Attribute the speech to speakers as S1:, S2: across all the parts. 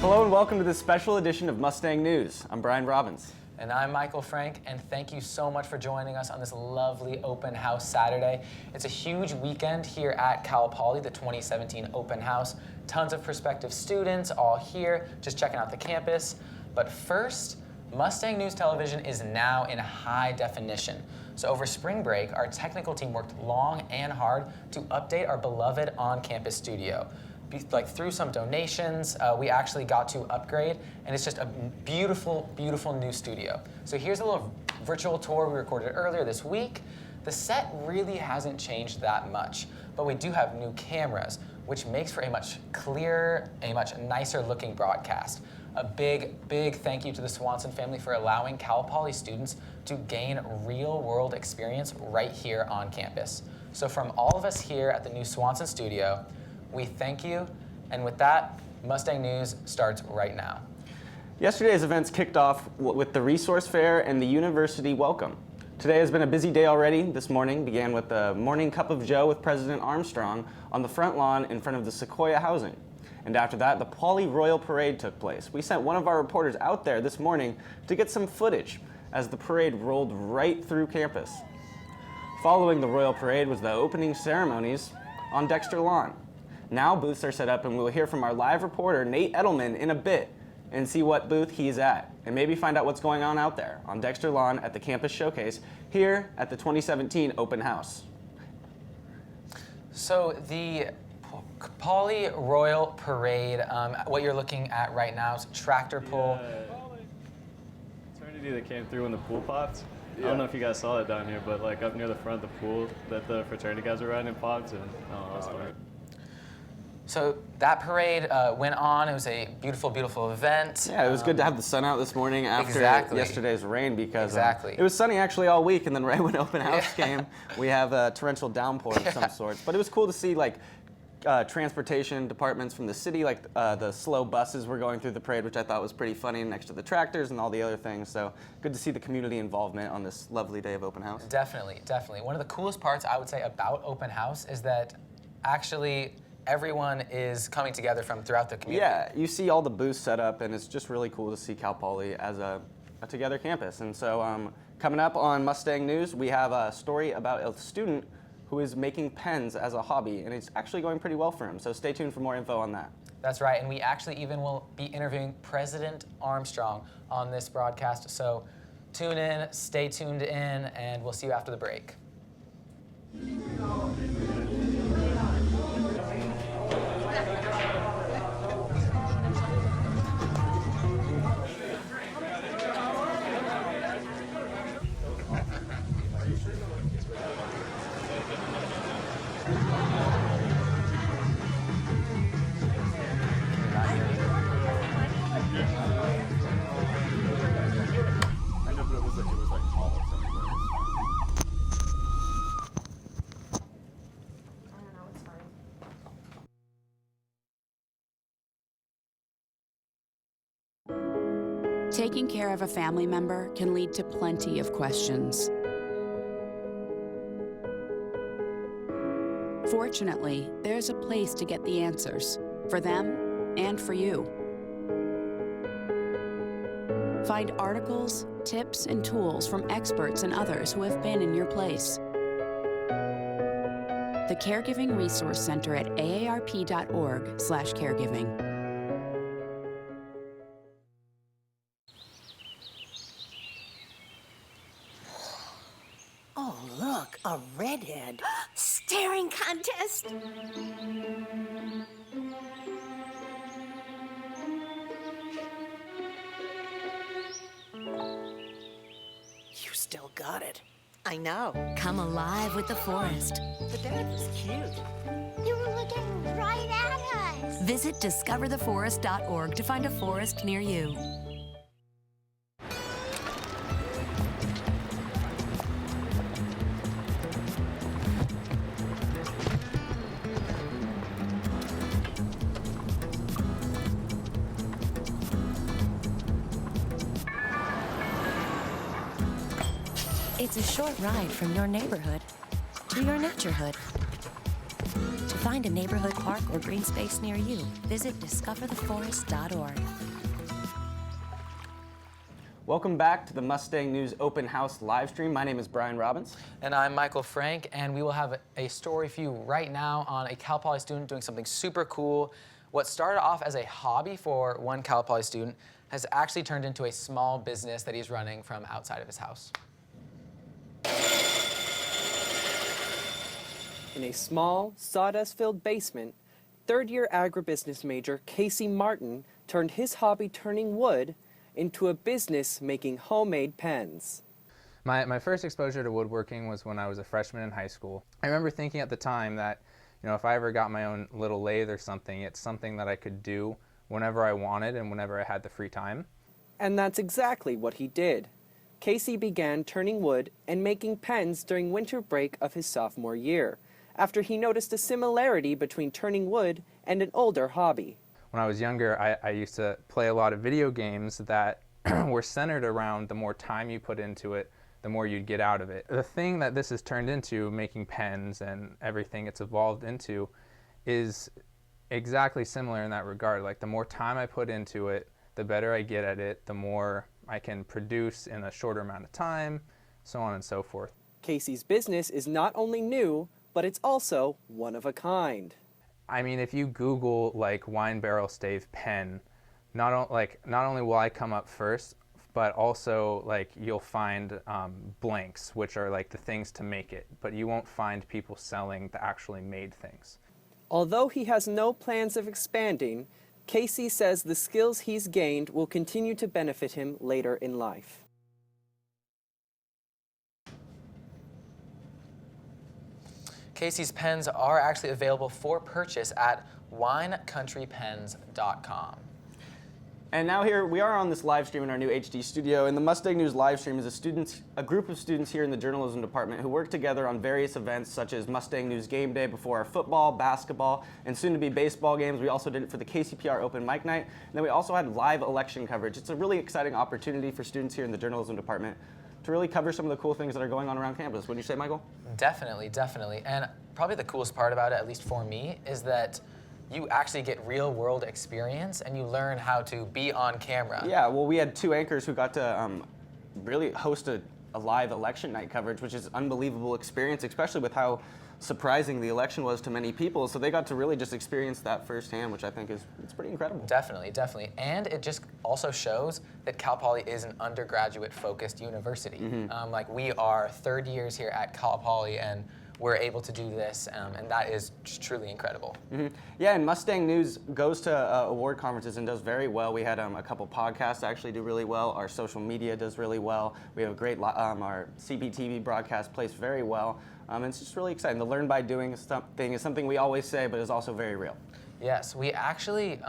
S1: Hello and welcome to this special edition of Mustang News. I'm Brian Robbins.
S2: And I'm Michael Frank, and thank you so much for joining us on this lovely open house Saturday. It's a huge weekend here at Cal Poly, the 2017 open house. Tons of prospective students all here, just checking out the campus. But first, Mustang News Television is now in high definition. So over spring break, our technical team worked long and hard to update our beloved on-campus studio. Through some donations, we actually got to upgrade, and it's just a beautiful, beautiful new studio. So here's a little virtual tour we recorded earlier this week. The set really hasn't changed that much, but we do have new cameras, which makes for a much clearer, a much nicer looking broadcast. A big, big thank you to the Swanson family for allowing Cal Poly students to gain real-world experience right here on campus. So from all of us here at the new Swanson studio, we thank you, and with that, Mustang News starts right now.
S1: Yesterday's events kicked off with the Resource Fair and the University Welcome. Today has been a busy day already. This morning began with the Morning Cup of Joe with President Armstrong on the front lawn in front of the Sequoia Housing. And after that, the Poly Royal Parade took place. We sent one of our reporters out there this morning to get some footage as the parade rolled right through campus. Following the Royal Parade was the opening ceremonies on Dexter Lawn. Now booths are set up, and we'll hear from our live reporter, Nate Edelman, in a bit and see what booth he's at, and maybe find out what's going on out there on Dexter Lawn at the Campus Showcase here at the 2017 Open House.
S2: So the Poly Royal Parade, what you're looking at right now is tractor pull.
S3: Fraternity that came through when the pool popped. I don't know if you guys saw it down here, but like up near the front of the pool that the fraternity guys were riding popped, and that was fun.
S2: So that parade went on. It was a beautiful, beautiful event.
S1: Yeah, it was good to have the sun out this morning after yesterday's rain because it was sunny actually all week, and then right when open house came, we have a torrential downpour of some sorts. But it was cool to see like transportation departments from the city, like the slow buses were going through the parade, which I thought was pretty funny next to the tractors and all the other things. So good to see the community involvement on this lovely day of open house.
S2: Definitely, definitely. One of the coolest parts I would say about open house is that actually everyone is coming together from throughout the community.
S1: Yeah, you see all the booths set up, and it's just really cool to see Cal Poly as a together campus. And so coming up on Mustang News, we have a story about a student who is making pens as a hobby, and it's actually going pretty well for him. So stay tuned for more info on that.
S2: That's right, and we actually even will be interviewing President Armstrong on this broadcast. So tune in, stay tuned in, and we'll see you after the break.
S4: Taking care of a family member can lead to plenty of questions. Fortunately, there's a place to get the answers, for them and for you. Find articles, tips, and tools from experts and others who have been in your place. The Caregiving Resource Center at aarp.org/caregiving.
S5: Oh, look, a redhead. Staring contest. You still got it. I know.
S6: Come alive with the forest.
S5: The dad was cute.
S6: They were looking right at us. Visit discovertheforest.org to find a forest near you. It's a short ride from your neighborhood to your naturehood. To find a neighborhood park or green space near you, visit discovertheforest.org.
S1: Welcome back to the Mustang News Open House live stream. My name is Brian Robbins.
S2: And I'm Michael Frank, and we will have a story for you right now on a Cal Poly student doing something super cool. What started off as a hobby for one Cal Poly student has actually turned into a small business that he's running from outside of his house.
S7: In a small, sawdust-filled basement, third-year agribusiness major Casey Martin turned his hobby turning wood into a business making homemade pens.
S8: My first exposure to woodworking was when I was a freshman in high school. I remember thinking at the time that, if I ever got my own little lathe or something, it's something that I could do whenever I wanted and whenever I had the free time.
S7: And that's exactly what he did. Casey began turning wood and making pens during winter break of his sophomore year, after he noticed a similarity between turning wood and an older hobby.
S8: When I was younger, I used to play a lot of video games that were centered around the more time you put into it, the more you'd get out of it. The thing that this has turned into, making pens and everything it's evolved into, is exactly similar in that regard. Like, the more time I put into it, the better I get at it, the more I can produce in a shorter amount of time, so on and so forth.
S7: Casey's business is not only new, but it's also one of a kind.
S8: I mean, if you Google like wine barrel stave pen, not only will I come up first, but also like you'll find blanks, which are like the things to make it, but you won't find people selling the actually made things.
S7: Although he has no plans of expanding, Casey says the skills he's gained will continue to benefit him later in life.
S2: Casey's pens are actually available for purchase at winecountrypens.com.
S1: And now here we are on this live stream in our new HD studio, and the Mustang News live stream is a group of students here in the journalism department who work together on various events such as Mustang News Game Day before our football, basketball, and soon-to-be baseball games. We also did it for the KCPR Open Mic Night, and then we also had live election coverage. It's a really exciting opportunity for students here in the journalism department to really cover some of the cool things that are going on around campus. Wouldn't you say, Michael?
S2: Definitely, definitely. And probably the coolest part about it, at least for me, is that you actually get real-world experience and you learn how to be on camera.
S1: Yeah, well, we had two anchors who got to really host a live election night coverage, which is an unbelievable experience, especially with how surprising the election was to many people. So they got to really just experience that firsthand, which I think it's pretty incredible.
S2: Definitely, definitely. And it just also shows that Cal Poly is an undergraduate-focused university.
S1: Mm-hmm.
S2: Like, we are third years here at Cal Poly, and we're able to do this, and that is just truly incredible.
S1: Mm-hmm. Yeah, and Mustang News goes to award conferences and does very well. We had a couple podcasts actually do really well. Our social media does really well. We have a great, our CPTV broadcast plays very well. And it's just really exciting. The learn by doing thing is something we always say, but is also very real.
S2: Yes, we actually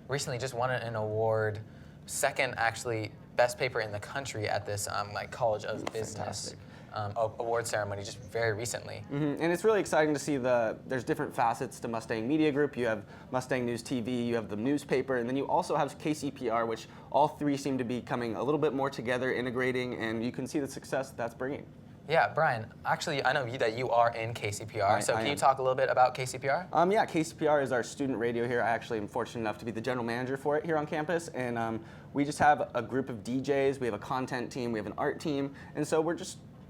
S2: recently just won an award, second actually best paper in the country at this College of Business award ceremony just very recently.
S1: Mm-hmm. And it's really exciting to see there's different facets to Mustang Media Group. You have Mustang News TV, you have the newspaper, and then you also have KCPR, which all three seem to be coming a little bit more together, integrating, and you can see the success that's bringing.
S2: Yeah, Brian, actually, I know that you are in KCPR, so can you talk a little bit about KCPR?
S1: Yeah, KCPR is our student radio here. I actually am fortunate enough to be the general manager for it here on campus, and we just have a group of DJs, we have a content team, we have an art team, and so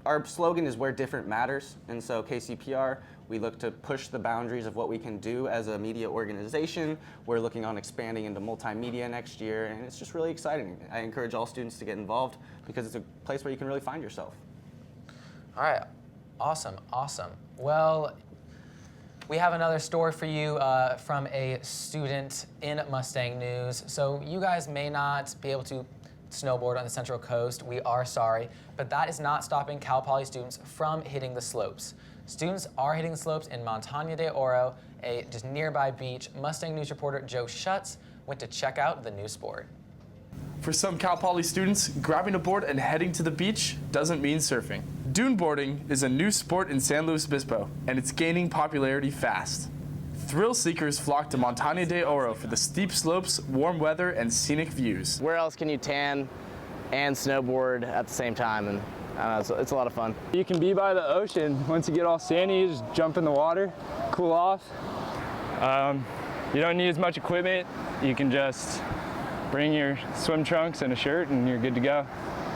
S1: our slogan is where different matters, and so KCPR, we look to push the boundaries of what we can do as a media organization. We're looking on expanding into multimedia next year, and it's just really exciting. I encourage all students to get involved because it's a place where you can really find yourself.
S2: All right, awesome, awesome. Well, we have another story for you from a student in Mustang News. So you guys may not be able to snowboard on the Central Coast. We are sorry, but that is not stopping Cal Poly students from hitting the slopes. Students are hitting the slopes in Montaña de Oro, a just nearby beach. Mustang News reporter Joe Schutz went to check out the new sport.
S9: For some Cal Poly students, grabbing a board and heading to the beach doesn't mean surfing. Dune boarding is a new sport in San Luis Obispo, and it's gaining popularity fast. Thrill seekers flock to Montaña de Oro for the steep slopes, warm weather, and scenic views.
S10: Where else can you tan and snowboard at the same time? And
S1: It's a lot of fun.
S10: You can be by the ocean. Once you get all sandy, you just jump in the water, cool off. You don't need as much equipment. You can just bring your swim trunks and a shirt and you're good to go.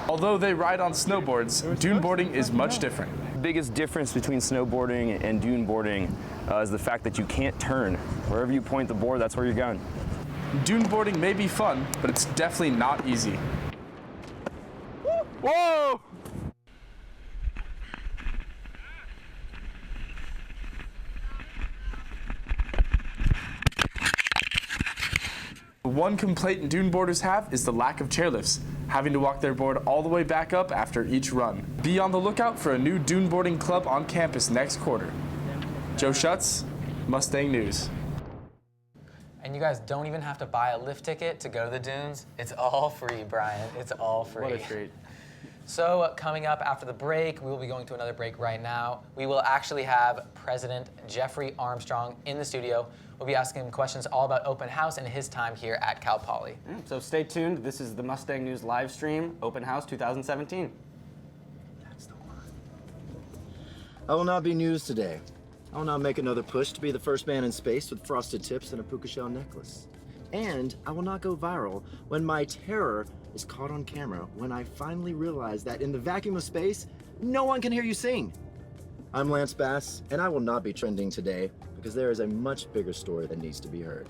S9: Although they ride on snowboards, dune boarding is much different.
S11: The biggest difference between snowboarding and dune boarding is the fact that you can't turn. Wherever you point the board, that's where you're going.
S9: Dune boarding may be fun, but it's definitely not easy.
S10: Whoa!
S9: One complaint dune boarders have is the lack of chairlifts, having to walk their board all the way back up after each run. Be on the lookout for a new dune boarding club on campus next quarter. Joe Schutz, Mustang News.
S2: And you guys don't even have to buy a lift ticket to go to the dunes. It's all free, Brian. It's all free.
S1: What a treat.
S2: So coming up after the break, we will be going to another break right now. We will actually have President Jeffrey Armstrong in the studio. We'll be asking him questions all about open house and his time here at Cal Poly.
S1: So stay tuned. This is the Mustang News live stream, Open House 2017.
S12: I will not be news today. I will not make another push to be the first man in space with frosted tips and a puka shell necklace. And I will not go viral when my terror is caught on camera when I finally realize that in the vacuum of space, no one can hear you sing. I'm Lance Bass, and I will not be trending today because there is a much bigger story that needs to be heard.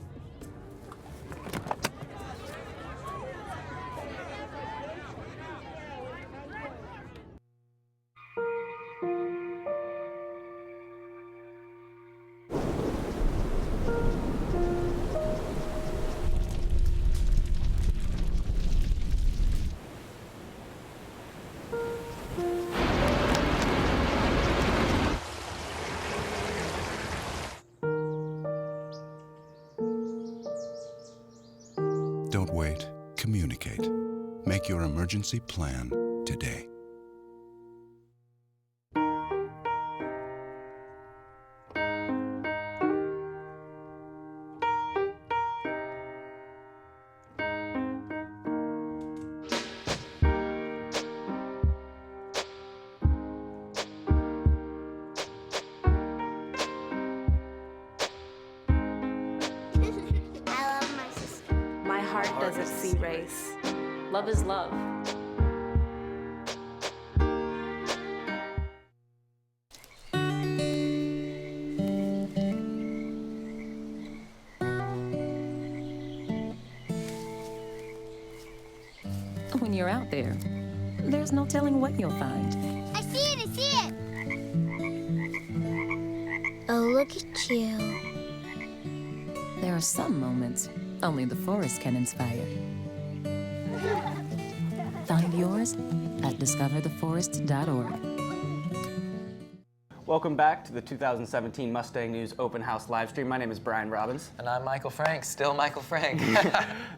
S13: Don't wait. Communicate. Make your emergency plan today.
S14: Heart doesn't see race. Love is love.
S15: When you're out there, there's no telling what you'll find.
S16: I see it, I see it! Oh, look at you.
S15: There are some moments only the forest can inspire. Find yours at discovertheforest.org.
S1: Welcome back to the 2017 Mustang News Open House live stream. My name is Brian Robbins.
S2: And I'm Michael Frank, still Michael Frank.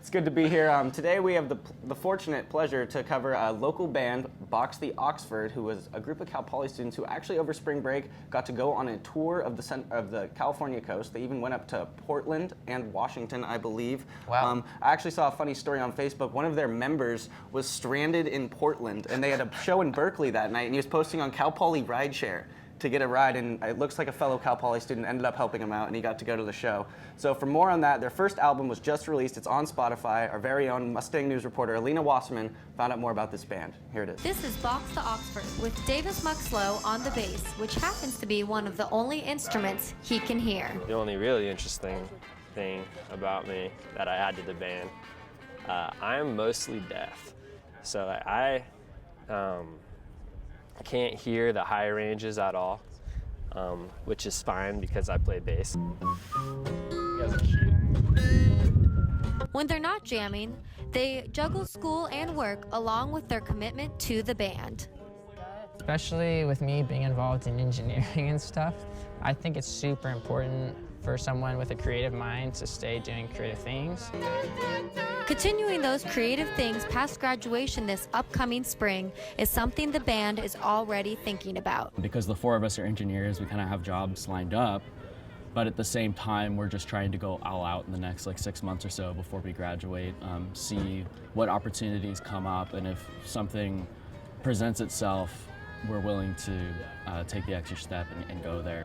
S1: It's good to be here. Today we have the fortunate pleasure to cover a local band, Box the Oxford, who was a group of Cal Poly students who actually over spring break got to go on a tour of the California coast. They even went up to Portland and Washington, I believe.
S2: Wow.
S1: I actually saw a funny story on Facebook. One of their members was stranded in Portland, and they had a show in Berkeley that night, and he was posting on Cal Poly Rideshare to get a ride, and it looks like a fellow Cal Poly student ended up helping him out, and he got to go to the show. So for more on that, their first album was just released. It's on Spotify. Our very own Mustang News reporter, Alina Wasserman, found out more about this band. Here it is.
S17: This is Box the Oxford with Davis Muxlow on the bass, which happens to be one of the only instruments he can hear.
S18: The only really interesting thing about me that I add to the band, I am mostly deaf. So I can't hear the high ranges at all, which is fine because I play bass. You guys are cute.
S17: When they're not jamming, they juggle school and work along with their commitment to the band.
S19: Especially with me being involved in engineering and stuff, I think it's super important for someone with a creative mind to stay doing creative things.
S17: Continuing those creative things past graduation this upcoming spring is something the band is already thinking about.
S20: Because the four of us are engineers, we kind of have jobs lined up, but at the same time, we're just trying to go all out in the next 6 months or so before we graduate, see what opportunities come up, and if something presents itself, we're willing to take the extra step and go there.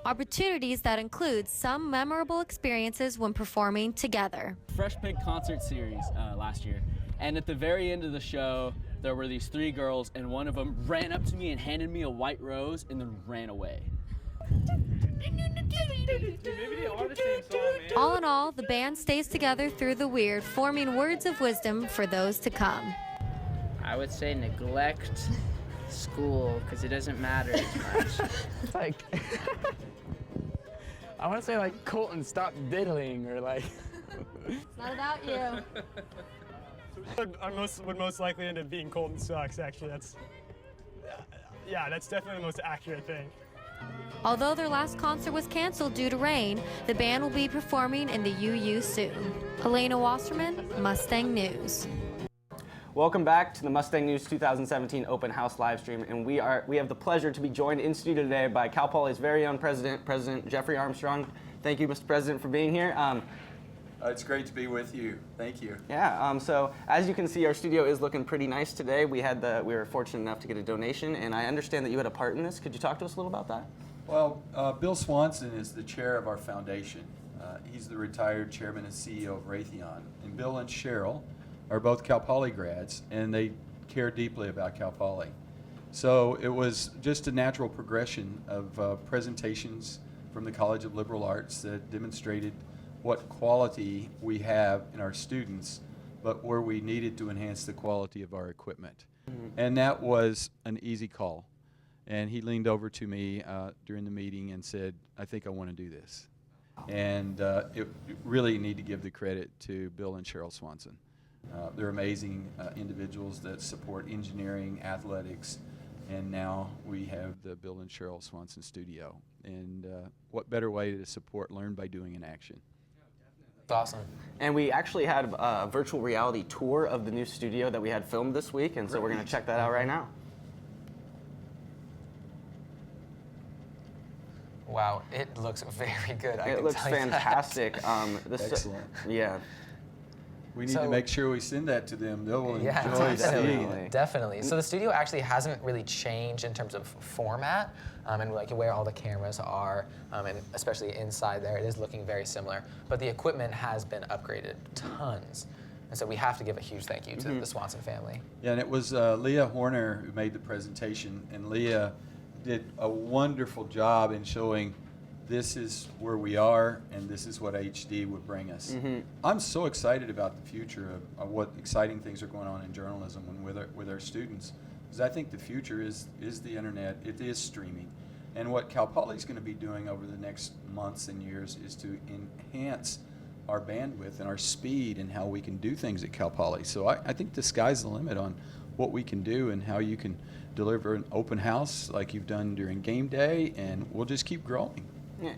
S17: Opportunities that include some memorable experiences when performing together.
S20: Fresh Pig concert series last year, and at the very end of the show, there were these 3 girls, and one of them ran up to me and handed me a white rose and then ran away.
S17: All in all, the band stays together through the weird, forming words of wisdom for those to come.
S21: I would say neglect school because it doesn't matter as much.
S19: It's like, I want to say like, Colton, stop diddling, or like.
S17: It's not about you.
S22: I would most likely end up being Colton sucks, actually. That's definitely the most accurate thing.
S17: Although their last concert was canceled due to rain, the band will be performing in the UU soon. Elena Wasserman, Mustang News.
S1: Welcome back to the Mustang News 2017 Open House Livestream, and we have the pleasure to be joined in studio today by Cal Poly's very own President Jeffrey Armstrong. Thank you, Mr. President, for being here.
S23: It's great to be with you. Thank you.
S1: Yeah. So as you can see, our studio is looking pretty nice today. We were fortunate enough to get a donation, and I understand that you had a part in this. Could you talk to us a little about that?
S23: Well, Bill Swanson is the chair of our foundation. He's the retired chairman and CEO of Raytheon, and Bill and Cheryl are both Cal Poly grads, and they care deeply about Cal Poly. So it was just a natural progression of presentations from the College of Liberal Arts that demonstrated what quality we have in our students, but where we needed to enhance the quality of our equipment. And that was an easy call. And he leaned over to me during the meeting and said, I think I want to do this. And really need to give the credit to Bill and Cheryl Swanson. They're amazing individuals that support engineering, athletics, and now we have the Bill and Cheryl Swanson studio. And what better way to support learn by doing in action?
S2: Awesome.
S1: And we actually had a virtual reality tour of the new studio that we had filmed this week, and so we're going to check that out right now.
S2: Wow, it looks very good.
S1: It looks fantastic.
S23: Excellent.
S1: Yeah.
S23: We need to make sure we send that to them. They'll enjoy seeing it.
S2: Definitely. So the studio actually hasn't really changed in terms of format, and like where all the cameras are, and especially inside there, it is looking very similar. But the equipment has been upgraded tons, and so we have to give a huge thank you to the Swanson family.
S23: Yeah, and it was Leah Horner who made the presentation, and Leah did a wonderful job in showing this is where we are, and this is what HD would bring us. I'm so excited about the future of what exciting things are going on in journalism and with our students, because I think the future is the internet, it is streaming. And what Cal Poly is going to be doing over the next months and years is to enhance our bandwidth and our speed and how we can do things at Cal Poly. So I think the sky's the limit on what we can do and how you can deliver an open house like you've done during game day, and we'll just keep growing.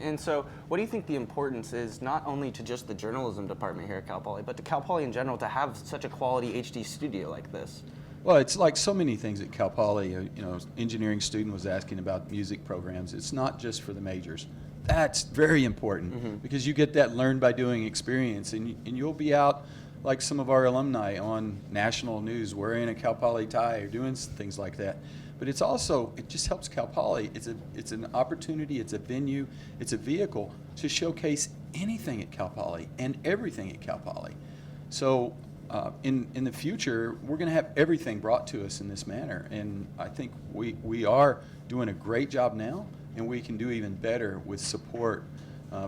S1: And so what do you think the importance is, not only to just the journalism department here at Cal Poly, but to Cal Poly in general, to have such a quality HD studio like this?
S23: Well, it's like so many things at Cal Poly. Engineering student was asking about music programs. It's not just for the majors. That's very important because you get that learn by doing experience, and you'll be out like some of our alumni on national news wearing a Cal Poly tie or doing things like that. But it's also, it just helps Cal Poly. It's an opportunity, it's a venue, it's a vehicle to showcase anything at Cal Poly and everything at Cal Poly. So in the future, we're going to have everything brought to us in this manner. And I think we are doing a great job now, and we can do even better with support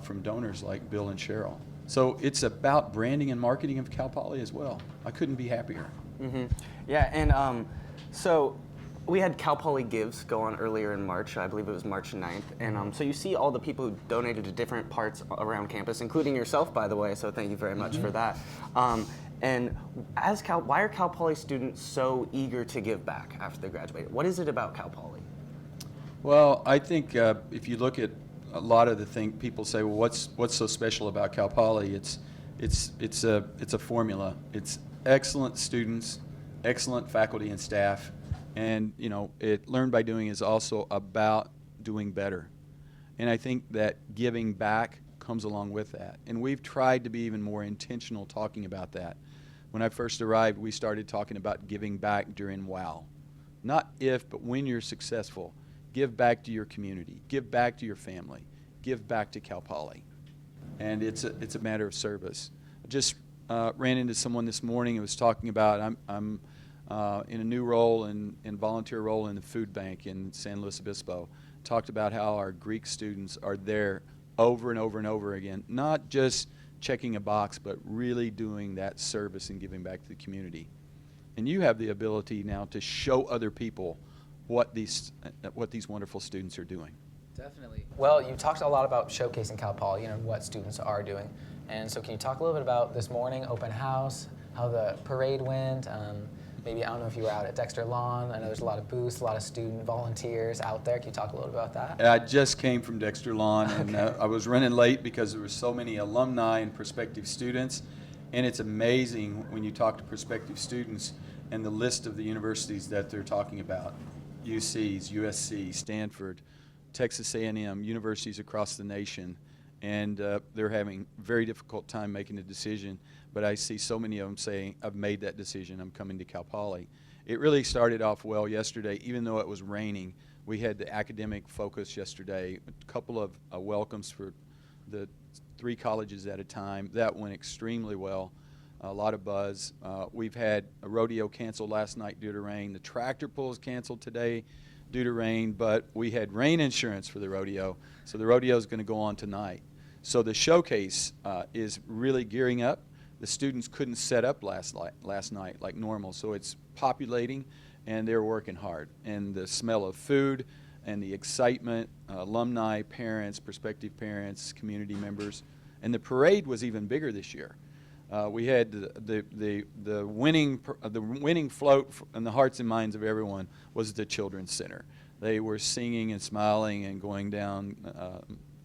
S23: from donors like Bill and Cheryl. So it's about branding and marketing of Cal Poly as well. I couldn't be happier.
S1: Yeah, and so we had Cal Poly Gives go on earlier in March. I believe it was March 9th. And so you see all the people who donated to different parts around campus, including yourself, by the way, so thank you very much for that. And why are Cal Poly students so eager to give back after they graduate? What is it about Cal Poly?
S23: Well, I think if you look at a lot of the things people say, well, what's so special about Cal Poly? It's a formula. It's excellent students, excellent faculty and staff, and learn by doing is also about doing better. And I think that giving back comes along with that. And we've tried to be even more intentional talking about that. When I first arrived, we started talking about giving back during WOW, not if, but when you're successful, give back to your community, give back to your family, give back to Cal Poly. And it's a matter of service. I just ran into someone this morning who was talking about I'm in a new role in volunteer role in the food bank in San Luis Obispo. Talked about how our Greek students are there over and over and over again, not just checking a box, but really doing that service and giving back to the community. And you have the ability now to show other people what these wonderful students are doing.
S2: Definitely. Well, you talked a lot about showcasing Cal Poly, what students are doing. And so can you talk a little bit about this morning, open house, how the parade went? Maybe, I don't know if you were out at Dexter Lawn. I know there's a lot of booths, a lot of student volunteers out there. Can you talk a little about that?
S23: I just came from Dexter Lawn, and I was running late because there were so many alumni and prospective students. And it's amazing when you talk to prospective students and the list of the universities that they're talking about. UCs, USC, Stanford, Texas A&M, universities across the nation. And they're having a very difficult time making a decision. But I see so many of them saying, I've made that decision, I'm coming to Cal Poly. It really started off well yesterday, even though it was raining. We had the academic focus yesterday, a couple of welcomes for the 3 colleges at a time. That went extremely well, a lot of buzz. We've had a rodeo canceled last night due to rain. The tractor pull is canceled today due to rain, but we had rain insurance for the rodeo, so the rodeo is going to go on tonight. So the showcase is really gearing up. The students couldn't set up last night like normal, so it's populating, and they're working hard. And the smell of food and the excitement, alumni, parents, prospective parents, community members, and the parade was even bigger this year. We had the winning float in the hearts and minds of everyone was the Children's Center. They were singing and smiling and going down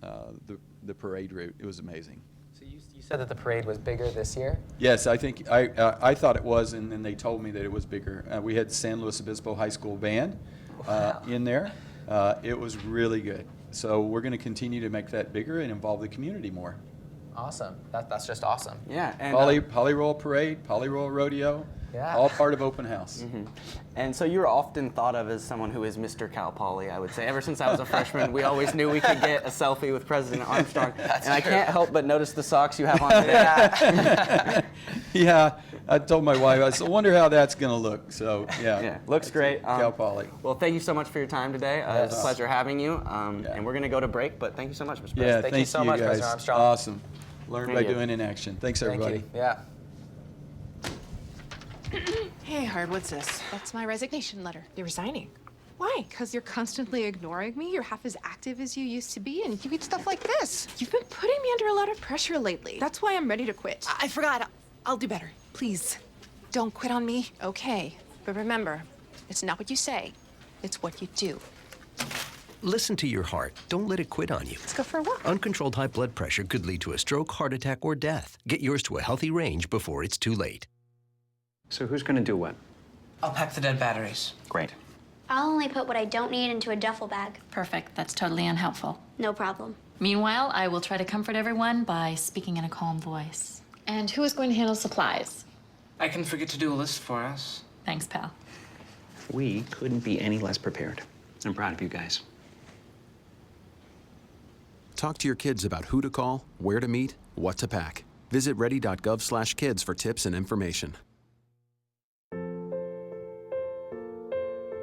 S23: the parade route. It was amazing.
S2: So you said that the parade was bigger this year?
S23: Yes, I think I thought it was, and then they told me that it was bigger. We had San Luis Obispo High School Band in there. It was really good. So we're going to continue to make that bigger and involve the community more.
S2: Awesome. That's just awesome.
S1: Yeah. And
S23: Poly Roll Parade, Poly Roll Rodeo, all part of open house.
S1: Mm-hmm. And so you're often thought of as someone who is Mr. Cal Poly, I would say. Ever since I was a freshman, we always knew we could get a selfie with President Armstrong. And I can't help but notice the socks you have on today.
S23: Yeah, I told my wife, I said, I wonder how that's going to look. So, yeah.
S1: Looks great.
S23: Cal Poly.
S1: Well, thank you so much for your time today. It's a pleasure having you. And we're going to go to break, but thank you so much, Mr. President.
S23: Yeah,
S2: thank you so much,
S23: guys.
S2: President Armstrong.
S23: Awesome. Learn by doing in action. Thanks, everybody.
S2: Thank you. Yeah.
S3: Hey, Hard, what's this? That's my resignation letter. You're resigning? Why? Because you're constantly ignoring me. You're half as active as you used to be, and you get stuff like this. You've been putting me under a lot of pressure lately. That's why I'm ready to quit. I forgot. I'll do better. Please, don't quit on me. Okay. But remember, it's not what you say. It's what you do.
S4: Listen to your heart. Don't let it quit on you.
S3: Let's go for a walk.
S4: Uncontrolled high blood pressure could lead to a stroke, heart attack, or death. Get yours to a healthy range before it's too late.
S5: So who's going to do what?
S24: I'll pack the dead batteries.
S5: Great.
S16: I'll only put what I don't need into a duffel bag.
S14: Perfect. That's totally unhelpful.
S16: No problem.
S14: Meanwhile, I will try to comfort everyone by speaking in a calm voice. And who is going to handle supplies?
S24: I can forget to do a list for us.
S14: Thanks, pal.
S5: We couldn't be any less prepared. I'm proud of you guys.
S25: Talk to your kids about who to call, where to meet, what to pack. Visit ready.gov/kids for tips and information.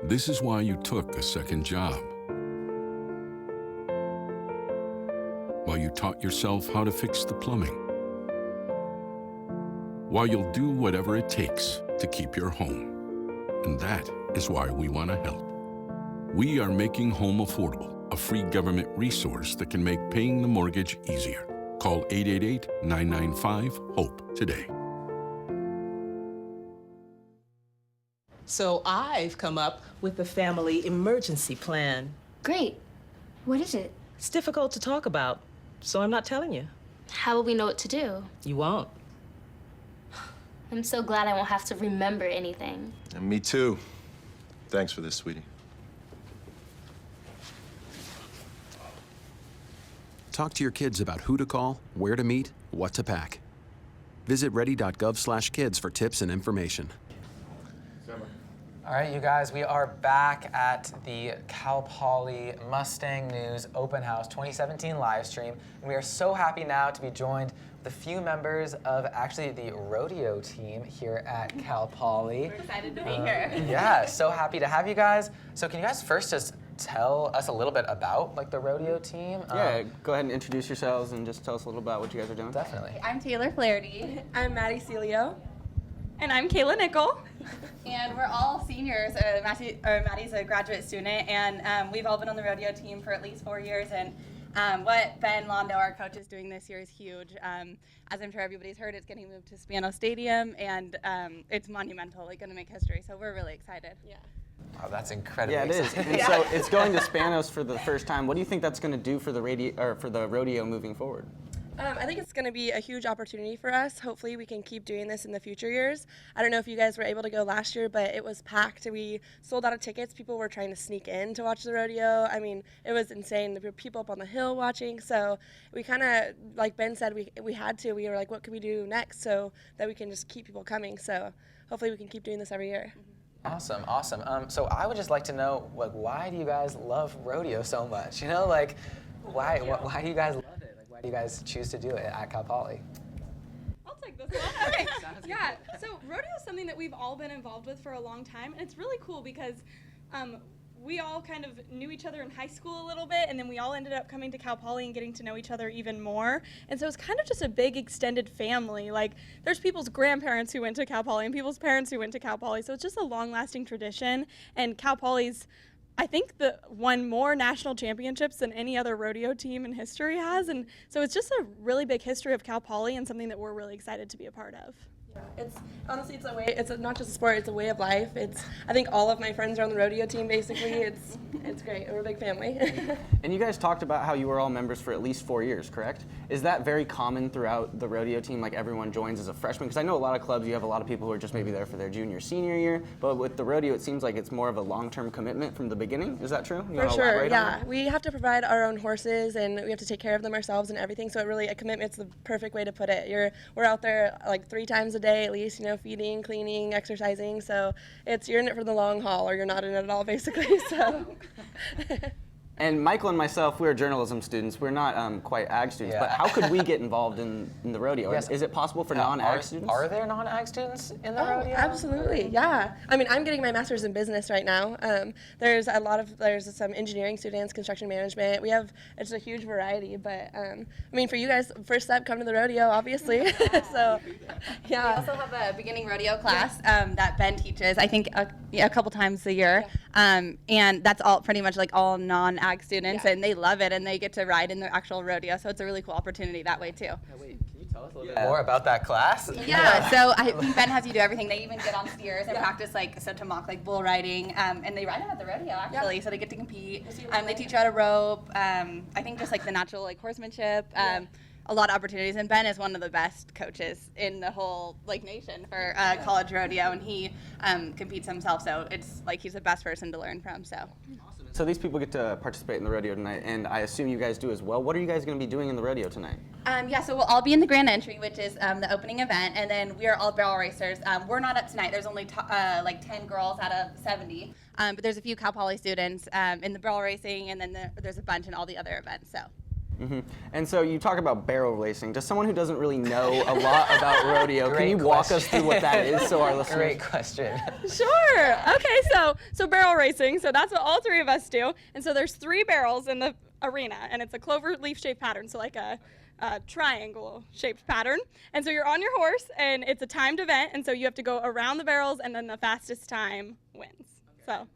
S13: This is why you took a second job. While you taught yourself how to fix the plumbing. While you'll do whatever it takes to keep your home. And that is why we want to help. We are making home affordable, a free government resource that can make paying the mortgage easier. Call 888-995-HOPE today.
S26: So I've come up with a family emergency plan.
S16: Great. What is it?
S26: It's difficult to talk about, so I'm not telling you.
S16: How will we know what to do?
S26: You won't.
S16: I'm so glad I won't have to remember anything.
S27: And me too. Thanks for this, sweetie.
S25: Talk to your kids about who to call, where to meet, what to pack. Visit ready.gov/kids for tips and information.
S2: All right, you guys, we are back at the Cal Poly Mustang News Open House 2017 live stream, and we are so happy now to be joined with a few members of actually the rodeo team here at Cal Poly.
S6: We're excited to be here.
S2: Yeah, so happy to have you guys. So can you guys first just tell us a little bit about like the rodeo team?
S1: Yeah, go ahead and introduce yourselves and just tell us a little about what you guys are doing.
S2: Definitely.
S6: I'm Taylor Flaherty. I'm Maddie Celio. And I'm Kayla Nickel. And we're all seniors. Maddie's a graduate student, and we've all been on the rodeo team for at least 4 years. And what Ben Londo, our coach, is doing this year is huge. As I'm sure everybody's heard, it's getting moved to Spano Stadium, and it's monumental, like going to make history. So we're really excited. Yeah.
S2: Oh, that's incredible.
S1: Yeah, it is. And so it's going to Spanos for the first time. What do you think that's going to do for the rodeo moving forward?
S6: I think it's going to be a huge opportunity for us. Hopefully we can keep doing this in the future years. I don't know if you guys were able to go last year, but it was packed. We sold out of tickets. People were trying to sneak in to watch the rodeo. I mean, it was insane. There were people up on the hill watching. So we kind of, like Ben said, we had to. We were like, what can we do next so that we can just keep people coming? So hopefully we can keep doing this every year.
S2: Awesome, awesome. So I would just like to know, like, why do you guys love rodeo so much? You know, like, why do you guys love it? Like, why do you guys choose to do it at Cal Poly?
S7: I'll take this one. Okay. Yeah. So rodeo is something that we've all been involved with for a long time, and it's really cool because we all kind of knew each other in high school a little bit, and then we all ended up coming to Cal Poly and getting to know each other even more. And so it's kind of just a big extended family. Like, there's people's grandparents who went to Cal Poly and people's parents who went to Cal Poly. So it's just a long-lasting tradition. And Cal Poly's, I think, won more national championships than any other rodeo team in history has. And so it's just a really big history of Cal Poly and something that we're really excited to be a part of.
S6: It's honestly, it's a way. It's not just a sport. It's a way of life. I think all of my friends are on the rodeo team. Basically, it's great. We're a big family.
S1: And you guys talked about how you were all members for at least 4 years, correct? Is that very common throughout the rodeo team? Like everyone joins as a freshman? Because I know a lot of clubs, you have a lot of people who are just maybe there for their junior, senior year. But with the rodeo, it seems like it's more of a long-term commitment from the beginning. Is that true?
S6: For sure. Yeah, we have to provide our own horses, and we have to take care of them ourselves and everything. So a commitment's the perfect way to put it. We're out there like 3 times a day at least, feeding, cleaning, exercising. So you're in it for the long haul, or you're not in it at all, basically. So.
S1: And Michael and myself, we're journalism students. We're not quite ag students, but how could we get involved in the rodeo?
S2: Yes.
S1: Is it possible for non-ag students?
S2: Are there non-ag students in the rodeo?
S6: Absolutely, yeah. I mean, I'm getting my master's in business right now. There's some engineering students, construction management. It's a huge variety, but I mean, for you guys, first step, come to the rodeo, obviously. So, yeah. We also have a beginning rodeo class that Ben teaches, I think, a couple times a year. And that's all pretty much like all non-ag students, and they love it, and they get to ride in the actual rodeo, so it's a really cool opportunity that way too.
S2: Wait, can you tell us a little bit more about that class?
S6: Yeah, so Ben has you do everything. They even get on steers and practice to mock like bull riding, and they ride them at the rodeo actually, so they get to compete. They teach you how to rope. I think just like the natural horsemanship. A lot of opportunities, and Ben is one of the best coaches in the whole nation for college rodeo, and he competes himself, so it's like he's the best person to learn from.
S1: So these people get to participate in the rodeo tonight, and I assume you guys do as well. What are you guys going to be doing in the rodeo tonight?
S6: So we'll all be in the grand entry, which is the opening event, and then we are all barrel racers. We're not up tonight. There's only 10 girls out of 70, but there's a few Cal Poly students in the barrel racing, and then there's a bunch in all the other events. So.
S1: Mm-hmm. And so you talk about barrel racing. Just someone who doesn't really know a lot about rodeo, can you walk us through what that is so our listeners?
S2: Great question.
S7: Sure. Okay, so barrel racing. So that's what all 3 of us do. And so there's 3 barrels in the arena, and it's a clover leaf shaped pattern, so like a triangle shaped pattern. And so you're on your horse, and it's a timed event, and so you have to go around the barrels, and then the fastest time wins. Okay. So.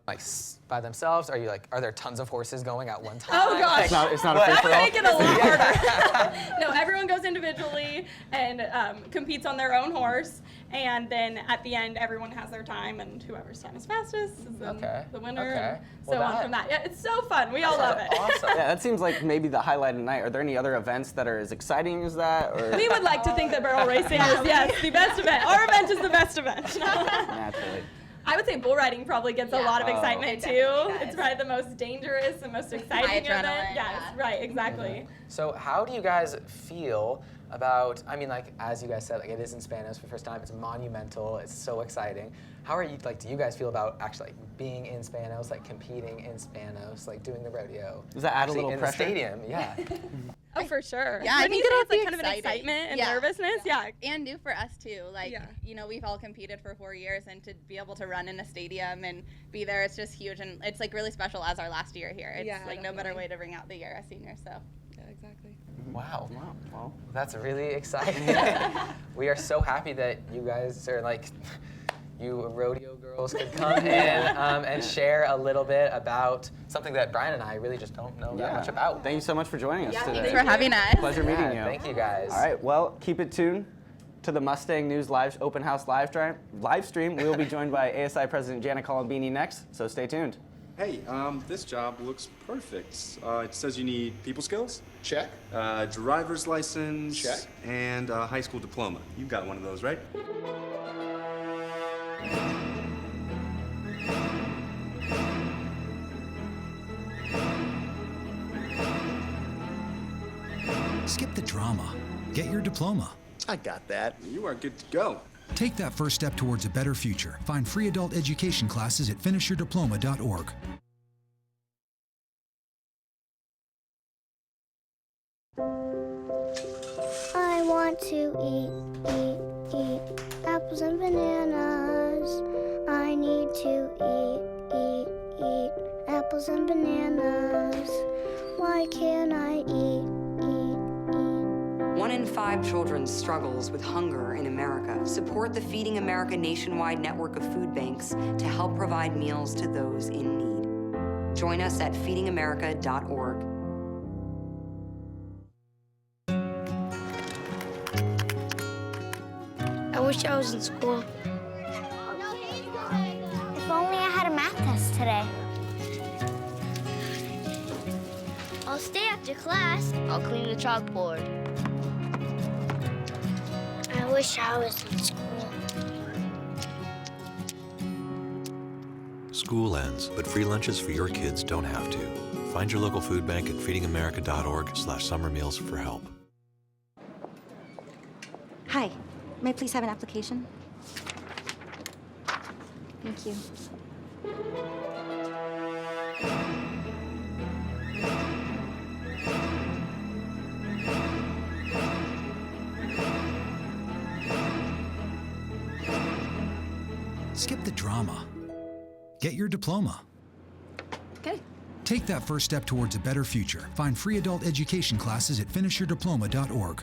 S2: Like by themselves? Are there tons of horses going at one time?
S7: Oh gosh.
S1: It's not a free-for-all?
S7: Make it a lot harder. No, everyone goes individually and competes on their own horse, and then at the end everyone has their time, and whoever's time is fastest is the winner.
S2: Okay.
S7: And on from that. Yeah, it's so fun. We all love it.
S2: Awesome.
S1: Yeah, that seems like maybe the highlight of the night. Are there any other events that are as exciting as that? Or?
S7: We would like to think that barrel racing is the best event. Our event is the best event.
S1: Naturally.
S7: I would say bull riding probably gets a lot of excitement too. It's probably the most dangerous and most exciting event. Yes, right, exactly.
S2: So how do you guys feel about, I mean, like, as you guys said, like, it is in Spanos for the first time. It's monumental. It's so exciting. How are you, like, do you guys feel about actually, like, being in Spanos, like, competing in Spanos, like, doing the rodeo?
S1: Does that add a
S2: Actually
S1: little
S2: in
S1: pressure?
S2: The stadium, yeah.
S7: Oh, for sure.
S8: Yeah, I
S7: Wouldn't
S8: think
S7: you say
S8: it'll
S7: it's like
S8: be
S7: kind of an
S8: exciting.
S7: excitement and
S8: Yeah.
S7: nervousness? Yeah.
S8: And new for us too. Like,
S7: Yeah.
S8: you know, we've all competed for 4 years, and to be able to run in a stadium and be there, it's just huge. And it's like really special as our last year here. It's
S7: Yeah,
S8: like no better
S7: definitely.
S8: way to bring out the year as seniors. So.
S7: Yeah, exactly.
S2: Wow.
S1: Wow. Well,
S2: That's really exciting. We are so happy that you guys are like, you rodeo girls could come in and share a little bit about something that Brian and I really just don't know that much about.
S1: Thank you so much for joining us today.
S8: Thanks for having us.
S1: Pleasure meeting you.
S2: Thank you guys.
S1: All right, well, keep it tuned to the Mustang News Live Open House live stream. We will be joined by ASI President Jana Colombini next, so stay tuned.
S9: Hey, this job looks perfect. It says you need people skills.
S27: Check.
S9: Driver's license.
S27: Check.
S9: And a high school diploma. You've got one of those, right?
S10: Skip the drama. Get your diploma.
S27: I got that.
S9: You are good to go.
S10: Take that first step towards a better future. Find free adult education classes at finishyourdiploma.org.
S11: I want to eat apples and bananas. I need to eat apples and bananas. Why can't I eat?
S12: 1 in 5 children struggles with hunger in America. Support the Feeding America nationwide network of food banks to help provide meals to those in need. Join us at feedingamerica.org.
S11: I wish I was in school. If only I had a math test today. I'll stay after class. I'll clean the chalkboard. I wish I was in school.
S15: School ends, but free lunches for your kids don't have to. Find your local food bank at feedingamerica.org/summer meals for help.
S18: Hi, may I please have an application? Thank you.
S10: Skip the drama. Get your diploma.
S18: Okay.
S10: Take that first step towards a better future. Find free adult education classes at finishyourdiploma.org.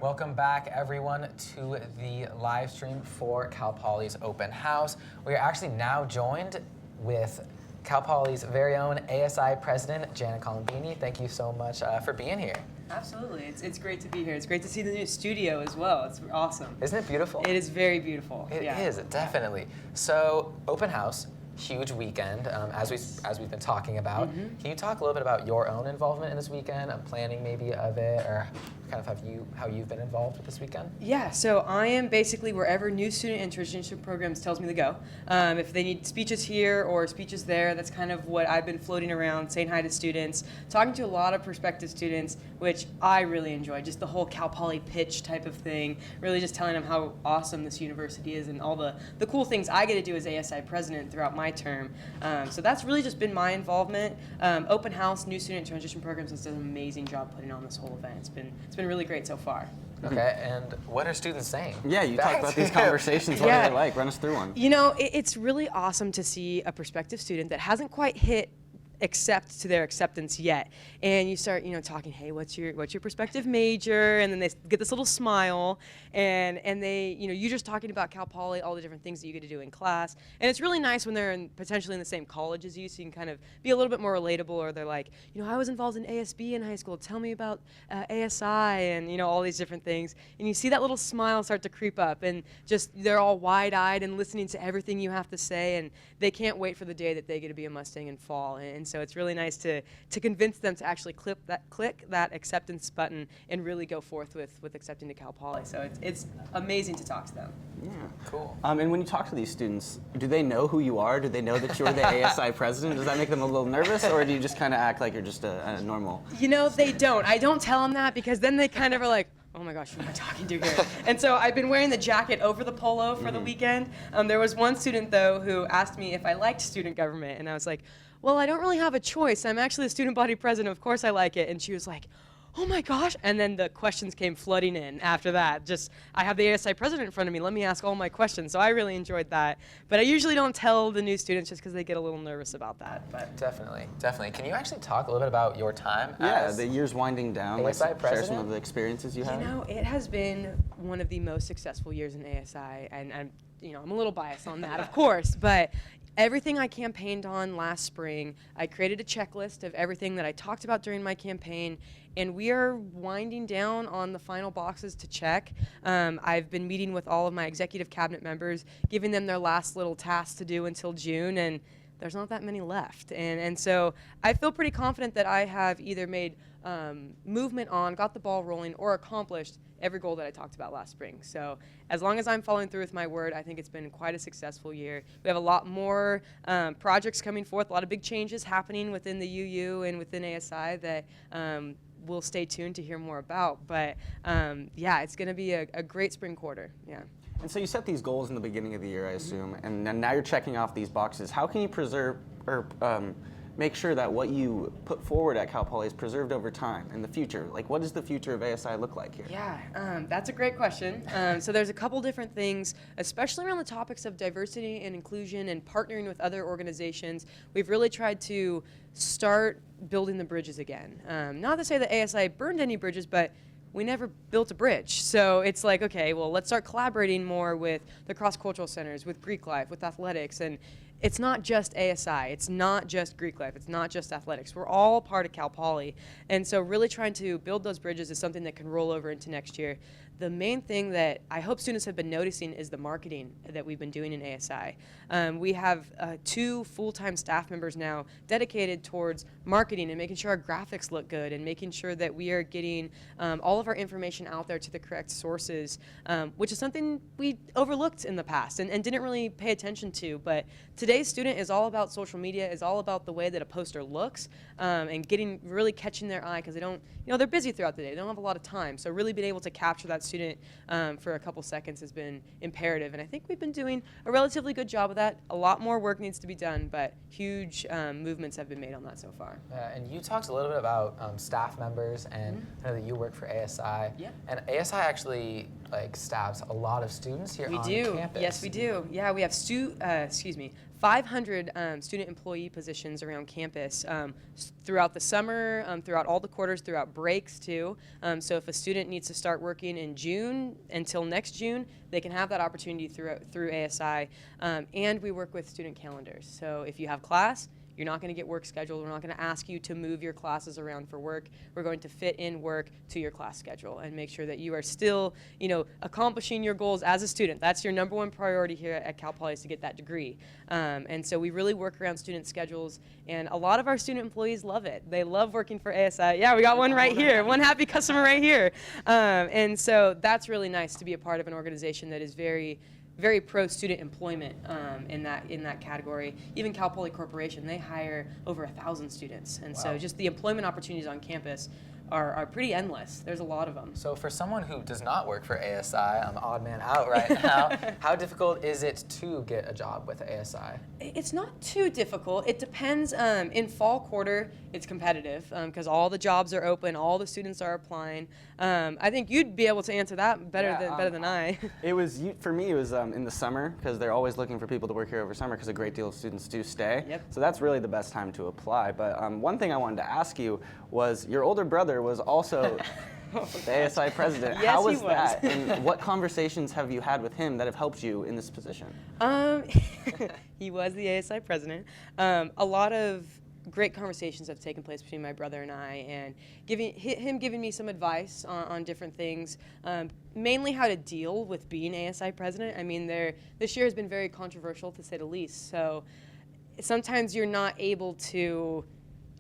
S2: Welcome back, everyone, to the live stream for Cal Poly's open house. We are actually now joined with Cal Poly's very own ASI President, Jana Colombini. Thank you so much for being here.
S28: Absolutely. It's great to be here. It's great to see the new studio as well. It's awesome.
S2: Isn't it beautiful?
S28: It is very beautiful.
S2: It is, definitely. So, open house, huge weekend, as we've been talking about.
S28: Mhm.
S2: Can you talk a little bit about your own involvement in this weekend, planning maybe of it, or kind of how you've been involved with this weekend?
S28: Yeah, so I am basically wherever new student internship programs tells me to go. If they need speeches here or speeches there, that's kind of what I've been floating around, saying hi to students, talking to a lot of prospective students, which I really enjoy, just the whole Cal Poly pitch type of thing, really just telling them how awesome this university is and all the cool things I get to do as ASI president throughout my term. So that's really just been my involvement. Open house, new student transition programs has done an amazing job putting on this whole event. It's been really great so far.
S2: Okay, and what are students saying?
S1: Yeah, you talk about these conversations. What are they like? Run us through one.
S28: You know, it's really awesome to see a prospective student that hasn't quite hit accept to their acceptance yet, and you start talking, hey, what's your prospective major, and then they get this little smile, and they you're just talking about Cal Poly, all the different things that you get to do in class, and it's really nice when they're potentially in the same college as you, so you can kind of be a little bit more relatable, or they're like, I was involved in ASB in high school, tell me about ASI, and all these different things, and you see that little smile start to creep up, and just they're all wide-eyed and listening to everything you have to say, and they can't wait for the day that they get to be a Mustang in fall, and so it's really nice to convince them to actually click that acceptance button and really go forth with accepting to Cal Poly. So it's amazing to talk to them.
S1: Yeah.
S2: Cool.
S1: And when you talk to these students, do they know who you are? Do they know that you're the ASI president? Does that make them a little nervous, or do you just kind of act like you're just a normal?
S28: They don't. I don't tell them that, because then they kind of are like, oh my gosh, who am I talking to here? And so I've been wearing the jacket over the polo for the weekend. There was one student, though, who asked me if I liked student government. And I was like, well, I don't really have a choice. I'm actually the student body president. Of course I like it. And she was like, oh my gosh. And then the questions came flooding in after that. Just, I have the ASI president in front of me. Let me ask all my questions. So I really enjoyed that. But I usually don't tell the new students just because they get a little nervous about that. But
S2: Definitely. Can you actually talk a little bit about your time
S1: Yeah, the year's winding down.
S2: ASI
S1: Share
S2: president?
S1: some of the experiences you had.
S28: You know, it has been one of the most successful years in ASI, and I'm a little biased on that, of course, but everything I campaigned on last spring, I created a checklist of everything that I talked about during my campaign, and we are winding down on the final boxes to check. I've been meeting with all of my executive cabinet members, giving them their last little tasks to do until June, and there's not that many left. And so I feel pretty confident that I have either made movement on, got the ball rolling, or accomplished every goal that I talked about last spring. So as long as I'm following through with my word, I think it's been quite a successful year. We have a lot more projects coming forth, a lot of big changes happening within the UU and within ASI that we'll stay tuned to hear more about. But yeah, it's going to be a great spring quarter. Yeah.
S1: And so you set these goals in the beginning of the year, I assume, and then now you're checking off these boxes. How can you preserve or make sure that what you put forward at Cal Poly is preserved over time in the future? Like, what does the future of ASI look like here?
S28: Yeah, that's a great question. So there's a couple different things, especially around the topics of diversity and inclusion and partnering with other organizations. We've really tried to start building the bridges again. Not to say that ASI burned any bridges, but we never built a bridge. So it's like, okay, well, let's start collaborating more with the cross-cultural centers, with Greek life, with athletics. And it's not just ASI, it's not just Greek life, it's not just athletics. We're all part of Cal Poly. And so really trying to build those bridges is something that can roll over into next year. The main thing that I hope students have been noticing is the marketing that we've been doing in ASI. We have 2 full-time staff members now dedicated towards marketing and making sure our graphics look good and making sure that we are getting all of our information out there to the correct sources, which is something we overlooked in the past and didn't really pay attention to. But today's student is all about social media, is all about the way that a poster looks, and really catching their eye, because they don't, they're busy throughout the day, they don't have a lot of time. So really being able to capture that student for a couple seconds has been imperative, and I think we've been doing a relatively good job of that. A lot more work needs to be done, but huge movements have been made on that so far.
S2: And you talked a little bit about staff members, and I know that you work for ASI.
S28: Yeah.
S2: And ASI actually staffs a lot throughout here on campus.
S28: Yes, we do. Yeah, we have 500 student employee positions around campus throughout the summer, throughout all the quarters, throughout breaks too. So if a student needs to start working in June until next June, they can have that opportunity through ASI. And we work with student calendars. So if you have class, you're not going to get work scheduled. We're not going to ask you to move your classes around for work. We're going to fit in work to your class schedule and make sure that you are still, accomplishing your goals as a student. That's your number one priority here at Cal Poly, is to get that degree. And so we really work around student schedules, and a lot of our student employees love it. They love working for ASI. Yeah, we got one right here, one happy customer right here. And so that's really nice to be a part of an organization that is very pro-student employment in that category. Even Cal Poly Corporation, they hire over 1,000 students. And so just the employment opportunities on campus are pretty endless. There's a lot of them.
S2: So for someone who does not work for ASI, I'm the odd man out right now, how difficult is it to get a job with ASI?
S28: It's not too difficult. It depends. In fall quarter, it's competitive because all the jobs are open, all the students are applying. I think you'd be able to answer that better than I.
S1: For me, it was in the summer, because they're always looking for people to work here over summer, because a great deal of students do stay.
S28: Yep.
S1: So that's really the best time to apply. But one thing I wanted to ask you was, your older brother was also the ASI president.
S28: Yes,
S1: How was
S28: he was.
S1: that? And what conversations have you had with him that have helped you in this position?
S28: He was the ASI president. A lot of great conversations have taken place between my brother and I, and him giving me some advice on different things, mainly how to deal with being ASI president. I mean, this year has been very controversial, to say the least. So sometimes you're not able to,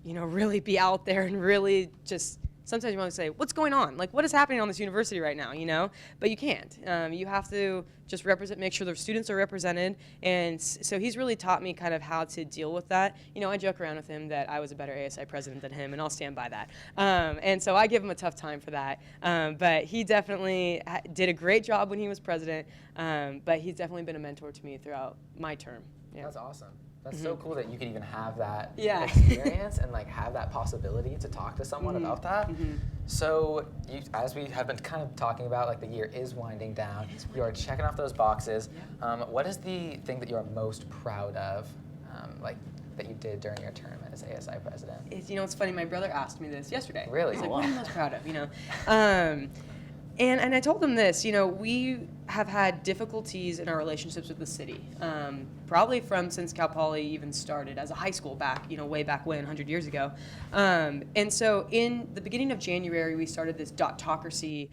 S28: really be out there and really just sometimes you want to say, what's going on? Like, what is happening on this university right now, you know? But you can't. You have to just make sure the students are represented. And so he's really taught me kind of how to deal with that. You know, I joke around with him that I was a better ASI president than him, and I'll stand by that. And so I give him a tough time for that. But he definitely did a great job when he was president. But he's definitely been a mentor to me throughout my term. Yeah.
S2: That's awesome. That's so cool that you could even have that
S28: Yeah.
S2: experience and like have that possibility to talk to someone about that. So as we have been kind of talking about, like the year is winding down. You're checking off those boxes. What is the thing that you're most proud of, like that you did during your term as ASI president?
S28: You know, it's funny. My brother asked me this yesterday.
S2: Really?
S28: He's like, what are you most proud of? You know. And I told them this, you know, we have had difficulties in our relationships with the city, probably since Cal Poly even started as a high school back, you know, way back when, 100 years ago. And so in the beginning of January, we started this started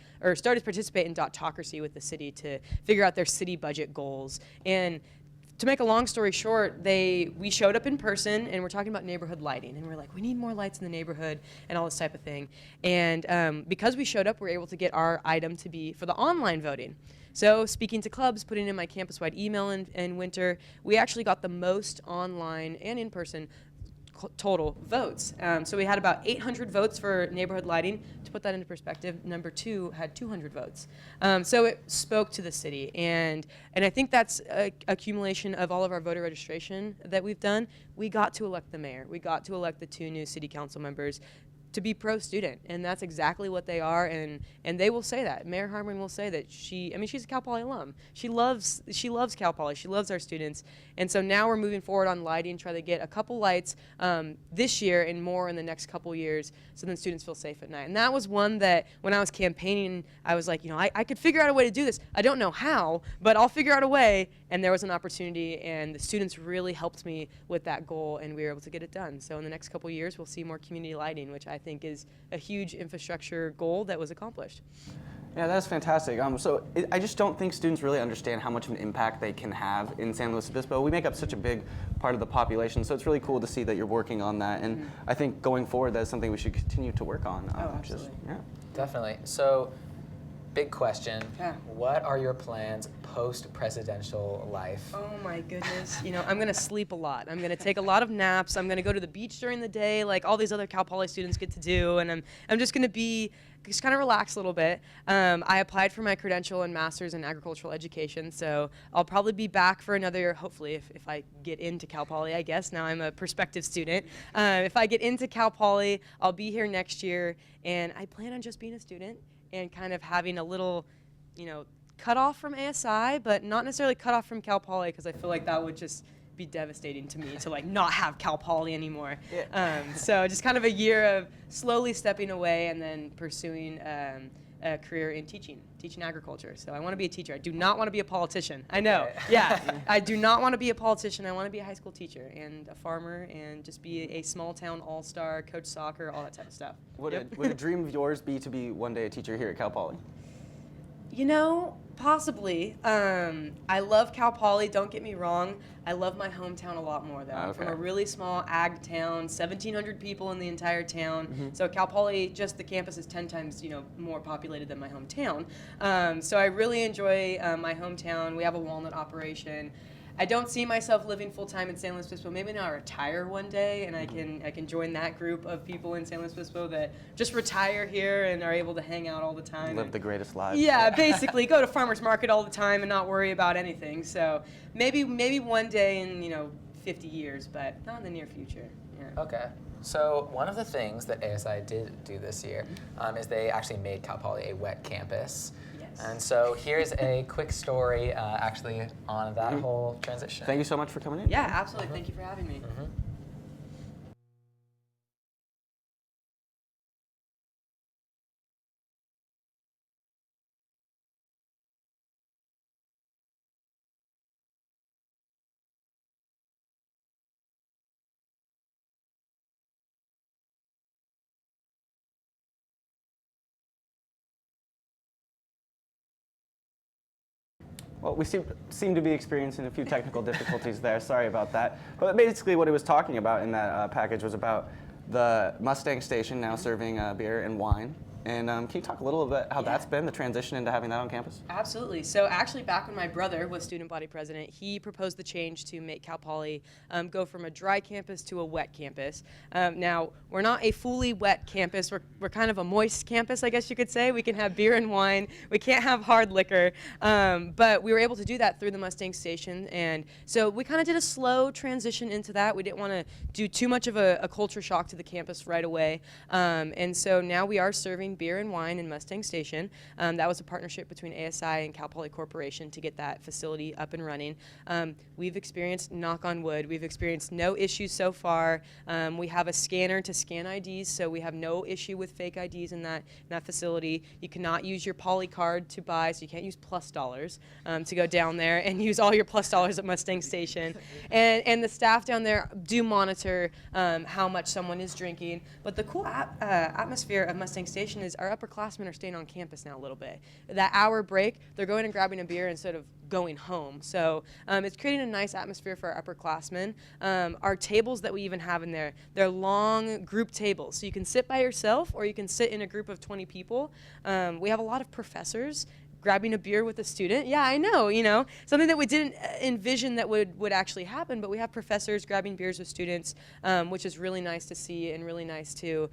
S28: to participate in Dotocracy with the city to figure out their city budget goals. And to make a long story short, we showed up in person and we're talking about neighborhood lighting, and we're like, we need more lights in the neighborhood and all this type of thing. And because we showed up, we were able to get our item to be for the online voting. So speaking to clubs, putting in my campus-wide email in winter, we actually got the most online and in-person total votes. So we had about 800 votes for neighborhood lighting. To put that into perspective, number 2 had 200 votes. So it spoke to the city, and I think that's a accumulation of all of our voter registration that we've done. We got to elect the mayor. We got to elect the 2 new city council members to be pro-student, and that's exactly what they are, and they will say that. Mayor Harmon will say that she's a Cal Poly alum. She loves Cal Poly. She loves our students, and so now we're moving forward on lighting, try to get a couple lights this year and more in the next couple years, so then students feel safe at night. And that was one that when I was campaigning, I was like, you know, I could figure out a way to do this. I don't know how, but I'll figure out a way. And there was an opportunity, and the students really helped me with that goal, and we were able to get it done. So in the next couple years, we'll see more community lighting, which I think is a huge infrastructure goal that was accomplished.
S1: Yeah, that's fantastic. I just don't think students really understand how much of an impact they can have in San Luis Obispo. We make up such a big part of the population, so it's really cool to see that you're working on that. And I think going forward, that's something we should continue to work on.
S28: Absolutely.
S2: Definitely. So, big question. What are your plans post-presidential life?
S28: Oh my goodness. You know, I'm going to sleep a lot. I'm going to take a lot of naps. I'm going to go to the beach during the day like all these other Cal Poly students get to do, and I'm just going to just kind of relax a little bit. I applied for my credential and master's in agricultural education, so I'll probably be back for another year, hopefully, if I get into Cal Poly, I guess. Now I'm a prospective student. If I get into Cal Poly, I'll be here next year, and I plan on just being a student and kind of having a little, you know, cut off from ASI, but not necessarily cut off from Cal Poly, because I feel like that would just be devastating to me to like not have Cal Poly anymore. So just kind of a year of slowly stepping away and then pursuing a career in teaching agriculture. So I want to be a teacher. I do not want to be a politician. I know. Yeah. I do not want to be a politician. I want to be a high school teacher and a farmer and just be a small town all-star, coach soccer, all that type of stuff.
S1: Would a dream of yours be to be one day a teacher here at Cal Poly?
S28: You know, possibly. I love Cal Poly, don't get me wrong. I love my hometown a lot more, though. I'm from a really small ag town, 1,700 people in the entire town. So Cal Poly, just the campus is 10 times, you know, more populated than my hometown. So I really enjoy my hometown. We have a walnut operation. I don't see myself living full-time in San Luis Obispo. Maybe now I retire one day and I can join that group of people in San Luis Obispo that just retire here and are able to hang out all the time.
S1: Live the greatest lives.
S28: Yeah, basically go to farmers market all the time and not worry about anything. So maybe one day in, you know, 50 years, but not in the near future. Yeah.
S2: Okay. So one of the things that ASI did do this year is they actually made Cal Poly a wet campus. And so here's a quick story actually on that whole transition.
S1: Thank you so much for coming in.
S28: Yeah, absolutely. Thank you for having me.
S1: Well, we seem to be experiencing a few technical difficulties there. Sorry about that. But basically what it was talking about in that package was about the Mustang station now serving beer and wine. And can you talk a little bit how that's been, the transition into having that on campus?
S28: Absolutely. So actually back when my brother was student body president, he proposed the change to make Cal Poly go from a dry campus to a wet campus. Now, we're not a fully wet campus. We're kind of a moist campus, I guess you could say. We can have beer and wine. We can't have hard liquor. But we were able to do that through the Mustang station. And so we kind of did a slow transition into that. We didn't want to do too much of a culture shock to the campus right away. And so now we are serving beer and wine in Mustang Station. That was a partnership between ASI and Cal Poly Corporation to get that facility up and running. We've experienced, knock on wood, we've experienced no issues so far. We have a scanner to scan IDs, so we have no issue with fake IDs in that facility. You cannot use your Poly card to buy, so you can't use plus dollars to go down there and use all your plus dollars at Mustang Station. And the staff down there do monitor how much someone is drinking. But the cool atmosphere of Mustang Station is our upperclassmen are staying on campus now a little bit. That hour break, they're going and grabbing a beer instead of going home. So it's creating a nice atmosphere for our upperclassmen. Our tables that we even have in there, they're long group tables. So you can sit by yourself or you can sit in a group of 20 people. We have a lot of professors grabbing a beer with a student. Yeah, I know, something that we didn't envision that would actually happen, but we have professors grabbing beers with students, which is really nice to see and really nice to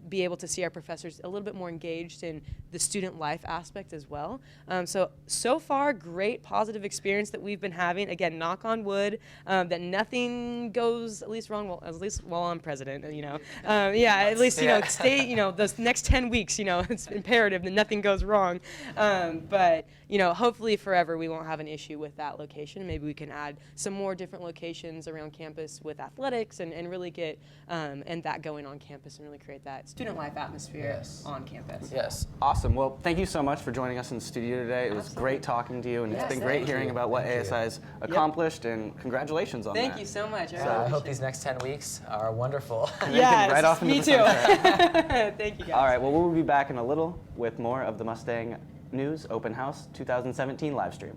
S28: be able to see our professors a little bit more engaged in the student life aspect as well. So far, great positive experience that we've been having. Again, knock on wood, that nothing goes at least wrong. Well, at least while I'm president, at least stay. Those next 10 weeks, it's imperative that nothing goes wrong. But hopefully forever we won't have an issue with that location. Maybe we can add some more different locations around campus with athletics and really get and that going on campus and really create that student life atmosphere on campus.
S1: Yes, awesome. Well, thank you so much for joining us in the studio today. It was great talking to you, and it's been great hearing about what ASI has accomplished, and congratulations on that.
S28: Thank you so much.
S2: I hope these next 10 weeks are wonderful.
S28: Yes,
S1: right off into
S28: me
S1: the
S28: too.
S1: sunset.
S28: Thank you, guys.
S1: All right, well, we'll be back in a little with more of the Mustang News Open House 2017 live stream.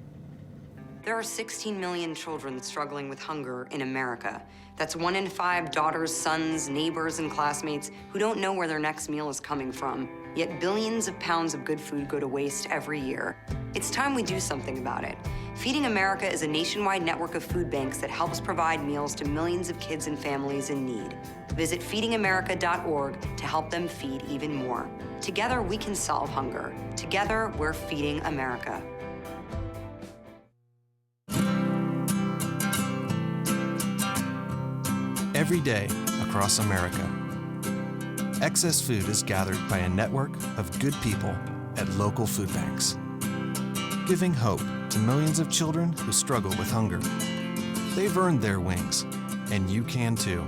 S12: There are 16 million children struggling with hunger in America. That's 1 in 5 daughters, sons, neighbors, and classmates who don't know where their next meal is coming from. Yet billions of pounds of good food go to waste every year. It's time we do something about it. Feeding America is a nationwide network of food banks that helps provide meals to millions of kids and families in need. Visit feedingamerica.org to help them feed even more. Together, we can solve hunger. Together, we're feeding America.
S15: Every day across America, excess food is gathered by a network of good people at local food banks, giving hope to millions of children who struggle with hunger. They've earned their wings, and you can too.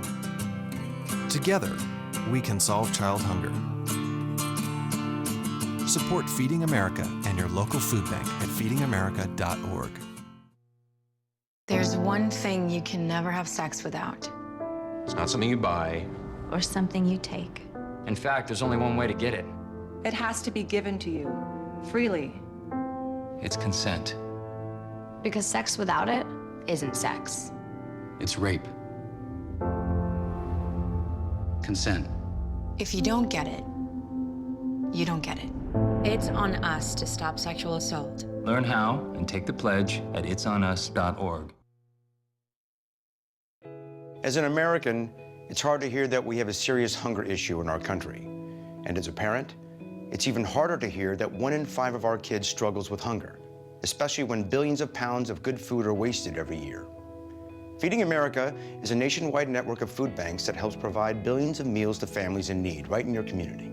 S15: Together, we can solve child hunger. Support Feeding America and your local food bank at feedingamerica.org.
S3: There's one thing you can never have sex without.
S4: It's not something you buy.
S3: Or something you take.
S4: In fact, there's only one way to get it.
S17: It has to be given to you, freely.
S4: It's consent.
S3: Because sex without it isn't sex.
S4: It's rape. Consent.
S3: If you don't get it, you don't get it. It's on us to stop sexual assault.
S4: Learn how and take the pledge at itsonus.org.
S19: As an American, it's hard to hear that we have a serious hunger issue in our country. And as a parent, it's even harder to hear that 1 in 5 of our kids struggles with hunger, especially when billions of pounds of good food are wasted every year. Feeding America is a nationwide network of food banks that helps provide billions of meals to families in need right in your community.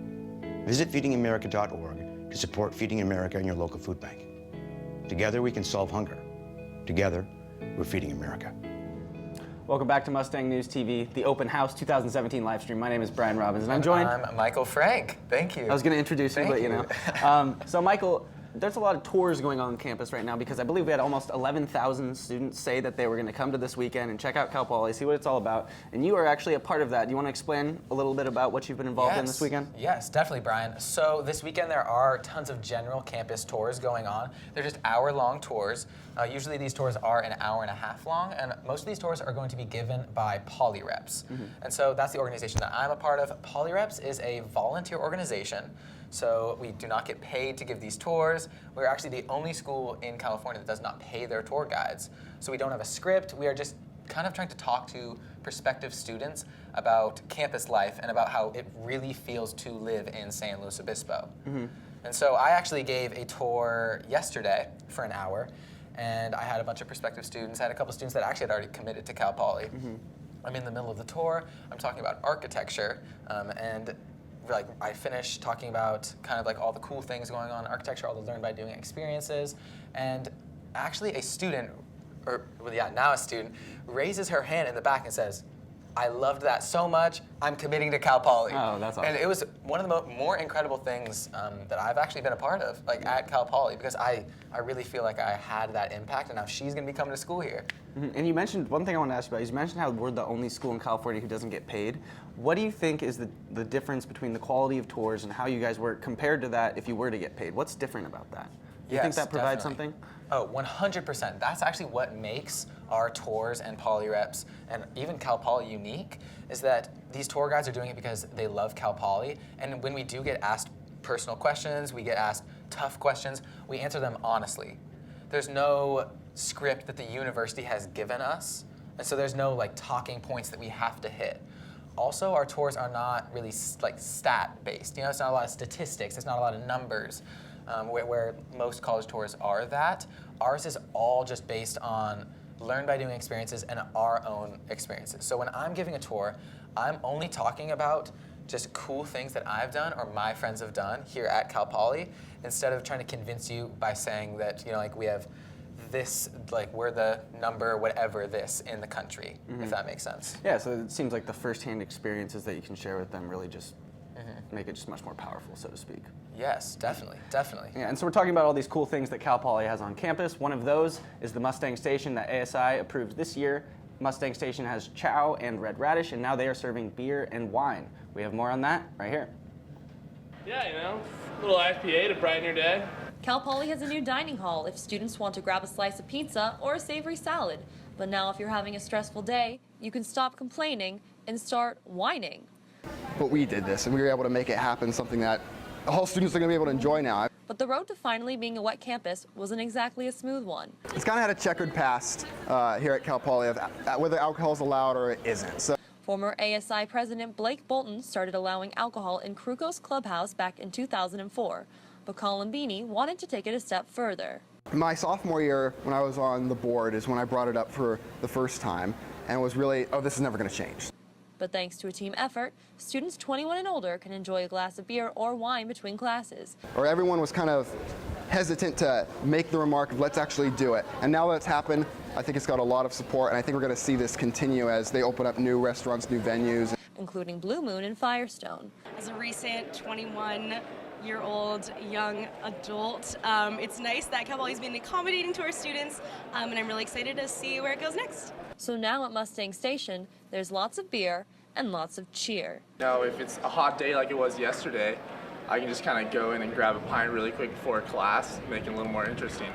S19: Visit feedingamerica.org to support Feeding America and your local food bank. Together, we can solve hunger. Together, we're Feeding America.
S1: Welcome back to Mustang News TV, the Open House 2017 live stream. My name is Brian Robbins, and I'm joined.
S2: I'm Michael Frank. Thank you.
S1: I was going to introduce you, but you know. So, Michael, there's a lot of tours going on campus right now because I believe we had almost 11,000 students say that they were going to come to this weekend and check out Cal Poly, see what it's all about. And you are actually a part of that. Do you want to explain a little bit about what you've been involved in this weekend?
S2: Yes, definitely, Brian. So this weekend there are tons of general campus tours going on. They're just hour-long tours. Usually these tours are an hour and a half long, and most of these tours are going to be given by PolyReps. And so that's the organization that I'm a part of. PolyReps is a volunteer organization. So we do not get paid to give these tours. We're actually the only school in California that does not pay their tour guides. So we don't have a script. We are just kind of trying to talk to prospective students about campus life and about how it really feels to live in San Luis Obispo. And so I actually gave a tour yesterday for an hour, and I had a bunch of prospective students. I had a couple students that actually had already committed to Cal Poly. I'm in the middle of the tour. I'm talking about architecture, and like I finished talking about kind of like all the cool things going on in architecture, all the learn by doing experiences, and actually a student, or well, yeah, now a student, raises her hand in the back and says, I loved that so much, I'm committing to Cal Poly.
S1: Oh, that's awesome.
S2: And it was one of the more incredible things that I've actually been a part of, like at Cal Poly, because I really feel like I had that impact, and now she's gonna be coming to school here.
S1: And you mentioned, one thing I want to ask you about, is you mentioned how we're the only school in California who doesn't get paid. What do you think is the difference between the quality of tours and how you guys work compared to that if you were to get paid? What's different about that? Do you think that provides something?
S2: Oh, 100%. That's actually what makes our tours and PolyReps and even Cal Poly unique, is that these tour guides are doing it because they love Cal Poly, and when we do get asked personal questions, we get asked tough questions, we answer them honestly. There's no script that the university has given us, and so there's no like talking points that we have to hit. Also, our tours are not really like stat-based. You know, it's not a lot of statistics, it's not a lot of numbers, where most college tours are that. Ours is all just based on learn by doing experiences and our own experiences. So when I'm giving a tour, I'm only talking about just cool things that I've done or my friends have done here at Cal Poly, instead of trying to convince you by saying that, you know, like we have this, like we're the number whatever this in the country, if that makes sense.
S1: Yeah, so it seems like the firsthand experiences that you can share with them really just make it just much more powerful, so to speak.
S2: Yes, definitely, definitely.
S1: Yeah, and so we're talking about all these cool things that Cal Poly has on campus. One of those is the Mustang Station that ASI approved this year. Mustang Station has chow and red radish, and now they are serving beer and wine. We have more on that right here.
S5: Yeah, you know, a little IPA to brighten your day.
S13: Cal Poly has a new dining hall if students want to grab a slice of pizza or a savory salad. But now if you're having a stressful day, you can stop complaining and start whining.
S14: But we did this, and we were able to make it happen, something that all students are going to be able to enjoy now.
S13: But the road to finally being a wet campus wasn't exactly a smooth one.
S14: It's kind of had a checkered past here at Cal Poly of whether alcohol is allowed or it isn't. So.
S13: Former ASI President Blake Bolton started allowing alcohol in Kruko's clubhouse back in 2004, but Colin Beanie wanted to take it a step further.
S14: My sophomore year, when I was on the board, is when I brought it up for the first time, and it was really, oh, this is never going to change.
S13: But thanks to a team effort, students 21 and older can enjoy a glass of beer or wine between classes.
S14: Or everyone was kind of hesitant to make the remark of let's actually do it. And now that it's happened, I think it's got a lot of support, and I think we're going to see this continue as they open up new restaurants, new venues.
S13: Including Blue Moon and Firestone.
S20: As a recent 21-year-old young adult, it's nice that Cal Poly's been accommodating to our students, and I'm really excited to see where it goes next.
S13: So now at Mustang Station, there's lots of beer and lots of cheer.
S5: You know, if it's a hot day like it was yesterday, I can just kind of go in and grab a pint really quick before class, make it a little more interesting.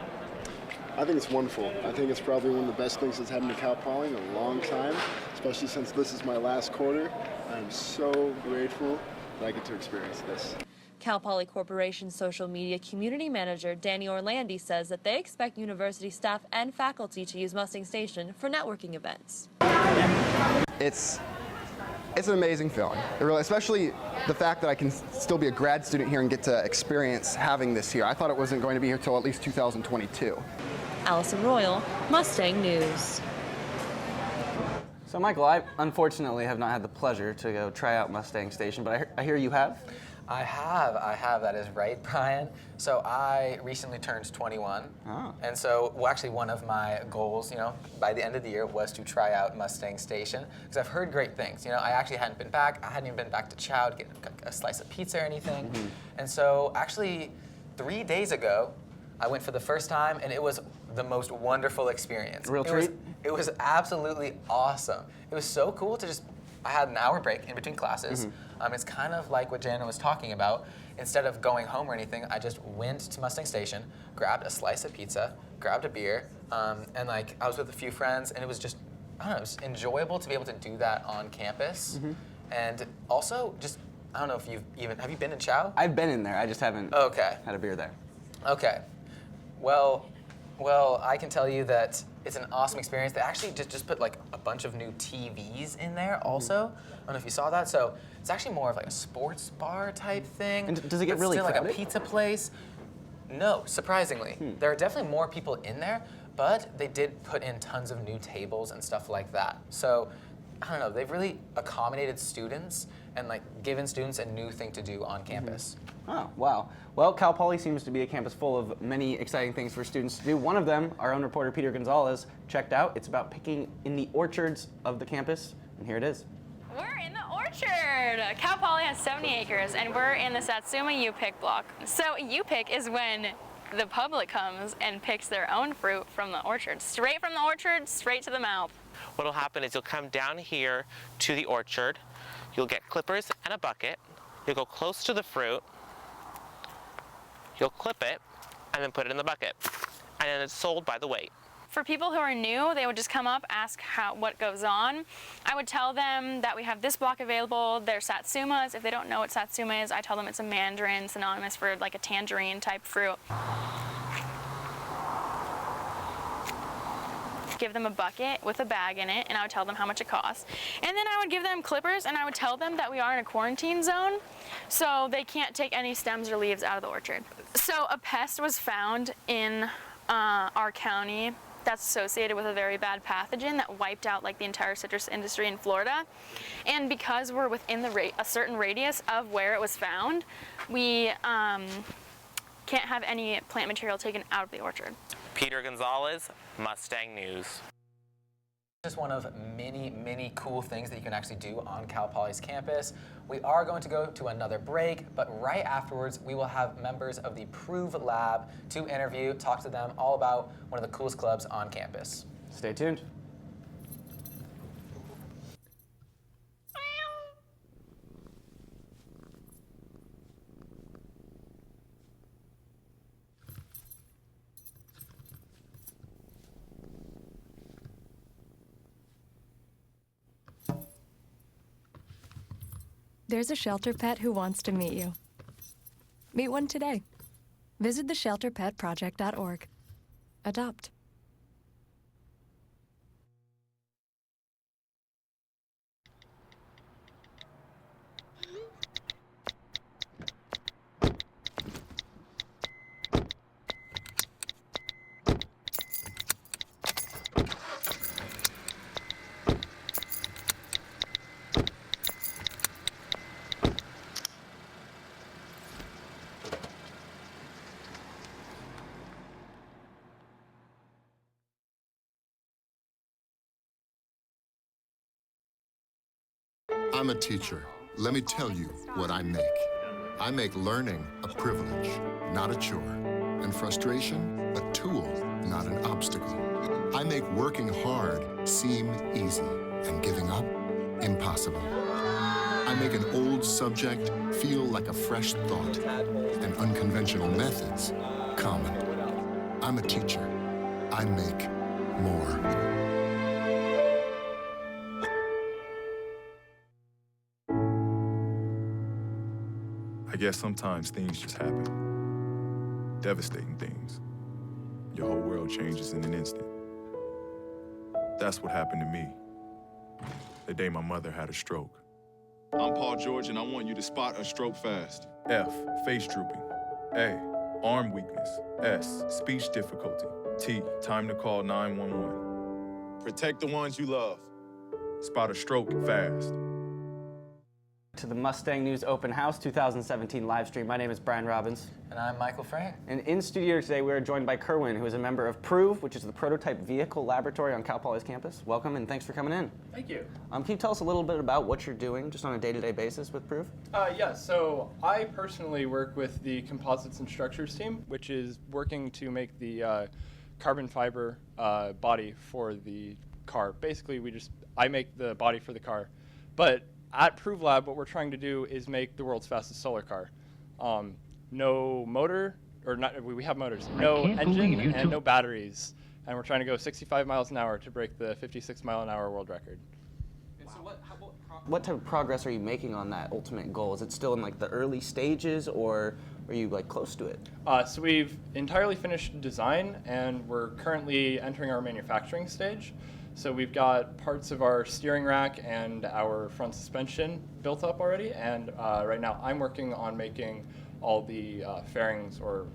S21: I think it's wonderful. I think it's probably one of the best things that's happened to Cal Poly in a long time, especially since this is my last quarter. I'm so grateful that I get to experience this.
S13: Cal Poly Corporation's social media community manager, Danny Orlandi, says that they expect university staff and faculty to use Mustang Station for networking events.
S14: It's an amazing feeling, really, especially the fact that I can still be a grad student here and get to experience having this here. I thought it wasn't going to be here till at least 2022.
S13: Allison Royal, Mustang News.
S1: So Michael, I unfortunately have not had the pleasure to go try out Mustang Station, but I hear you have?
S2: I have, that is right, Brian. So I recently turned 21.
S1: Oh.
S2: And so, well, actually one of my goals, you know, by the end of the year was to try out Mustang Station, because I've heard great things. You know, I actually hadn't been back. I hadn't even been back to Chow to get a slice of pizza or anything. And so actually 3 days ago, I went for the first time, and it was the most wonderful experience.
S1: Real treat?
S2: It was absolutely awesome. It was so cool to just, I had an hour break in between classes. It's kind of like what Jana was talking about. Instead of going home or anything, I just went to Mustang Station, grabbed a slice of pizza, grabbed a beer, and like I was with a few friends, and it was just, I don't know, it was enjoyable to be able to do that on campus. And also just, I don't know if have you been in Chow?
S1: I've been in there, I just haven't had a beer there.
S2: Okay. Well, I can tell you that it's an awesome experience. They actually just put like a bunch of new TVs in there also. I don't know if you saw that. So it's actually more of like a sports bar type thing.
S1: And does it get
S2: but
S1: really
S2: still
S1: crowded?
S2: like a pizza place? No, surprisingly. There are definitely more people in there, but they did put in tons of new tables and stuff like that. So I don't know, they've really accommodated students and like given students a new thing to do on campus.
S1: Oh, wow. Well, Cal Poly seems to be a campus full of many exciting things for students to do. One of them, our own reporter Peter Gonzalez checked out. It's about picking in the orchards of the campus, and here it is.
S6: We're in the orchard. Cal Poly has 70 acres, and we're in the Satsuma U-Pick block. So U-Pick is when the public comes and picks their own fruit from the orchard. Straight from the orchard, straight to the mouth.
S7: What'll happen is you'll come down here to the orchard, you'll get clippers and a bucket, you'll go close to the fruit, you'll clip it, and then put it in the bucket. And then it's sold by the weight.
S6: For people who are new, they would just come up, ask what goes on. I would tell them that we have this block available. They're Satsumas. If they don't know what Satsuma is, I tell them it's a mandarin, synonymous for like a tangerine type fruit. Give them a bucket with a bag in it, and I would tell them how much it costs. And then I would give them clippers, and I would tell them that we are in a quarantine zone, so they can't take any stems or leaves out of the orchard. So a pest was found in our county that's associated with a very bad pathogen that wiped out like the entire citrus industry in Florida. And because we're within a certain radius of where it was found, we can't have any plant material taken out of the orchard.
S7: Peter Gonzalez, Mustang News.
S2: Just one of many, many cool things that you can actually do on Cal Poly's campus. We are going to go to another break, but right afterwards, we will have members of the Prove Lab to interview, talk to them all about one of the coolest clubs on campus.
S1: Stay tuned.
S16: There's a shelter pet who wants to meet you. Meet one today. Visit theshelterpetproject.org. Adopt.
S22: I'm a teacher. Let me tell you what I make. I make learning a privilege, not a chore, and frustration a tool, not an obstacle. I make working hard seem easy and giving up impossible. I make an old subject feel like a fresh thought and unconventional methods common. I'm a teacher. I make more.
S23: I guess sometimes things just happen. Devastating things. Your whole world changes in an instant. That's what happened to me the day my mother had a stroke.
S27: I'm Paul George, and I want you to spot a stroke fast.
S23: F, face drooping. A, arm weakness. S, speech difficulty. T, time to call 911.
S27: Protect the ones you love.
S23: Spot a stroke fast.
S1: to the Mustang News Open House 2017 live stream. My name is Brian Robbins.
S2: And I'm Michael Frank.
S1: And in studio today, we are joined by Kerwin, who is a member of Prove, which is the prototype vehicle laboratory on Cal Poly's campus. Welcome, and thanks for coming in.
S8: Thank you.
S1: Can you tell us a little bit about what you're doing just on a day-to-day basis with Prove?
S8: Yeah, so I personally work with the composites and structures team, which is working to make the carbon fiber body for the car. Basically, I make the body for the car. But at Prove Lab, what we're trying to do is make the world's fastest solar car. No motor, or not, we have motors, no engine and no batteries. And we're trying to go 65 miles an hour to break the 56-mile-an-hour world record.
S1: And so what type of progress are you making on that ultimate goal? Is it still in like the early stages, or are you like close to it?
S8: So we've entirely finished design, and we're currently entering our manufacturing stage. So we've got parts of our steering rack and our front suspension built up already, and right now I'm working on making all the fairings or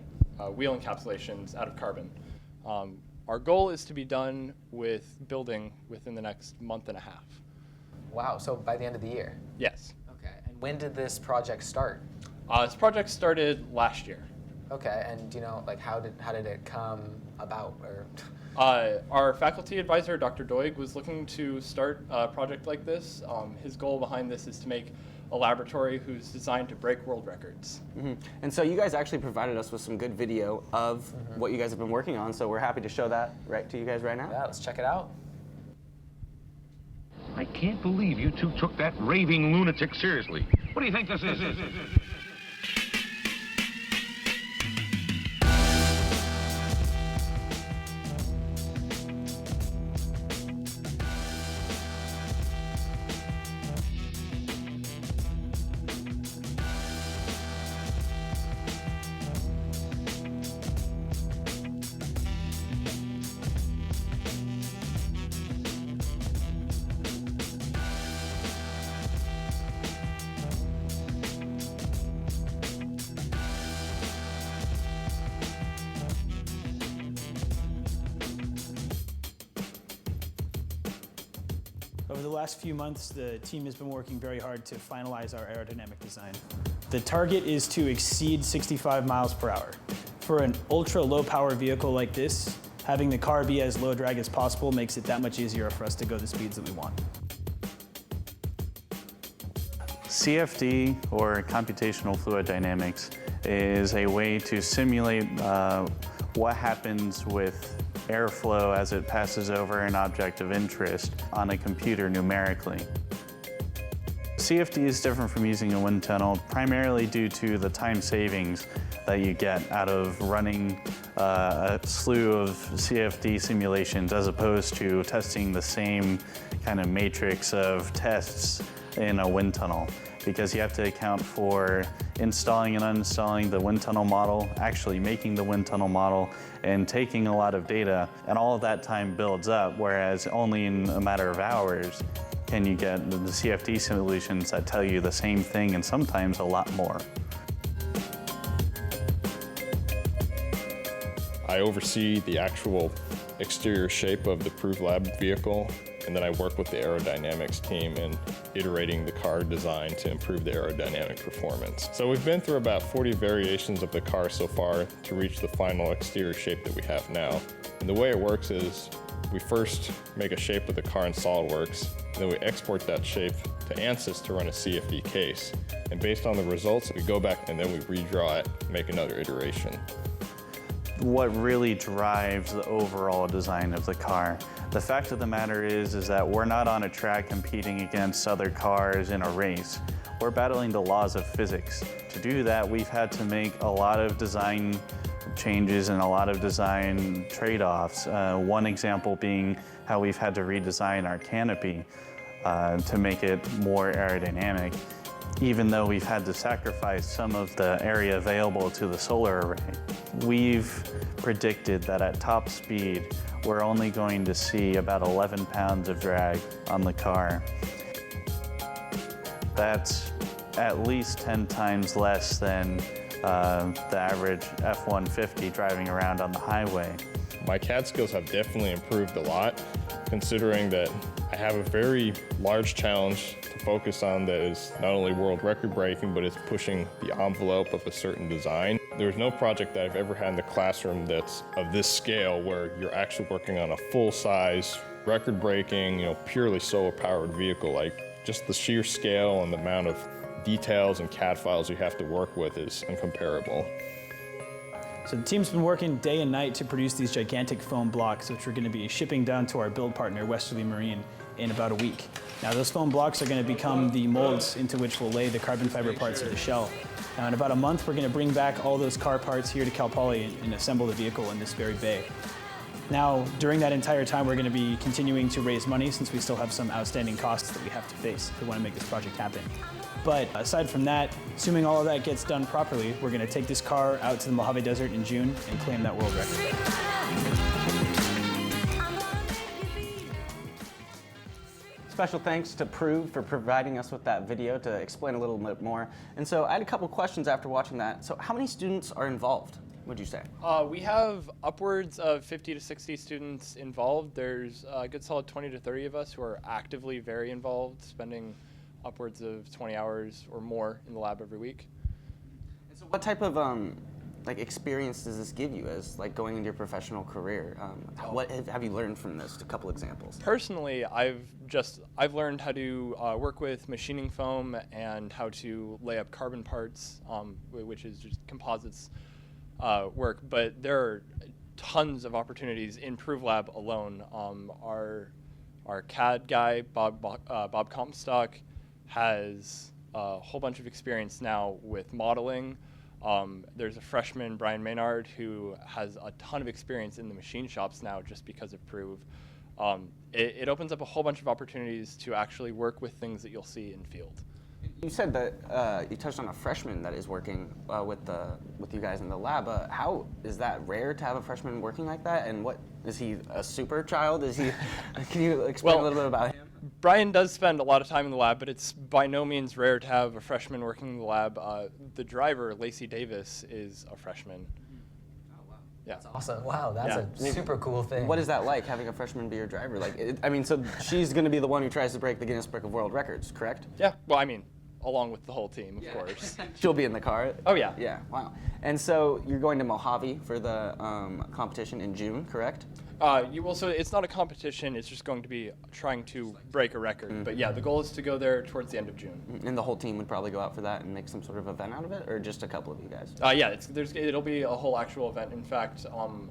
S8: wheel encapsulations out of carbon. Our goal is to be done with building within the next month and a half.
S2: Wow, so by the end of the year?
S8: Yes.
S2: Okay, and when did this project start?
S8: This project started last year.
S2: Okay, and do you know, like, how did it come about? Or
S8: our faculty advisor, Dr. Doig, was looking to start a project like this. His goal behind this is to make a laboratory who's designed to break world records.
S1: Mm-hmm. And so you guys actually provided us with some good video of what you guys have been working on, so we're happy to show that right to you guys right now.
S2: Yeah, let's check it out.
S9: I can't believe you two took that raving lunatic seriously. What do you think this is?
S10: Over the last few months, the team has been working very hard to finalize our aerodynamic design. The target is to exceed 65 miles per hour. For an ultra low power vehicle like this, having the car be as low drag as possible makes it that much easier for us to go the speeds that we want.
S11: CFD, or computational fluid dynamics, is a way to simulate what happens with airflow as it passes over an object of interest on a computer numerically. CFD is different from using a wind tunnel primarily due to the time savings that you get out of running a slew of CFD simulations as opposed to testing the same kind of matrix of tests in a wind tunnel, because you have to account for installing and uninstalling the wind tunnel model, actually making the wind tunnel model, and taking a lot of data, and all of that time builds up, whereas only in a matter of hours can you get the CFD solutions that tell you the same thing and sometimes a lot more.
S18: I oversee the actual exterior shape of the Prove Lab vehicle, and then I work with the aerodynamics team in iterating the car design to improve the aerodynamic performance. So we've been through about 40 variations of the car so far to reach the final exterior shape that we have now. And the way it works is we first make a shape of the car in SolidWorks, and then we export that shape to ANSYS to run a CFD case. And based on the results, we go back and then we redraw it, make another iteration.
S11: What really drives the overall design of the car. The fact of the matter is that we're not on a track competing against other cars in a race. We're battling the laws of physics. To do that, we've had to make a lot of design changes and a lot of design trade-offs. One example being how we've had to redesign our canopy to make it more aerodynamic, even though we've had to sacrifice some of the area available to the solar array. We've predicted that at top speed, we're only going to see about 11 pounds of drag on the car. That's at least 10 times less than the average F-150 driving around on the highway.
S18: My CAD skills have definitely improved a lot, considering that I have a very large challenge to focus on that is not only world record breaking, but it's pushing the envelope of a certain design. There's no project that I've ever had in the classroom that's of this scale where you're actually working on a full-size, record-breaking, purely solar-powered vehicle. Like, just the sheer scale and the amount of details and CAD files you have to work with is incomparable.
S10: So the team's been working day and night to produce these gigantic foam blocks, which we're going to be shipping down to our build partner, Westerly Marine, in about a week. Now those foam blocks are going to become the molds into which we'll lay the carbon fiber parts of the shell. Now in about a month, we're going to bring back all those car parts here to Cal Poly and assemble the vehicle in this very bay. Now, during that entire time, we're going to be continuing to raise money since we still have some outstanding costs that we have to face if we want to make this project happen. But aside from that, assuming all of that gets done properly, we're going to take this car out to the Mojave Desert in June and claim that world record.
S1: Special thanks to Prove for providing us with that video to explain a little bit more. And so I had a couple questions after watching that. So how many students are involved, would you say?
S8: We have upwards of 50 to 60 students involved. There's a good solid 20 to 30 of us who are actively very involved, spending upwards of 20 hours or more in the lab every week.
S1: And so what type of experience does this give you as going into your professional career? What have you learned from this? A couple examples.
S8: Personally, I've learned how to work with machining foam and how to lay up carbon parts, which is just composites work. But there are tons of opportunities in Prove Lab alone. Our CAD guy, Bob Comstock, has a whole bunch of experience now with modeling. There's a freshman, Brian Maynard, who has a ton of experience in the machine shops now just because of Prove. It opens up a whole bunch of opportunities to actually work with things that you'll see in field.
S1: You said that you touched on a freshman that is working with you guys in the lab. How is that rare to have a freshman working like that? And what is he, a super child? Is he? Can you explain a little bit about him?
S8: Brian does spend a lot of time in the lab, but it's by no means rare to have a freshman working in the lab. The driver, Lacey Davis, is a freshman.
S2: Oh, wow.
S8: Yeah.
S2: That's awesome. Wow, that's a super cool thing.
S1: What is that like, having a freshman be your driver? So she's going to be the one who tries to break the Guinness Book of World Records, correct?
S8: Yeah, well, along with the whole team, of course.
S1: She'll be in the car?
S8: Oh, yeah.
S1: Yeah, wow. And so you're going to Mojave for the competition in June, correct?
S8: So it's not a competition, it's just going to be trying to break a record. But yeah, the goal is to go there towards the end of June.
S1: And the whole team would probably go out for that and make some sort of event out of it, or just a couple of you guys?
S8: Yeah, it'll be a whole actual event. In fact, a whole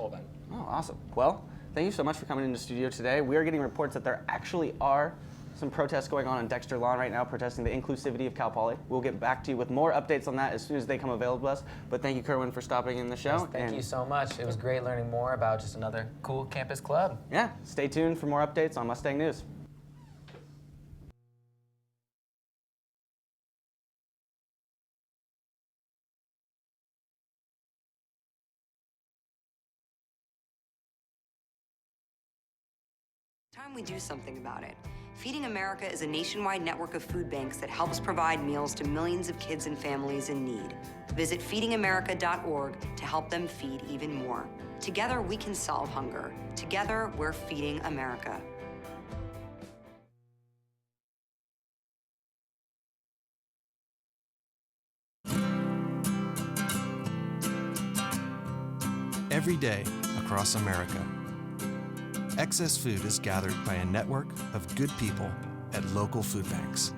S8: event.
S1: Oh, awesome. Well, thank you so much for coming into the studio today. We are getting reports that there actually are some protests going on Dexter Lawn right now, protesting the inclusivity of Cal Poly. We'll get back to you with more updates on that as soon as they come available to us. But thank you, Kerwin, for stopping in the show.
S2: Yes, thank you so much. It was great learning more about just another cool campus club.
S1: Yeah, stay tuned for more updates on Mustang News.
S3: Time we do something about it. Feeding America is a nationwide network of food banks that helps provide meals to millions of kids and families in need. Visit feedingamerica.org to help them feed even more. Together, we can solve hunger. Together, we're feeding America.
S12: Every day across America, excess food is gathered by a network of good people at local food banks,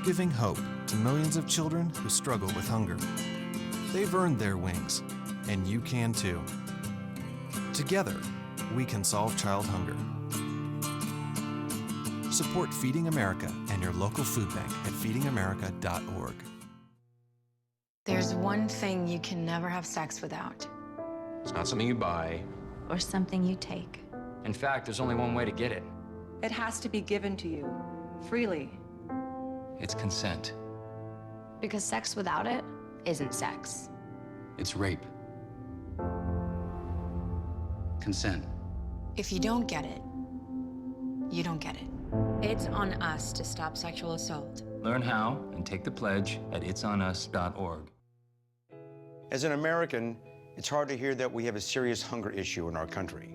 S12: giving hope to millions of children who struggle with hunger. They've earned their wings, and you can too. Together, we can solve child hunger. Support Feeding America and your local food bank at feedingamerica.org.
S15: There's one thing you can never have sex without.
S4: It's not something you buy.
S15: Or something you take.
S4: In fact, there's only one way to get it.
S17: It has to be given to you, freely.
S4: It's consent.
S15: Because sex without it isn't sex.
S4: It's rape. Consent.
S15: If you don't get it, you don't get it. It's on us to stop sexual assault.
S4: Learn how and take the pledge at itsonus.org.
S19: As an American, it's hard to hear that we have a serious hunger issue in our country.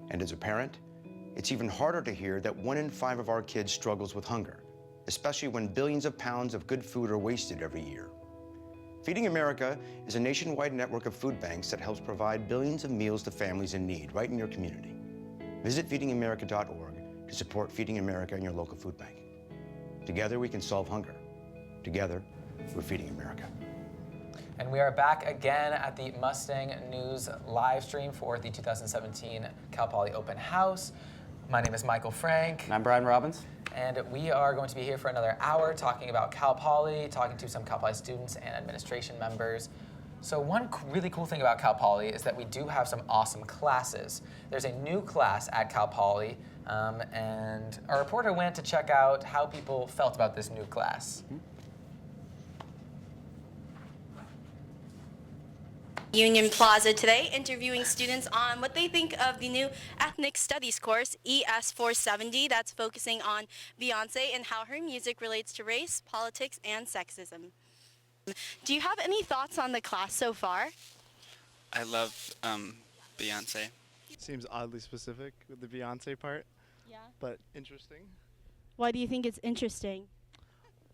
S19: And as a parent, it's even harder to hear that 1 in 5 of our kids struggles with hunger, especially when billions of pounds of good food are wasted every year. Feeding America is a nationwide network of food banks that helps provide billions of meals to families in need right in your community. Visit feedingamerica.org to support Feeding America and your local food bank. Together we can solve hunger. Together, we're Feeding America.
S2: And we are back again at the Mustang News live stream for the 2017 Cal Poly Open House. My name is Michael Frank.
S1: And I'm Brian Robbins.
S2: And we are going to be here for another hour talking about Cal Poly, talking to some Cal Poly students and administration members. So one really cool thing about Cal Poly is that we do have some awesome classes. There's a new class at Cal Poly, and our reporter went to check out how people felt about this new class.
S5: Union Plaza today, interviewing students on what they think of the new Ethnic Studies course, ES470, that's focusing on Beyonce and how her music relates to race, politics, and sexism. Do you have any thoughts on the class so far?
S14: I love Beyonce.
S20: Seems oddly specific with the Beyonce part.
S5: Yeah.
S20: But interesting.
S5: Why do you think it's interesting?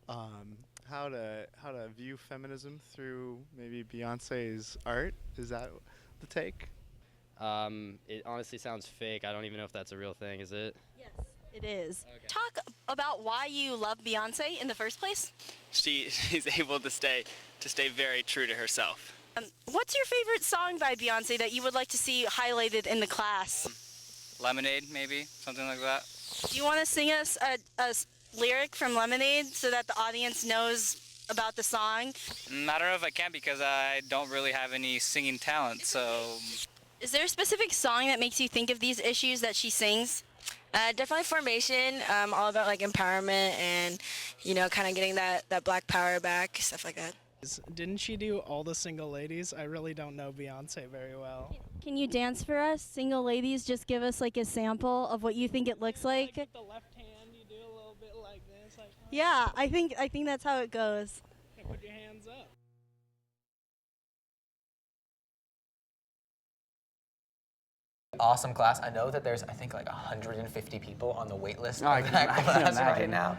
S20: How to view feminism through maybe Beyonce's art? Is that the take?
S21: It honestly sounds fake. I don't even know if that's a real thing. Is it?
S5: Yes, it is. Okay. Talk about why you love Beyonce in the first place.
S21: She's able to stay very true to herself.
S5: What's your favorite song by Beyonce that you would like to see highlighted in the class?
S21: Lemonade, maybe something like that.
S5: Do you want to sing us a lyric from Lemonade so that the audience knows about the song?
S21: I don't know if I can because I don't really have any singing talent, so...
S5: Is there a specific song that makes you think of these issues that she sings?
S24: Definitely Formation, all about like empowerment and, you know, kind of getting that black power back, stuff like that.
S25: Didn't she do All the Single Ladies? I really don't know Beyonce very well.
S5: Can you dance for us? Single ladies, just give us like a sample of what you think it looks like.
S25: With the left hand, you do a little bit like this. Like,
S5: yeah, I think that's how it goes.
S25: Put your hands up.
S2: Awesome class. I know that there's, I think, like 150 people on the wait list
S1: I
S2: of that
S1: can
S2: class right
S1: imagine.
S2: now.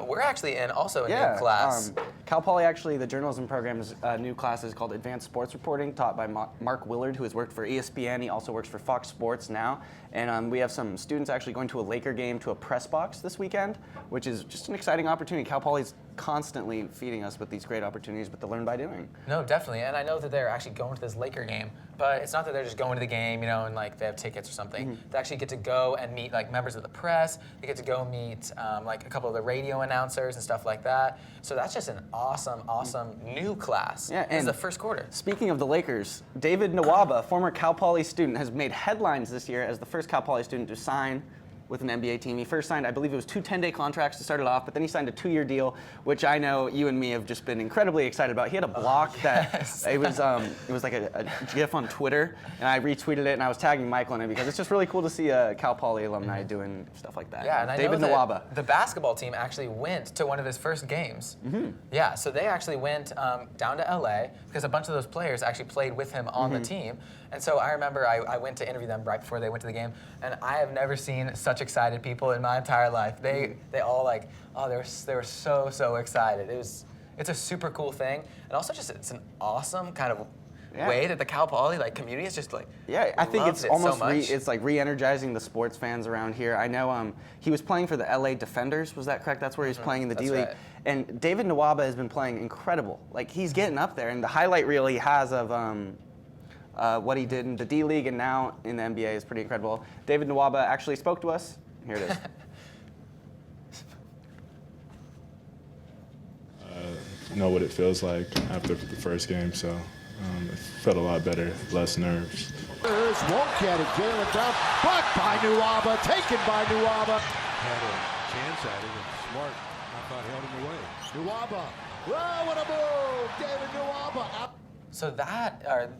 S2: We're actually in also a new class.
S1: Cal Poly, actually, the journalism program's new class is called Advanced Sports Reporting, taught by Mark Willard, who has worked for ESPN. He also works for Fox Sports now. And we have some students actually going to a Laker game to a press box this weekend, which is just an exciting opportunity. Cal Poly's constantly feeding us with these great opportunities, but to learn by doing.
S2: No, definitely. And I know that they're actually going to this Laker game, but it's not that they're just going to the game, you know, and like they have tickets or something. They actually get to go and meet like members of the press. They get to go meet like a couple of the radio announcers and stuff like that. So that's just an awesome, awesome new class.
S1: Yeah,
S2: this is the first quarter.
S1: Speaking of the Lakers, David Nwaba, former Cal Poly student, has made headlines this year as the first Cal Poly student to sign with an NBA team. He first signed, I believe it was 2 10-day contracts to start it off, but then he signed a 2-year deal, which I know you and me have just been incredibly excited about. He had a block that it was like a GIF on Twitter, and I retweeted it, and I was tagging Michael in it because it's just really cool to see a Cal Poly alumni doing stuff like that.
S2: Yeah, and I
S1: David
S2: know
S1: Nwaba.
S2: that the basketball team actually went to one of his first games. Yeah, so they actually went down to LA because a bunch of those players actually played with him on the team. And so I remember I went to interview them right before they went to the game, and I have never seen such excited people in my entire life. They all like, oh, they were so excited. It's a super cool thing, and also just it's an awesome kind of way that the Cal Poly like community is just like
S1: I think it's almost
S2: so much.
S1: it's like re-energizing the sports fans around here. I know he was playing for the LA Defenders. Was that correct? That's where he's playing in the D League.
S2: right.
S1: And David Nwaba has been playing incredible. Like he's getting up there, and the highlight reel he has of what he did in the D League and now in the NBA is pretty incredible. David Nwaba actually spoke to us. Here it is.
S23: Know what it feels like after the first game, so it felt a lot better, less nerves.
S26: Won't get it. Jaylen Brown blocked by Nwaba, taken by Nwaba.
S28: Had a chance at it, and Smart, I thought, held him away.
S26: Nwaba, whoa, what a move! David Nwaba.
S2: So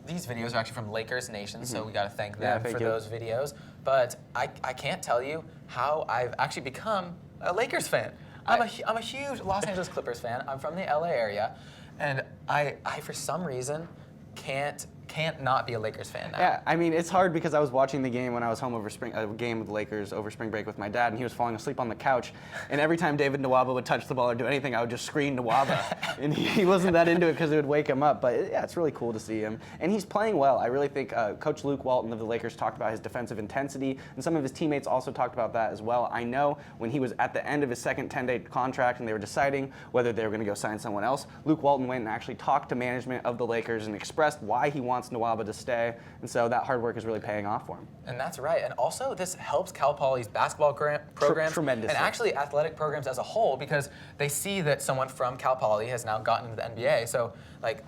S2: these videos are actually from Lakers Nation, so we got to thank them
S1: thank
S2: for
S1: you.
S2: those videos. But I can't tell you how I've actually become a Lakers fan. I'm a huge Los Angeles Clippers fan. I'm from the LA area, and I for some reason can't can't not be a Lakers fan now.
S1: Yeah, I mean, it's hard because I was watching the game when I was home over a game with the Lakers over spring break with my dad, and he was falling asleep on the couch. And every time David Nwaba would touch the ball or do anything, I would just scream Nwaba. And he wasn't that into it because it would wake him up. But yeah, it's really cool to see him. And he's playing well. I really think Coach Luke Walton of the Lakers talked about his defensive intensity, and some of his teammates also talked about that as well. I know when he was at the end of his second 10-day contract and they were deciding whether they were going to go sign someone else, Luke Walton went and actually talked to management of the Lakers and expressed why he wants Nwaba to stay, and so that hard work is really paying off for him.
S2: And that's right. And also, this helps Cal Poly's basketball programs
S1: tremendously.
S2: and actually athletic programs as a whole, because they see that someone from Cal Poly has now gotten into the NBA. So, like,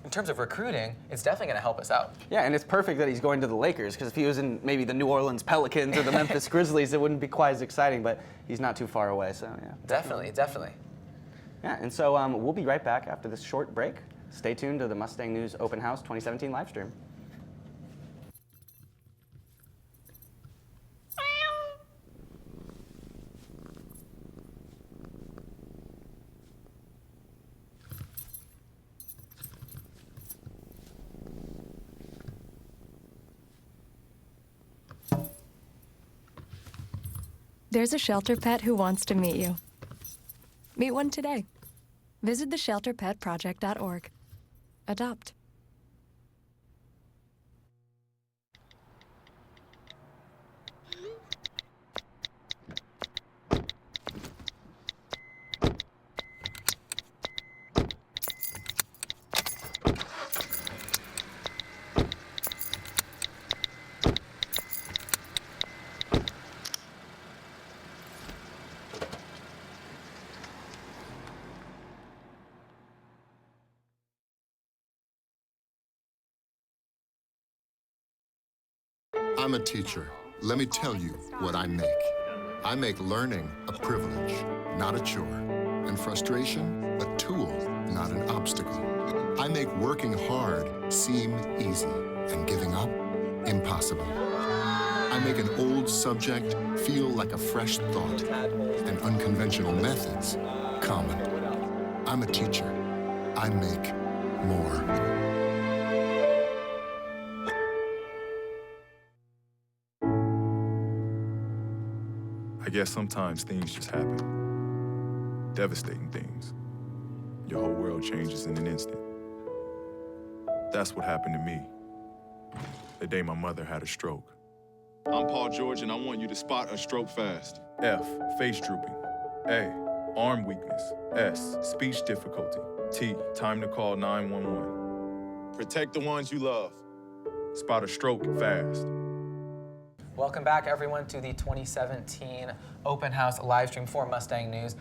S2: in terms of recruiting, it's definitely going to help us out.
S1: Yeah, and it's perfect that he's going to the Lakers, because if he was in maybe the New Orleans Pelicans or the Memphis Grizzlies, it wouldn't be quite as exciting, but he's not too far away, so yeah.
S2: Definitely.
S1: Yeah, and so we'll be right back after this short break. Stay tuned to the Mustang News Open House 2017 live stream.
S6: There's a shelter pet who wants to meet you. Meet one today. Visit theshelterpetproject.org. Adopt.
S7: I'm a teacher. Let me tell you what I make. I make learning a privilege, not a chore, and frustration a tool, not an obstacle. I make working hard seem easy and giving up impossible. I make an old subject feel like a fresh thought and unconventional methods common. I'm a teacher. I make more.
S23: I guess sometimes things just happen. Devastating things. Your whole world changes in an instant. That's what happened to me the day my mother had a stroke.
S9: I'm Paul George, and I want you to spot a stroke fast.
S23: F, face drooping. A, arm weakness. S, speech difficulty. T, time to call 911.
S9: Protect the ones you love.
S23: Spot a stroke fast.
S2: Welcome back, everyone, to the 2017 Open House live stream for Mustang News.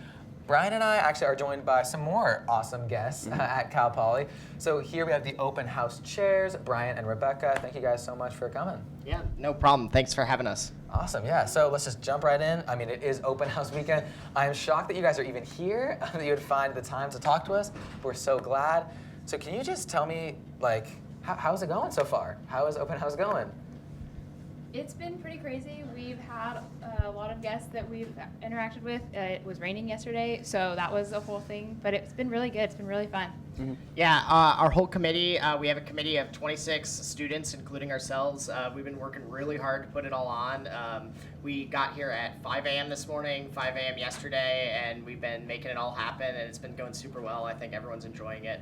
S2: Brian and I actually are joined by some more awesome guests at Cal Poly. So here we have the Open House chairs, Brian and Rebecca. Thank you guys so much for coming.
S11: Yeah, no problem. Thanks for having us.
S2: Awesome, yeah. So let's just jump right in. I mean, it is Open House weekend. I am shocked that you guys are even here, that you would find the time to talk to us. We're so glad. So can you just tell me, like, how's it going so far? How is Open House going?
S13: It's been pretty crazy. We've had a lot of guests that we've interacted with. It was raining yesterday, so that was a whole thing. But it's been really good. It's been really fun.
S11: Mm-hmm. Yeah, our whole committee, we have a committee of 26 students, including ourselves. We've been working really hard to put it all on. We got here at 5 a.m. this morning, 5 a.m. yesterday, and we've been making it all happen, and it's been going super well. I think everyone's enjoying it.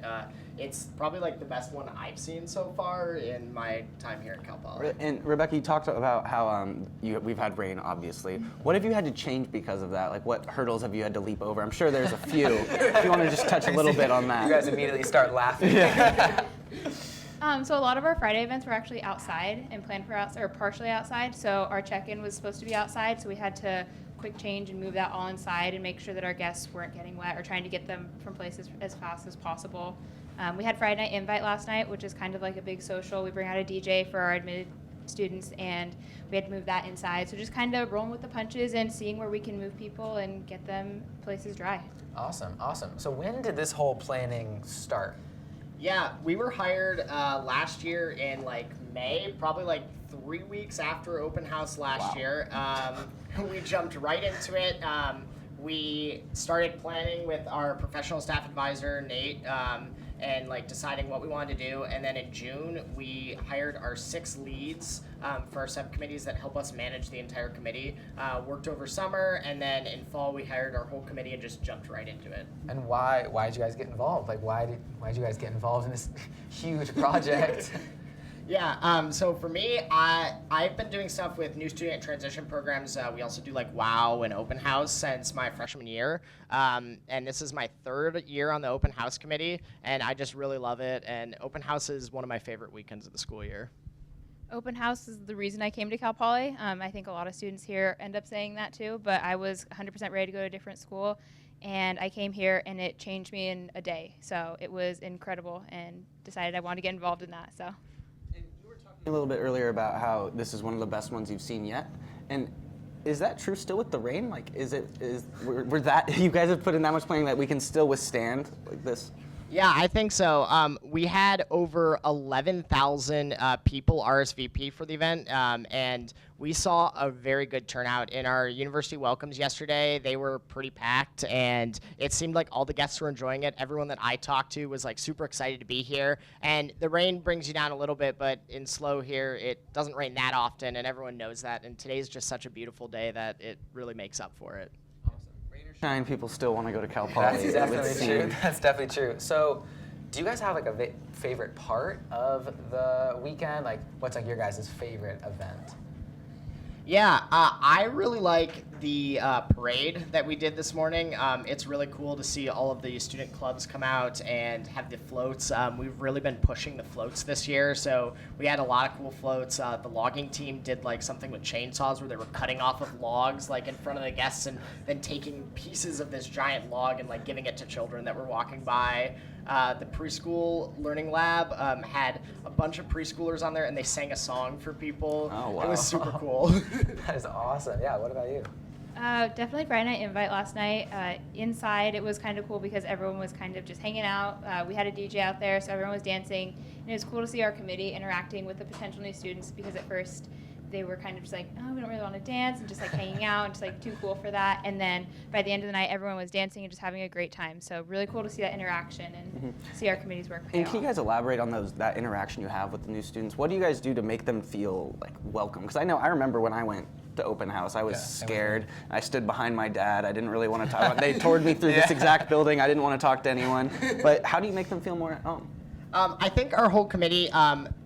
S11: It's probably like the best one I've seen so far in my time here at Cal Poly.
S1: And Rebecca, you talked about how we've had rain, obviously. What have you had to change because of that? Like, what hurdles have you had to leap over? I'm sure there's a few. If you want to just touch a little bit on that.
S2: You guys immediately start laughing.
S1: Yeah.
S13: So a lot of our Friday events were actually outside and planned for outside, or partially outside. So our check-in was supposed to be outside, so we had to quick change and move that all inside and make sure that our guests weren't getting wet or trying to get them from places as fast as possible. We had Friday Night Invite last night, which is kind of like a big social. We bring out a DJ for our admitted students, and we had to move that inside. So just kind of rolling with the punches and seeing where we can move people and get them places dry.
S2: Awesome, awesome. So when did this whole planning start?
S11: Yeah, we were hired last year in like May, probably like 3 weeks after Open House last year. We jumped right into it. We started planning with our professional staff advisor, Nate, and like deciding what we wanted to do. And then in June, we hired our 6 leads for our subcommittees that help us manage the entire committee. Worked over summer, and then in fall we hired our whole committee and just jumped right into it.
S2: And why did you guys get involved? Like why did you guys get involved in this huge project?
S11: Yeah, so for me, I've been doing stuff with new student transition programs. We also do like WOW and Open House since my freshman year. And this is my 3rd year on the Open House committee, and I just really love it. And Open House is one of my favorite weekends of the school year.
S13: Open house is the reason I came to Cal Poly. I think a lot of students here end up saying that too, but I was 100% ready to go to a different school, and I came here and it changed me in a day. So it was incredible, and decided I wanted to get involved in that. So.
S1: A little bit earlier about how this is one of the best ones you've seen yet, and is that true still with the rain? Like, were that you guys have put in that much planning that we can still withstand like this?
S11: Yeah, I think so. We had over 11,000 people RSVP for the event, and we saw a very good turnout. In our university welcomes yesterday, they were pretty packed, and it seemed like all the guests were enjoying it. Everyone that I talked to was like super excited to be here, and the rain brings you down a little bit, but in SLO here, it doesn't rain that often, and everyone knows that, and today's just such a beautiful day that it really makes up for it.
S1: Shine, people still want to go to Cal Poly.
S2: That's definitely true. That's definitely true. So, do you guys have like a favorite part of the weekend? Like, what's like your guys' favorite event?
S11: Yeah, I really like the parade that we did this morning. It's really cool to see all of the student clubs come out and have the floats. We've really been pushing the floats this year, so we had a lot of cool floats. The logging team did like something with chainsaws where they were cutting off of logs like in front of the guests and then taking pieces of this giant log and like giving it to children that were walking by. The preschool learning lab had a bunch of preschoolers on there, and they sang a song for people.
S1: Oh, wow.
S11: It was super cool.
S2: That is awesome. Yeah, what about you?
S13: Definitely Friday night invite last night. Inside, it was kind of cool because everyone was kind of just hanging out. We had a DJ out there, so everyone was dancing. And it was cool to see our committee interacting with the potential new students because at first they were kind of just like, oh, we don't really want to dance, and just like hanging out and just like too cool for that. And then by the end of the night, everyone was dancing and just having a great time. So really cool to see that interaction and see our committee's work pay
S1: And
S13: off.
S1: can you guys elaborate on that interaction you have with the new students? What do you guys do to make them feel like welcome? Because I remember when I went to Open House, I was scared. I stood behind my dad. I didn't really want to talk. They toured me through this exact building. I didn't want to talk to anyone. But how do you make them feel more at home?
S11: I think our whole committee,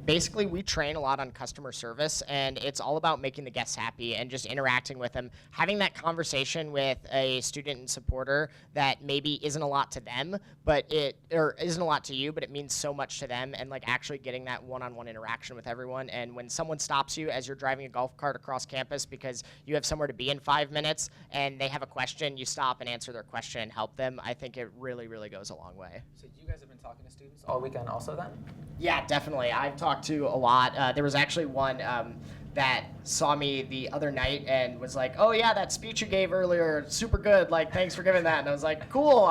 S11: basically we train a lot on customer service, and it's all about making the guests happy and just interacting with them, having that conversation with a student and supporter that maybe isn't a lot to them, or isn't a lot to you, but it means so much to them, and like actually getting that one-on-one interaction with everyone. And when someone stops you as you're driving a golf cart across campus because you have somewhere to be in 5 minutes and they have a question, you stop and answer their question and help them. I think it really, really goes a long way.
S2: So you guys have been talking to students all weekend also then?
S11: Yeah, definitely. I've talked to a lot. There was actually one that saw me the other night and was like, oh yeah, that speech you gave earlier, super good. Like, thanks for giving that. And I was like, cool.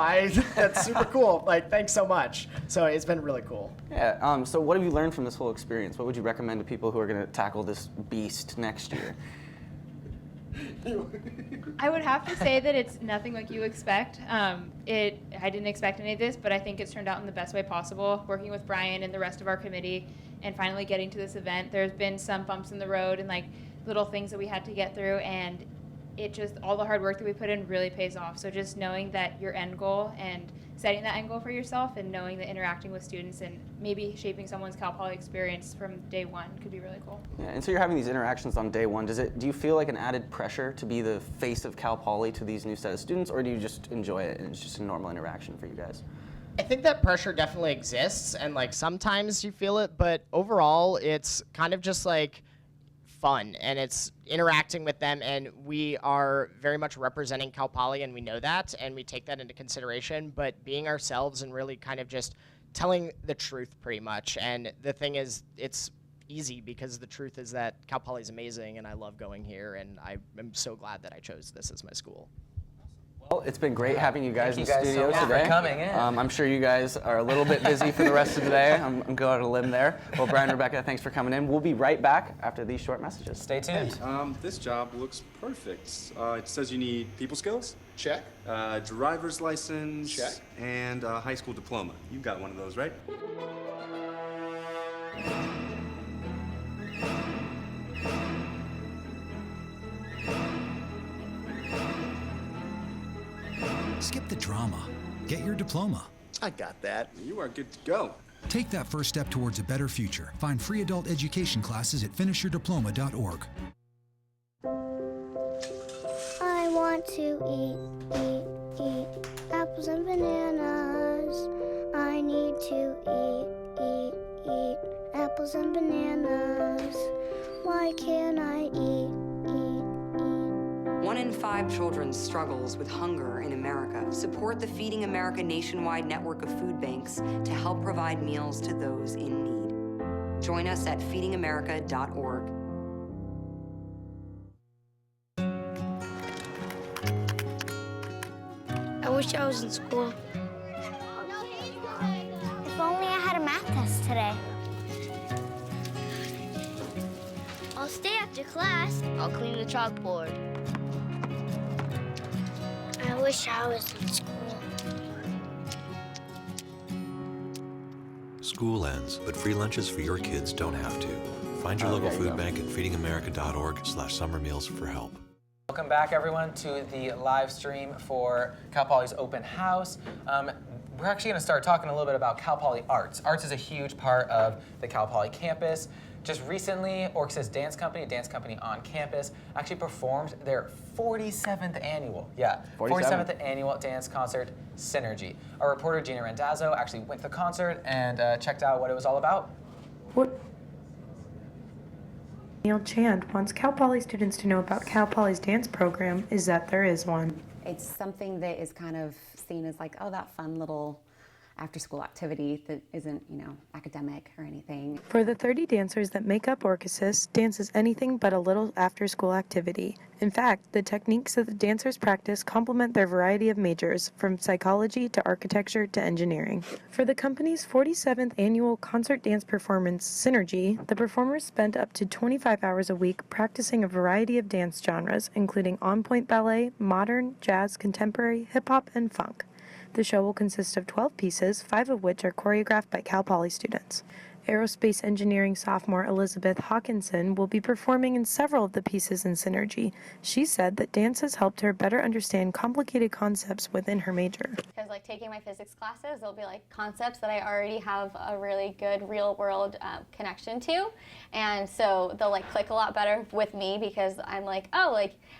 S11: That's super cool. Like, thanks so much. So it's been really cool.
S1: Yeah. So what have you learned from this whole experience? What would you recommend to people who are going to tackle this beast next year?
S13: I would have to say that it's nothing like you expect. I didn't expect any of this, but I think it's turned out in the best way possible. Working with Brian and the rest of our committee and finally getting to this event, there's been some bumps in the road and like little things that we had to get through, and it just, all the hard work that we put in really pays off. So just knowing that your end goal and setting that end goal for yourself and knowing that interacting with students and maybe shaping someone's Cal Poly experience from day one could be really cool.
S1: Yeah, and so you're having these interactions on day one. Do you feel like an added pressure to be the face of Cal Poly to these new set of students, or do you just enjoy it and it's just a normal interaction for you guys?
S11: I think that pressure definitely exists, and like sometimes you feel it, but overall it's kind of just like fun, and it's interacting with them, and we are very much representing Cal Poly, and we know that, and we take that into consideration, but being ourselves and really kind of just telling the truth pretty much. And the thing is, it's easy because the truth is that Cal Poly is amazing, and I love going here, and I'm so glad that I chose this as my school.
S1: Well, it's been great having you guys
S2: Thank
S1: in
S2: you
S1: the
S2: guys
S1: studio
S2: so much
S1: today.
S2: for coming in.
S1: I'm sure you guys are a little bit busy for the rest of the day. I'm going on a limb there. Well, Brian, Rebecca, thanks for coming in. We'll be right back after these short messages.
S2: Stay tuned.
S3: Hey, this job looks perfect. It says you need people skills.
S26: Check.
S3: Driver's license.
S26: Check.
S3: And a high school diploma. You've got one of those, right?
S8: Skip the drama. Get your diploma.
S3: I got that. You are good to go.
S8: Take that first step towards a better future. Find free adult education classes at finishyourdiploma.org.
S10: I want to eat apples and bananas. I need to eat apples and bananas. Why can't I eat?
S15: 1 in 5 children struggles with hunger in America. Support the Feeding America nationwide network of food banks to help provide meals to those in need. Join us at feedingamerica.org.
S10: I wish I was in school. If only I had a math test today. I'll stay after class. I'll clean the chalkboard. I wish I was in school.
S12: School ends, but free lunches for your kids don't have to. Find your local food bank at feedingamerica.org/summer meals for help.
S2: Welcome back, everyone, to the live stream for Cal Poly's open house. We're actually going to start talking a little bit about Cal Poly Arts. Arts is a huge part of the Cal Poly campus. Just recently, Orcas Dance Company, a dance company on campus, actually performed their 47th annual, 47th annual dance concert, Synergy. Our reporter, Gina Randazzo, actually went to the concert and checked out what it was all about.
S16: Neil Chand wants Cal Poly students to know about Cal Poly's dance program is that there is one.
S18: It's something that is kind of seen as like, oh, that fun little after-school activity that isn't, academic or anything.
S16: For the 30 dancers that make up Orcasis, dance is anything but a little after-school activity. In fact, the techniques that the dancers practice complement their variety of majors, from psychology to architecture to engineering. For the company's 47th annual concert dance performance, Synergy, the performers spent up to 25 hours a week practicing a variety of dance genres, including on-point ballet, modern, jazz, contemporary, hip-hop, and funk. The show will consist of 12 pieces, 5 of which are choreographed by Cal Poly students. Aerospace engineering sophomore Elizabeth Hawkinson will be performing in several of the pieces in Synergy. She said that dance has helped her better understand complicated concepts within her major.
S22: Because taking my physics classes, there'll be concepts that I already have a really good real world connection to. And so they'll click a lot better with me because I'm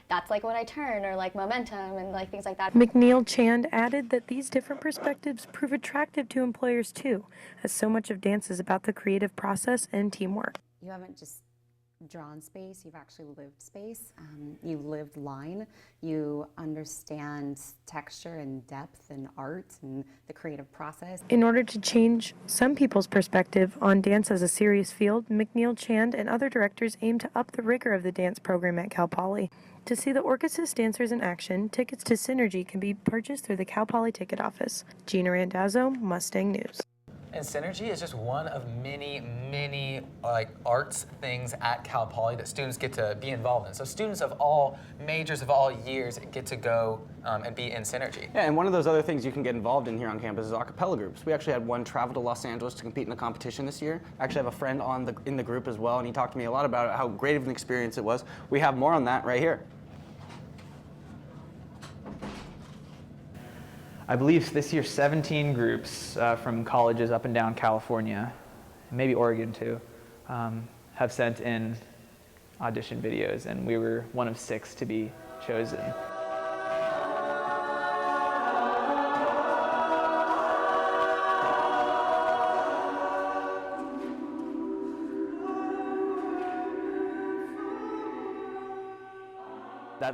S22: that's when I turn or momentum and things like that.
S16: McNeil Chand added that these different perspectives prove attractive to employers too, as so much of dance is about the creative process and teamwork.
S18: You haven't just drawn space, you've actually lived space. You lived line. You understand texture and depth and art and the creative process.
S16: In order to change some people's perspective on dance as a serious field, McNeil Chand and other directors aim to up the rigor of the dance program at Cal Poly. To see the Orcasis dancers in action, tickets to Synergy can be purchased through the Cal Poly ticket office. Gina Randazzo, Mustang News.
S2: And Synergy is just one of many arts things at Cal Poly that students get to be involved in. So students of all majors of all years get to go and be in Synergy.
S1: Yeah, and one of those other things you can get involved in here on campus is a cappella groups. We actually had one travel to Los Angeles to compete in a competition this year. I actually have a friend in the group as well, and he talked to me a lot about how great of an experience it was. We have more on that right here.
S27: I believe this year 17 groups from colleges up and down California, maybe Oregon too, have sent in audition videos, and we were one of 6 to be chosen.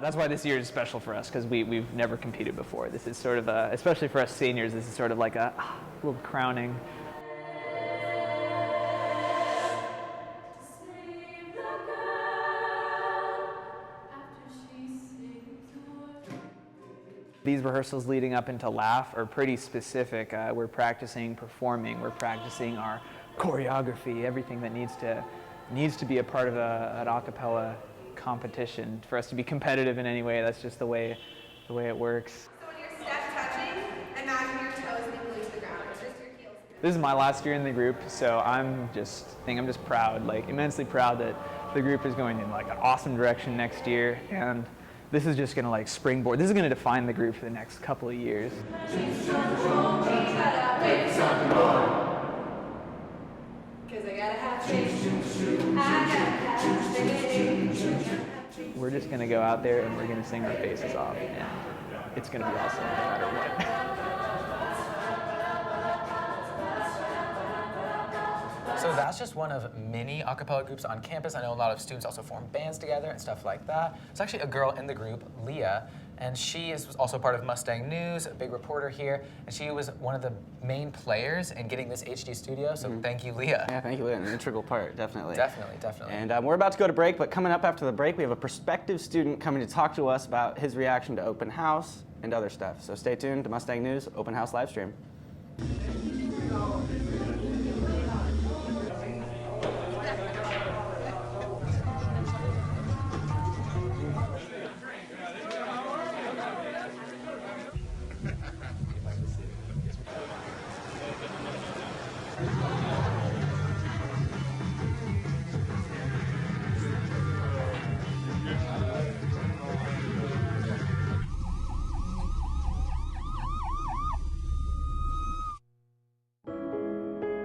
S27: That's why this year is special for us, because we've never competed before. This is sort of especially for us seniors, this is sort of like a little crowning. these rehearsals leading up into Laugh are pretty specific. We're practicing performing, we're practicing our choreography, everything that needs to be a part of an a cappella competition. For us to be competitive in any way, that's just the way it works.
S4: So when you're step touching, imagine your toes being glued to the ground, or just your heels.
S27: This is my last year in the group, so I'm just proud, like immensely proud that the group is going in like an awesome direction next year, and this is just gonna like springboard. This is gonna define the group for the next couple of years. We're just gonna go out there and we're gonna sing our faces off, and it's gonna be awesome no matter what.
S2: So that's just one of many a cappella groups on campus. I know a lot of students also form bands together and stuff like that. There's actually a girl in the group, Leah, and she was also part of Mustang News, a big reporter here, and she was one of the main players in getting this HD studio, so thank you, Leah.
S1: Yeah, thank you, Leah, an integral part, definitely.
S2: Definitely.
S1: And we're about to go to break, but coming up after the break, we have a prospective student coming to talk to us about his reaction to open house and other stuff. So stay tuned to Mustang News Open House Livestream.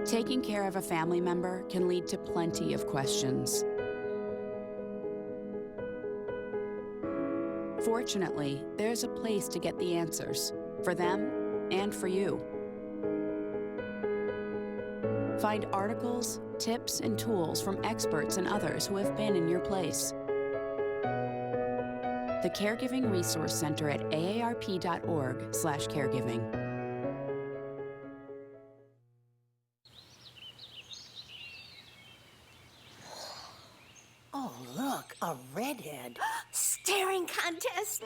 S5: Taking care of a family member can lead to plenty of questions. Fortunately, there's a place to get the answers, for them and for you. Find articles, tips, and tools from experts and others who have been in your place. The Caregiving Resource Center at aarp.org/caregiving.
S14: Oh, look, a redhead. Staring contest.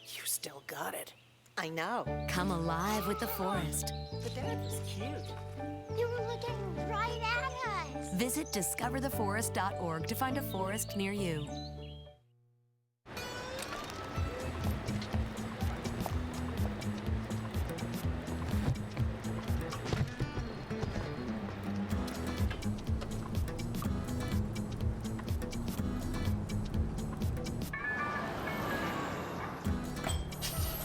S14: You still got it. I know.
S17: Come alive with the forest.
S14: The dad was cute.
S10: You were looking right at us.
S17: Visit discovertheforest.org to find a forest near you.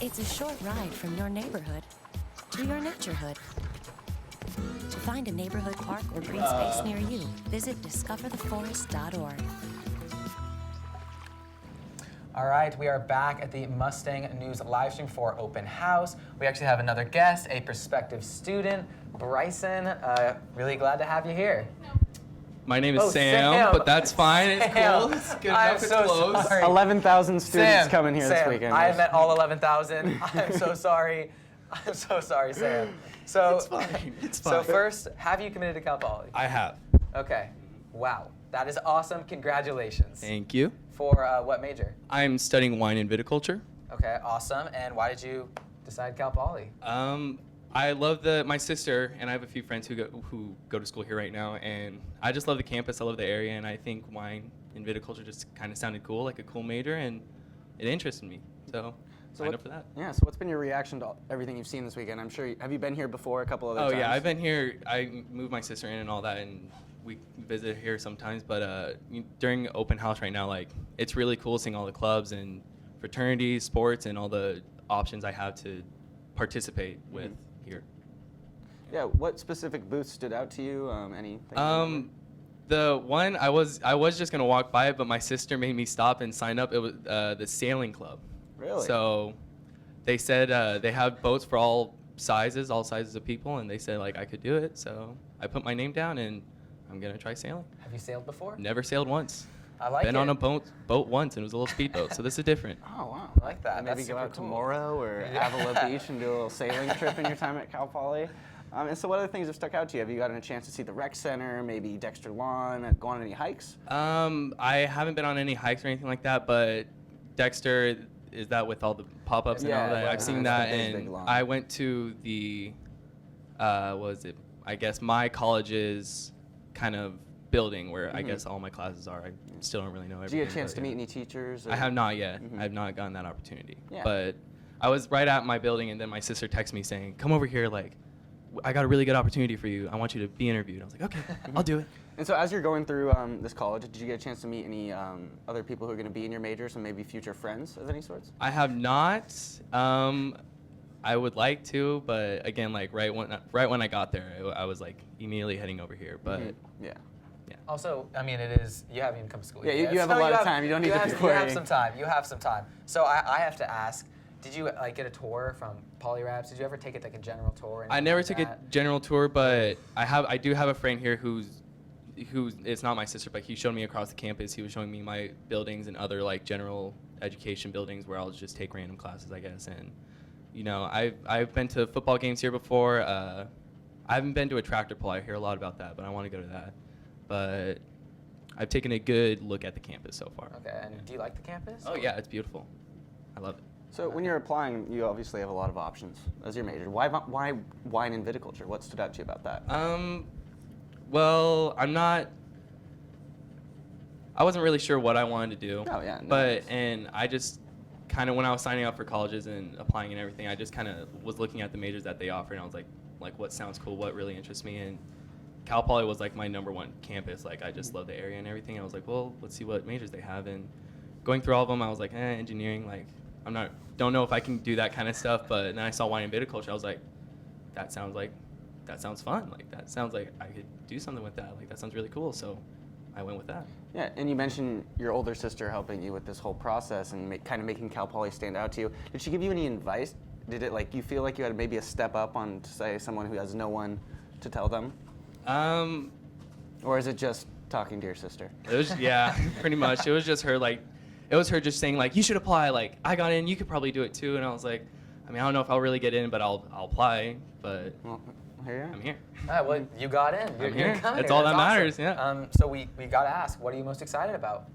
S17: It's a short ride from your neighborhood to your naturehood. To find a neighborhood park or green space near you, visit discovertheforest.org.
S2: All right, we are back at the Mustang News livestream for Open House. We actually have another guest, a prospective student, Bryson. Really glad to have you here.
S19: My name is Sam, but that's fine. It's cool. It's good enough. It's close.
S2: Sorry.
S1: 11,000 students coming here this weekend.
S2: I met all 11,000. I'm so sorry. I'm so sorry, Sam. So
S19: It's fine. It's
S2: So
S19: fine.
S2: first, have you committed to Cal Poly?
S19: I have.
S2: Okay. Wow. That is awesome. Congratulations.
S19: Thank you.
S2: For what major?
S19: I'm studying wine and viticulture.
S2: Okay, awesome. And why did you decide Cal Poly?
S19: I love my sister, and I have a few friends who go to school here right now, and I just love the campus. I love the area, and I think wine and viticulture just kind of sounded cool, like a cool major, and it interested me. So signed up for that.
S1: Yeah, so what's been your reaction to everything you've seen this weekend? I'm sure, have you been here before a couple other times?
S19: Oh yeah, I've been here. I moved my sister in and all that, and we visit here sometimes, but during open house right now, like, it's really cool seeing all the clubs and fraternities, sports, and all the options I have to participate with here.
S1: Yeah, what specific booths stood out to you? Anything?
S19: The one I was just gonna walk by it, but my sister made me stop and sign up. It was the sailing club.
S1: Really?
S19: So they said they have boats for all sizes of people, and they said like I could do it. So I put my name down, and I'm gonna try sailing.
S2: Have you sailed before?
S19: Never sailed once.
S2: I like
S19: Been
S2: it.
S19: on a boat
S2: Oh,
S19: once, and it was a little speedboat, so this is different.
S1: Oh wow,
S2: I like that.
S1: Maybe
S2: That's
S1: go out
S2: super
S1: to
S2: cool.
S1: Morrow or
S2: Yeah.
S1: Avila Beach and do a little sailing trip in your time at Cal Poly. And so what other things have stuck out to you? Have you gotten a chance to see the rec center, maybe Dexter Lawn, go on any hikes?
S19: I haven't been on any hikes or anything like that, but Dexter, is that with all the pop-ups and all that?
S1: Yeah,
S19: I've seen
S1: it's
S19: that,
S1: the big,
S19: and
S1: big lawn.
S19: I went to the, I guess my college's kind of building where I guess all my classes are. I still don't really know everything.
S1: Did you get a chance
S19: but,
S1: to meet any teachers?
S19: I have not yet. I have not gotten that opportunity.
S1: Yeah.
S19: But I was right at my building, and then my sister texted me saying, come over here, like, I got a really good opportunity for you. I want you to be interviewed. I was like, okay, I'll do it.
S1: And so as you're going through this college, did you get a chance to meet any other people who are going to be in your majors and maybe future friends of any sorts?
S19: I have not. I would like to, but again, like right when I got there, I was like immediately heading over here. But
S1: yeah.
S2: Also, I mean, it is, you haven't even come to school yet.
S1: Yeah, you have a lot of time. You don't need to be
S2: You have
S1: worrying.
S2: some time. You have some time. So I have to ask, did you like get a tour from Polyraps? Did you ever take it like a general tour?
S19: I never took a general tour, but I do have a friend here who's it's not my sister, but he showed me across the campus. He was showing me my buildings and other like general education buildings where I'll just take random classes, I guess. And you know, I've been to football games here before. I haven't been to a tractor pull. I hear a lot about that, but I want to go to that. But I've taken a good look at the campus so far.
S2: Okay, and do you like the campus?
S19: Oh yeah, it's beautiful. I love it.
S1: So when you're applying, you obviously have a lot of options as your major. Why wine and viticulture? What stood out to you about that?
S19: Well, I wasn't really sure what I wanted to do.
S1: Oh yeah. No,
S19: And I just kind of, when I was signing up for colleges and applying and everything, I just kind of was looking at the majors that they offer, and I was like what sounds cool, what really interests me, and Cal Poly was like my #1 campus. Like I just love the area and everything. I was like, well, let's see what majors they have. And going through all of them, I was like, engineering. Like don't know if I can do that kind of stuff. But then I saw wine and viticulture. I was like, that sounds fun. Like that sounds like I could do something with that. Like that sounds really cool. So I went with that.
S1: Yeah, and you mentioned your older sister helping you with this whole process and kind of making Cal Poly stand out to you. Did she give you any advice? Did it you feel like you had maybe a step up on, say, someone who has no one to tell them? Or is it just talking to your sister?
S19: It was, yeah, pretty much. It was just her, it was her just saying, you should apply. Like, I got in, you could probably do it too. And I was like, I mean, I don't know if I'll really get in, but I'll apply. But
S1: well, here you are.
S19: I'm here.
S2: All right, well, you got in.
S19: I'm here.
S2: Coming.
S19: That's all that
S2: That's
S19: matters,
S2: awesome.
S19: yeah.
S2: So we got to ask, what are you most excited about?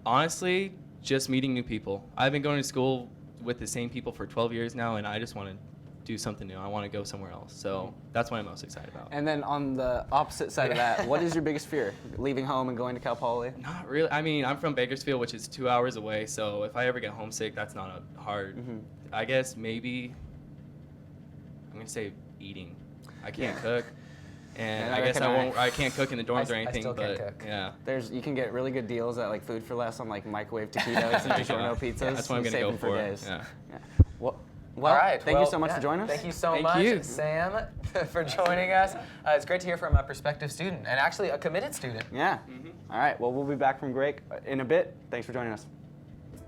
S19: Honestly, just meeting new people. I've been going to school with the same people for 12 years now, and I just want to do something new. I want to go somewhere else. So that's what I'm most excited about.
S1: And then on the opposite side of that, what is your biggest fear? Leaving home and going to Cal Poly?
S19: Not really. I mean, I'm from Bakersfield, which is 2 hours away. So if I ever get homesick, that's not a hard. I guess maybe I'm gonna say eating. I can't cook, and I guess I can't cook in the dorms or anything.
S2: I still
S19: but
S2: can't cook.
S19: Yeah,
S1: you can get really good deals at Food for Less on microwave taquitos and DiGiorno pizzas.
S19: Yeah, that's what I'm gonna go for.
S1: Days.
S19: Yeah.
S1: Well,
S2: all right.
S1: Thank you so much for joining us.
S2: Thank you so much, Sam, for joining us. It's great to hear from a prospective student, and actually a committed student.
S1: Yeah. All right. Well, we'll be back from break in a bit. Thanks for joining us.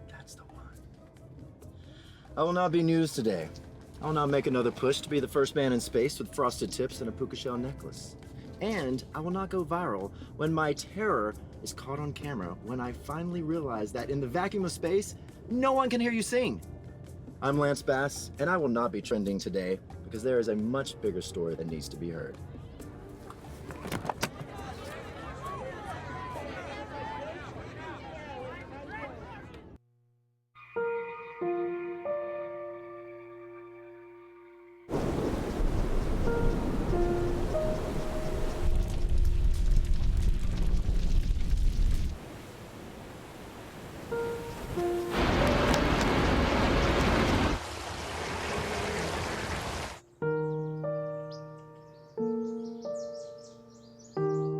S19: That's the one.
S6: I will not be news today. I will not make another push to be the first man in space with frosted tips and a puka shell necklace. And I will not go viral when my terror is caught on camera when I finally realize that in the vacuum of space, no one can hear you sing. I'm Lance Bass, and I will not be trending today because there is a much bigger story that needs to be heard.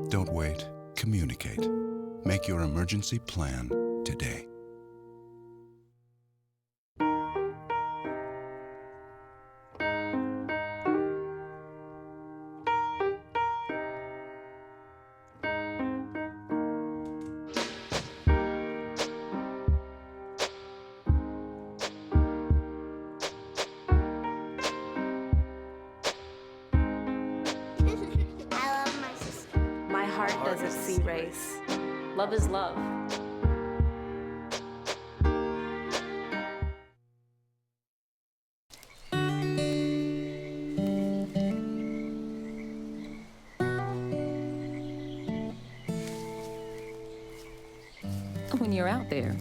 S7: Don't wait. Communicate. Make your emergency plan today.
S9: Doesn't see race. Love is love.
S17: you're out there,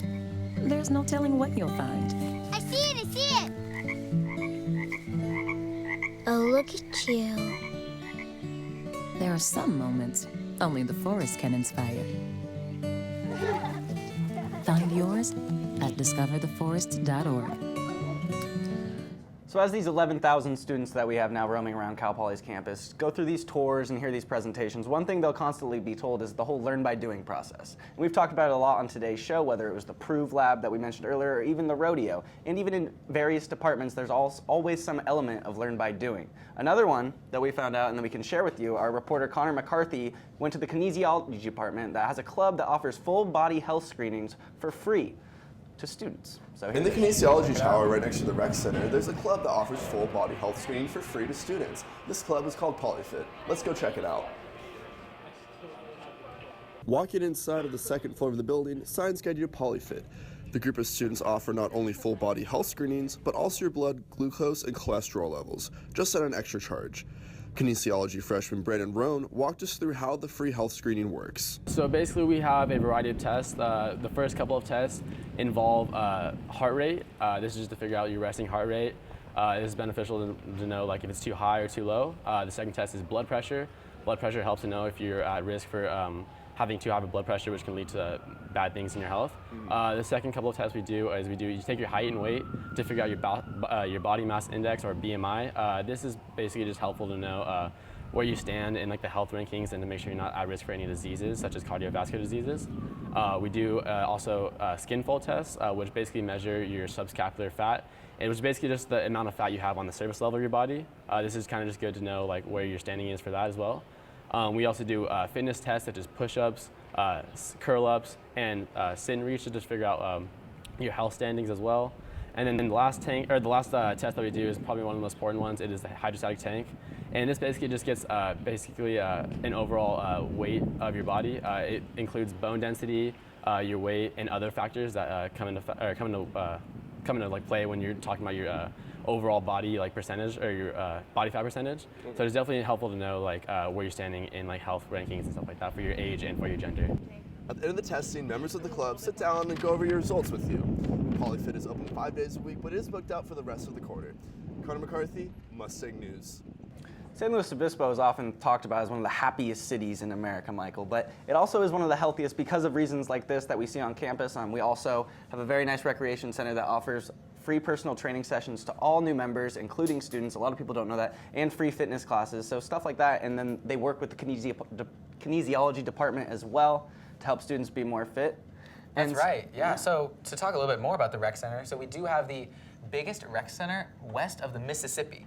S17: there's no telling what you'll find.
S10: I see it, I see it! Oh, look at you.
S17: There are some moments only the forest can inspire. Find yours at discovertheforest.org.
S1: So as these 11,000 students that we have now roaming around Cal Poly's campus go through these tours and hear these presentations, one thing they'll constantly be told is the whole learn by doing process. And we've talked about it a lot on today's show, whether it was the Prove Lab that we mentioned earlier, or even the rodeo. And even in various departments, there's always some element of learn by doing. Another one that we found out and that we can share with you, our reporter Connor McCarthy went to the kinesiology department that has a club that offers full body health screenings for free to students. So
S11: in the kinesiology tower right next to the rec center, there's a club that offers full body health screening for free to students. This club is called PolyFit. Let's go check it out. Walking inside of the second floor of the building, signs guide you to PolyFit. The group of students offer not only full body health screenings, but also your blood glucose and cholesterol levels, just at an extra charge. Kinesiology freshman Brandon Rohn walked us through how the free health screening works.
S13: So basically we have a variety of tests. The first couple of tests involve heart rate. This is just to figure out your resting heart rate. It is beneficial to know like if it's too high or too low. The second test is blood pressure. Blood pressure helps to know if you're at risk for having too high of a blood pressure, which can lead to bad things in your health. The second couple of tests we do is you take your height and weight to figure out your body mass index or BMI. This is basically just helpful to know where you stand in like the health rankings and to make sure you're not at risk for any diseases such as cardiovascular diseases. We do also skin fold tests, which basically measure your subscapular fat. It was basically just the amount of fat you have on the surface level of your body. This is kind of just good to know like where your standing is for that as well. We also do fitness tests such as push-ups, curl-ups, and sit and reach to just figure out your health standings as well. And then the last test that we do is probably one of the most important ones. It is the hydrostatic tank, and this basically just gets an overall weight of your body. It includes bone density, your weight, and other factors that come into like play when you're talking about your overall body like percentage or your body fat percentage. So it's definitely helpful to know like where you're standing in like health rankings and stuff like that for your age and for your gender.
S11: At the end of the testing, members of the club sit down and go over your results with you. PolyFit is open 5 days a week, but it is booked out for the rest of the quarter. Connor McCarthy, Mustang News.
S1: San Luis Obispo is often talked about as one of the happiest cities in America, Michael, but it also is one of the healthiest because of reasons like this that we see on campus. We also have a very nice recreation center that offers free personal training sessions to all new members, including students. A lot of people don't know that, and free fitness classes, so stuff like that. And then they work with the kinesiology department as well to help students be more fit.
S2: That's right, yeah. So to talk a little bit more about the rec center, so we do have the biggest rec center west of the Mississippi.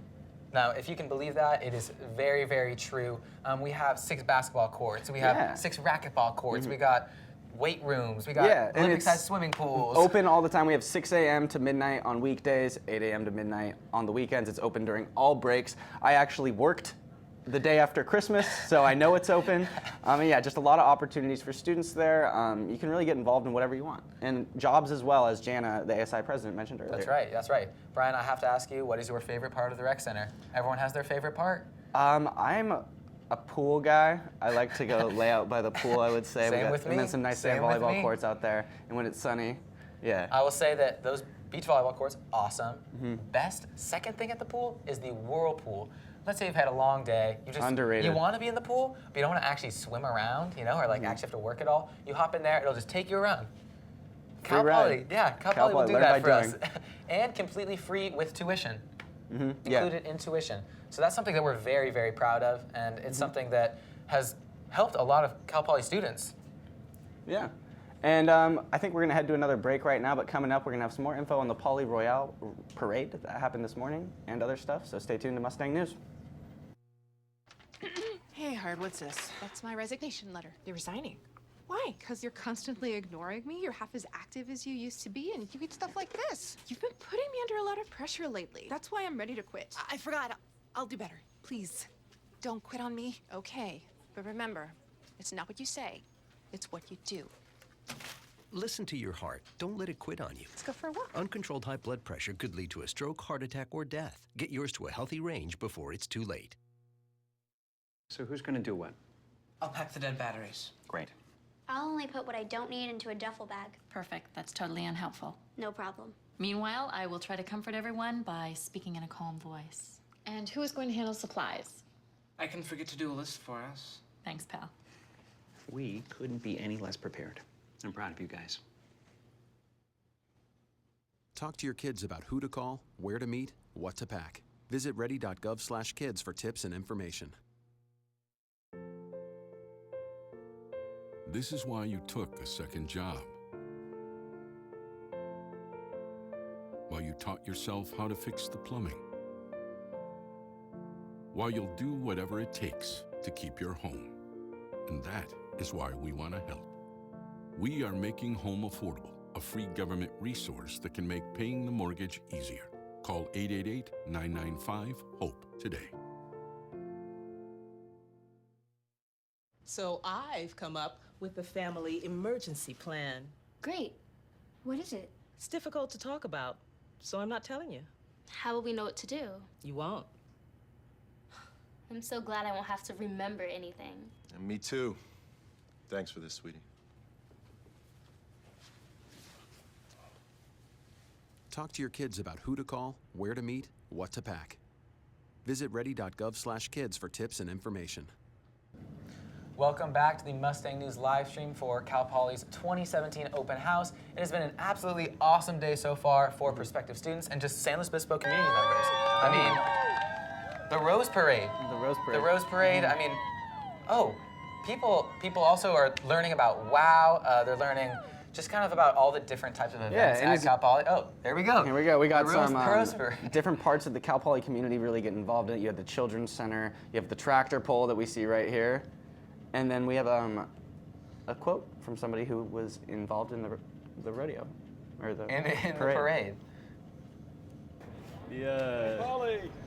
S2: Now, if you can believe that, it is very, very true. We have 6 basketball courts, we have 6 racquetball courts, we got weight rooms, we got Olympic-sized swimming pools.
S1: Open all the time. We have 6 a.m. to midnight on weekdays, 8 a.m. to midnight on the weekends. It's open during all breaks. I actually worked the day after Christmas, so I know it's open. Yeah, just a lot of opportunities for students there. You can really get involved in whatever you want. And jobs as well, as Jana, the ASI president, mentioned earlier.
S2: That's right. Brian, I have to ask you, what is your favorite part of the rec center? Everyone has their favorite part.
S1: I'm a pool guy. I like to go lay out by the pool, I would say.
S2: Same with me.
S1: And then some nice sand volleyball courts out there. And when it's sunny, yeah.
S2: I will say that those beach volleyball courts, awesome. Best, second thing at the pool is the whirlpool. Let's say you've had a long day.
S1: Underrated.
S2: You want to be in the pool, but you don't want to actually swim around, or like actually have to work it all. You hop in there, it'll just take you around. Cal Poly will do that for us. And completely free with tuition. Included in tuition. So that's something that we're very, very proud of, and it's something that has helped a lot of Cal Poly students.
S1: Yeah. And I think we're going to head to another break right now, but coming up, we're going to have some more info on the Poly Royale parade that happened this morning and other stuff, so stay tuned to Mustang News.
S20: Hey, Hard, what's this? That's my resignation letter. You're resigning. Why? Because you're constantly ignoring me. You're half as active as you used to be, and you get stuff like this. You've been putting me under a lot of pressure lately. That's why I'm ready to quit. I forgot. I'll do better. Please, don't quit on me. Okay, but remember, it's not what you say. It's what you do.
S21: Listen to your heart. Don't let it quit on you.
S20: Let's go for a walk.
S21: Uncontrolled high blood pressure could lead to a stroke, heart attack, or death. Get yours to a healthy range before it's too late.
S23: So who's going to do what?
S14: I'll pack the dead batteries.
S23: Great.
S10: I'll only put what I don't need into a duffel bag.
S9: Perfect. That's totally unhelpful.
S10: No problem.
S9: Meanwhile, I will try to comfort everyone by speaking in a calm voice. And who is going to handle supplies?
S3: I can forget to do a list for us.
S9: Thanks, pal.
S3: We couldn't be any less prepared. I'm proud of you guys.
S7: Talk to your kids about who to call, where to meet, what to pack. Visit ready.gov/kids for tips and information.
S8: This is why you took a second job. While you taught yourself how to fix the plumbing. While you'll do whatever it takes to keep your home. And that is why we want to help. We are making home affordable, a free government resource that can make paying the mortgage easier. Call 888-995-HOPE today.
S14: So I've come up with the family emergency plan.
S10: Great. What is it?
S14: It's difficult to talk about, so I'm not telling you.
S10: How will we know what to do?
S14: You won't.
S10: I'm so glad I won't have to remember anything.
S15: And me too. Thanks for this, sweetie.
S7: Talk to your kids about who to call, where to meet, what to pack. Visit ready.gov/kids for tips and information.
S2: Welcome back to the Mustang News live stream for Cal Poly's 2017 Open House. It has been an absolutely awesome day so far for prospective students and just San Luis Obispo community members. I mean, the Rose Parade.
S1: The Rose Parade.
S2: The Rose Parade, I mean, oh, people also are learning about WOW. They're learning just kind of about all the different types of events at Cal Poly. Oh, there we go.
S1: Here we go. We got some
S2: Rose Parade.
S1: different parts of the Cal Poly community really get involved in it. You have the Children's Center. You have the tractor pull that we see right here. And then we have a quote from somebody who was involved in the rodeo, or the
S2: in
S1: parade.
S2: the parade.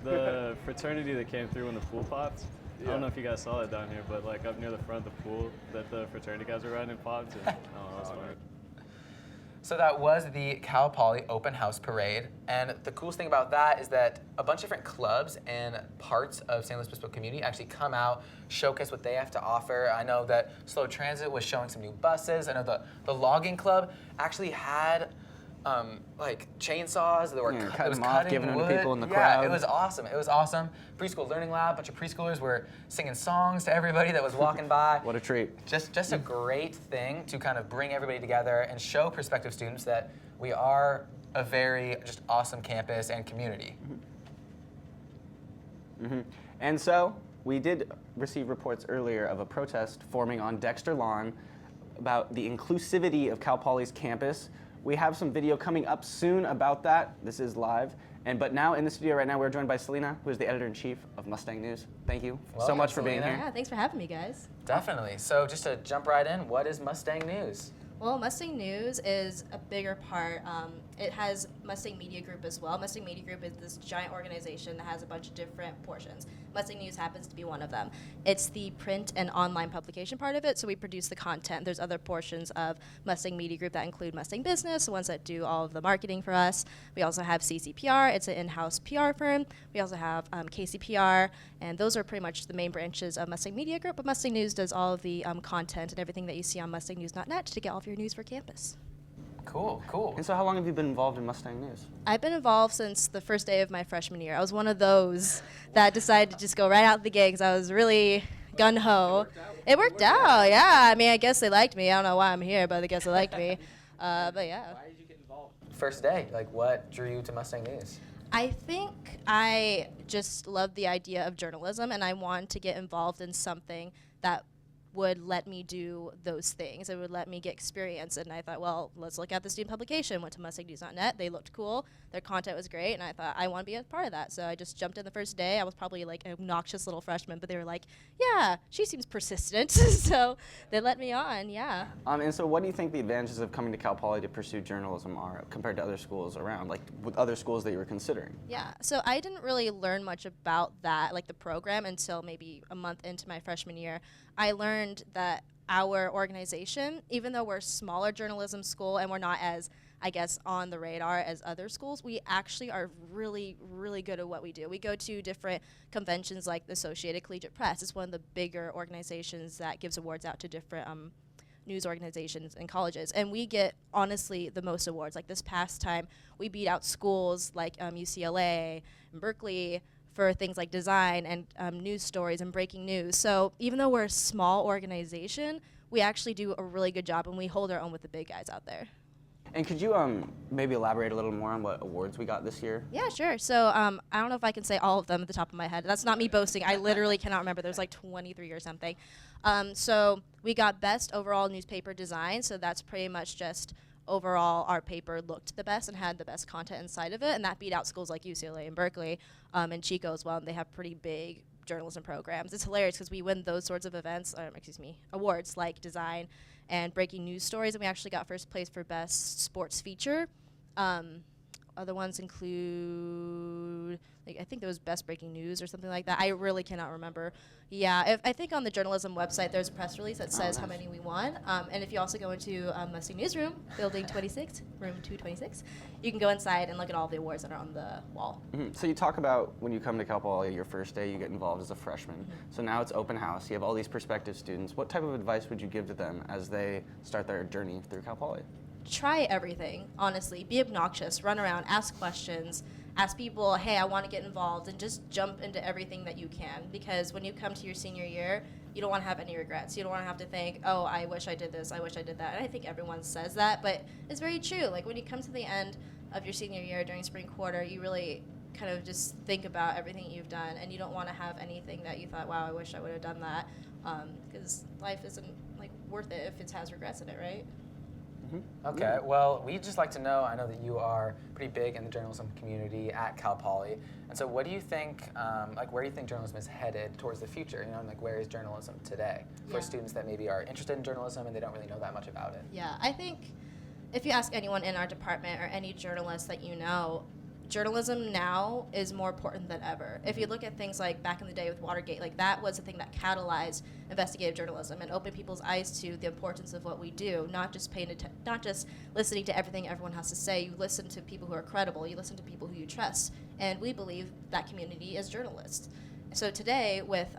S13: The fraternity that came through when the pool popped. I don't know if you guys saw it down here, but like up near the front of the pool that the fraternity guys were riding popped. And,
S2: So that was the Cal Poly Open House Parade, and the coolest thing about that is that a bunch of different clubs and parts of San Luis Obispo community actually come out, showcase what they have to offer. I know that Slow Transit was showing some new buses. I know the logging club actually had like chainsaws that were
S1: cutting off, giving them to people in the
S2: Yeah,
S1: crowd.
S2: it was awesome. It was awesome. Preschool Learning Lab, a bunch of preschoolers were singing songs to everybody that was walking by.
S1: What a treat.
S2: Just a great thing to kind of bring everybody together and show prospective students that we are a very just awesome campus and community.
S1: And so we did receive reports earlier of a protest forming on Dexter Lawn about the inclusivity of Cal Poly's campus. We have some video coming up soon about that. This is live. But now in the studio right now, we're joined by Selena, who is the editor-in-chief of Mustang News. Thank you so much for being here.
S23: Yeah, thanks for having me, guys.
S2: Definitely. So just to jump right in, what is Mustang News?
S23: Well, Mustang News is a bigger part. It has Mustang Media Group as well. Mustang Media Group is this giant organization that has a bunch of different portions. Mustang News happens to be one of them. It's the print and online publication part of it, so we produce the content. There's other portions of Mustang Media Group that include Mustang Business, the ones that do all of the marketing for us. We also have CCPR. It's an in-house PR firm. We also have KCPR, and those are pretty much the main branches of Mustang Media Group, but Mustang News does all of the content and everything that you see on mustangnews.net to get all of your news for campus.
S2: Cool, cool.
S1: And so how long have you been involved in Mustang News?
S23: I've been involved since the first day of my freshman year. I was one of those that decided to just go right out the gate because I was really gung-ho. It worked out, yeah. I mean, I guess they liked me. I don't know why I'm here, but I guess they liked me. But yeah.
S2: Why did you get involved? First day, like what drew you to Mustang News?
S23: I think I just love the idea of journalism, and I wanted to get involved in something that would let me do those things. It would let me get experience. And I thought, well, let's look at the student publication. Went to mustangnews.net. They looked cool. Their content was great. And I thought, I want to be a part of that. So I just jumped in the first day. I was probably like an obnoxious little freshman, but they were like, yeah, she seems persistent. So they let me on, yeah.
S1: And so what do you think the advantages of coming to Cal Poly to pursue journalism are compared to other schools around, like with other schools that you were considering?
S23: Yeah, so I didn't really learn much about that, like the program, until maybe a month into my freshman year. I learned that our organization, even though we're a smaller journalism school and we're not as, I guess, on the radar as other schools, we actually are really, really good at what we do. We go to different conventions like the Associated Collegiate Press. It's one of the bigger organizations that gives awards out to different news organizations and colleges. And we get, honestly, the most awards. Like this past time, we beat out schools like UCLA and Berkeley for things like design and news stories and breaking news. So even though we're a small organization, we actually do a really good job, and we hold our own with the big guys out there.
S1: And could you maybe elaborate a little more on what awards we got this year?
S23: Yeah, sure. So I don't know if I can say all of them at the top of my head. That's not me boasting. I literally cannot remember. There's like 23 or something. So we got best overall newspaper design. So that's pretty much just overall our paper looked the best and had the best content inside of it. And that beat out schools like UCLA and Berkeley and Chico as well. And they have pretty big journalism programs. It's hilarious because we win those sorts of events, awards like design and breaking news stories, and we actually got first place for best sports feature. Other ones include, like, I think there was best breaking news or something like that. I really cannot remember. Yeah, I think on the journalism website there's a press release that says how many we won. And if you also go into Mustang Newsroom, building 26, room 226, you can go inside and look at all the awards that are on the wall.
S1: Mm-hmm. So you talk about when you come to Cal Poly, your first day, you get involved as a freshman. Mm-hmm. So now it's open house. You have all these prospective students. What type of advice would you give to them as they start their journey through Cal Poly?
S23: Try everything, honestly. Be obnoxious, run around, ask questions, ask people, hey, I want to get involved, and just jump into everything that you can. Because when you come to your senior year, you don't want to have any regrets. You don't want to have to think, oh, I wish I did this, I wish I did that. And I think everyone says that, but it's very true. Like when you come to the end of your senior year during spring quarter, you really kind of just think about everything you've done, and you don't want to have anything that you thought, wow, I wish I would have done that, because life isn't like worth it if it has regrets in it, right?
S2: Okay, well, we'd just like to know, I know that you are pretty big in the journalism community at Cal Poly, and so what do you think, where do you think journalism is headed towards the future, and where is journalism today for students that maybe are interested in journalism and they don't really know that much about it?
S23: Yeah, I think if you ask anyone in our department or any journalist that you know, journalism now is more important than ever. If you look at things like back in the day with Watergate, like that was the thing that catalyzed investigative journalism and opened people's eyes to the importance of what we do, not just listening to everything everyone has to say. You listen to people who are credible, you listen to people who you trust, and we believe that community is journalists. So today, with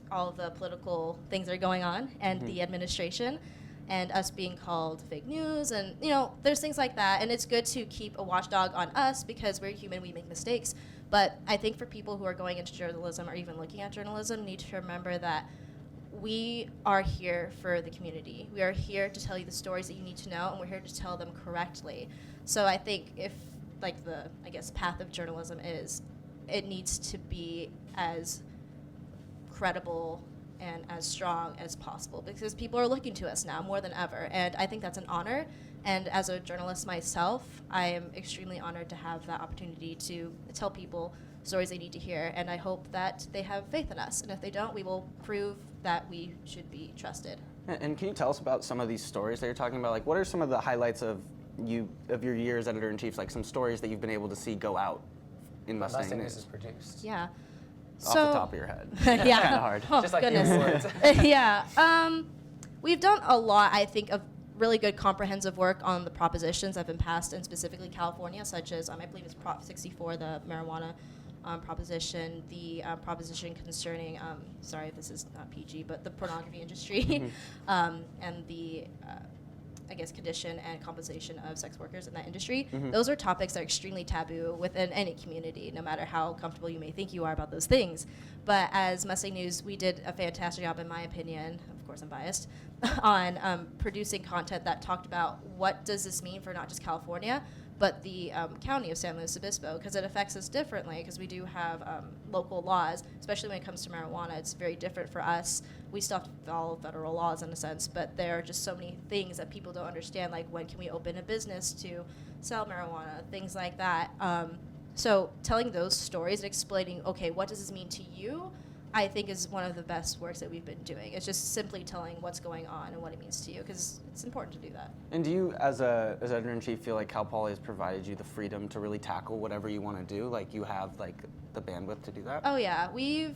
S23: all of the political things that are going on and the administration, and us being called fake news, and there's things like that, and it's good to keep a watchdog on us because we're human, we make mistakes. But I think for people who are going into journalism or even looking at journalism, need to remember that we are here for the community. We are here to tell you the stories that you need to know, and we're here to tell them correctly. So I think if the path of journalism is, it needs to be as credible and as strong as possible, because people are looking to us now more than ever, and I think that's an honor. And as a journalist myself, I am extremely honored to have that opportunity to tell people stories they need to hear, and I hope that they have faith in us, and if they don't, we will prove that we should be trusted.
S1: And can you tell us about some of these stories that you're talking about? Like, what are some of the highlights of your year as editor-in-chief, like some stories that you've been able to see go out in Mustang News?
S2: Is produced.
S23: Yeah.
S1: Off the top of your head.
S23: Yeah.
S1: Kind of hard.
S23: Oh,
S2: just like
S23: goodness. Yeah. We've done a lot, I think, of really good comprehensive work on the propositions that have been passed in specifically California, such as, I believe it's Prop 64, the marijuana proposition, the proposition concerning, sorry if this is not PG, but the pornography industry, and the condition and compensation of sex workers in that industry. Those are topics that are extremely taboo within any community, no matter how comfortable you may think you are about those things. But as Mustang News, we did a fantastic job, in my opinion, of course I'm biased, on producing content that talked about what does this mean for not just California, but the county of San Luis Obispo, because it affects us differently, because we do have local laws, especially when it comes to marijuana. It's very different for us. We still have to follow federal laws in a sense, but there are just so many things that people don't understand, like when can we open a business to sell marijuana, things like that. So telling those stories and explaining, okay, what does this mean to you, I think is one of the best works that we've been doing. It's just simply telling what's going on and what it means to you, because it's important to do that.
S1: And do you, as editor-in-chief, feel like Cal Poly has provided you the freedom to really tackle whatever you want to do? Like you have the bandwidth to do that?
S23: Oh yeah, we've,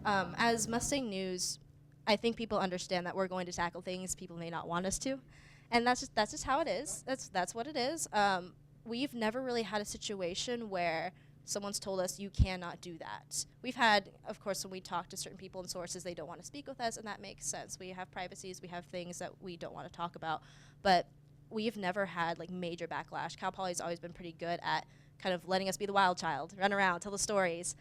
S23: as Mustang News, I think people understand that we're going to tackle things people may not want us to, and that's just how it is. That's what it is. We've never really had a situation where someone's told us you cannot do that. We've had, of course, when we talk to certain people and sources, they don't want to speak with us, and that makes sense. We have privacies, we have things that we don't want to talk about, but we've never had like major backlash. Cal Poly's always been pretty good at kind of letting us be the wild child, run around, tell the stories.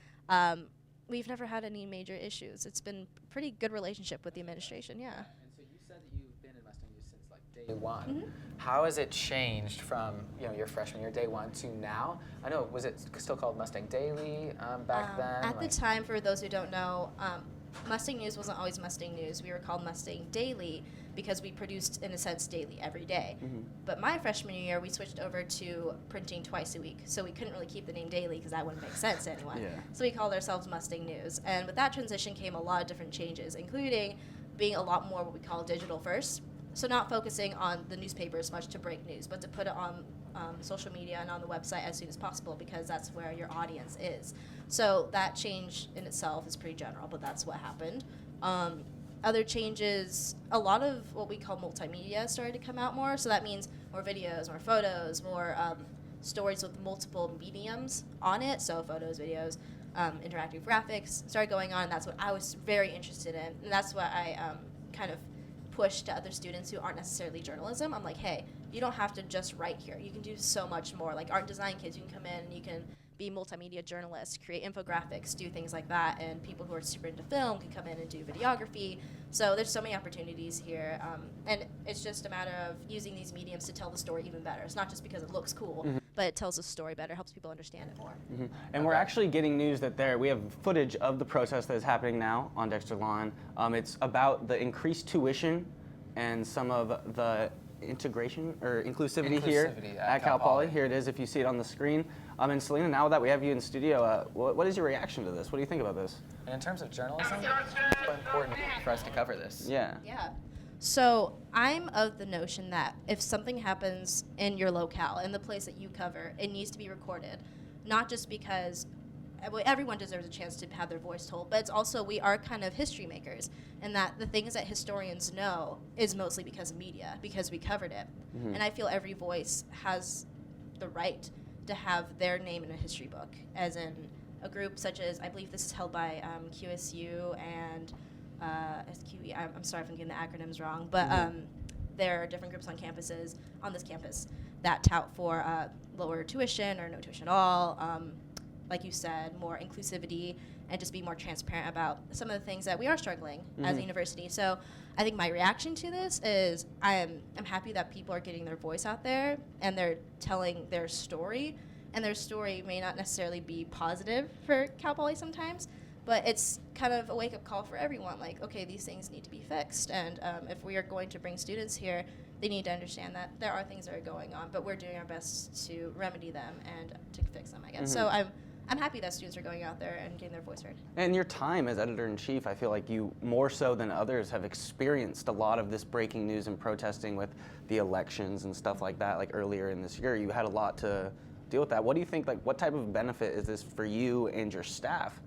S23: We've never had any major issues. It's been a pretty good relationship with the administration, yeah.
S2: And so you said that you've been in Mustang News since like day one. How has it changed from your freshman year, day one, to now? I know, was it still called Mustang Daily back then?
S23: At the time, for those who don't know, Mustang News wasn't always Mustang News. We were called Mustang Daily because we produced, in a sense, daily every day. But my freshman year, we switched over to printing twice a week. So we couldn't really keep the name Daily because that wouldn't make sense to anyone. So we called ourselves Mustang News. And with that transition came a lot of different changes, including being a lot more what we call digital first. So not focusing on the newspaper as much to break news, but to put it on social media and on the website as soon as possible, because that's where your audience is. So that change in itself is pretty general, but that's what happened. Other changes, a lot of what we call multimedia started to come out more. So that means more videos, more photos, more stories with multiple mediums on it. So photos, videos, interactive graphics started going on. And that's what I was very interested in. And that's what I kind of push to other students who aren't necessarily journalism. I'm like, hey, you don't have to just write here. You can do so much more. Like art and design kids, you can come in and you can be multimedia journalists, create infographics, do things like that. And people who are super into film can come in and do videography. So there's so many opportunities here. And it's just a matter of using these mediums to tell the story even better. It's not just because it looks cool, but it tells the story better, helps people understand it more.
S1: And we're actually getting news that we have footage of the protest that is happening now on Dexter Lawn. It's about the increased tuition and some of the integration or inclusivity here at Cal Poly. Here it is if you see it on the screen. And Selena, now that we have you in studio, what is your reaction to this? What do you think about this?
S2: And in terms of journalism, it's so important for us to cover this.
S23: Yeah. So I'm of the notion that if something happens in your locale, in the place that you cover, it needs to be recorded. Not just because everyone deserves a chance to have their voice told, but it's also we are kind of history makers, and that the things that historians know is mostly because of media, because we covered it. And I feel every voice has the right to have their name in a history book, as in a group such as, I believe this is held by QSU and SQE. I'm sorry if I'm getting the acronyms wrong, but there are different groups on this campus that tout for lower tuition or no tuition at all. Like you said, more inclusivity, and just be more transparent about some of the things that we are struggling as a university. So I think my reaction to this is I'm happy that people are getting their voice out there and they're telling their story, and their story may not necessarily be positive for Cal Poly sometimes, but it's kind of a wake-up call for everyone. Like, okay, these things need to be fixed, and if we are going to bring students here, they need to understand that there are things that are going on, but we're doing our best to remedy them and to fix them, I guess. So I'm happy that students are going out there and getting their voice heard.
S1: And your time as editor-in-chief, I feel like you, more so than others, have experienced a lot of this breaking news and protesting with the elections and stuff like that. Like earlier in this year, you had a lot to deal with that. What do you think, like, what type of benefit is this for you and your staff,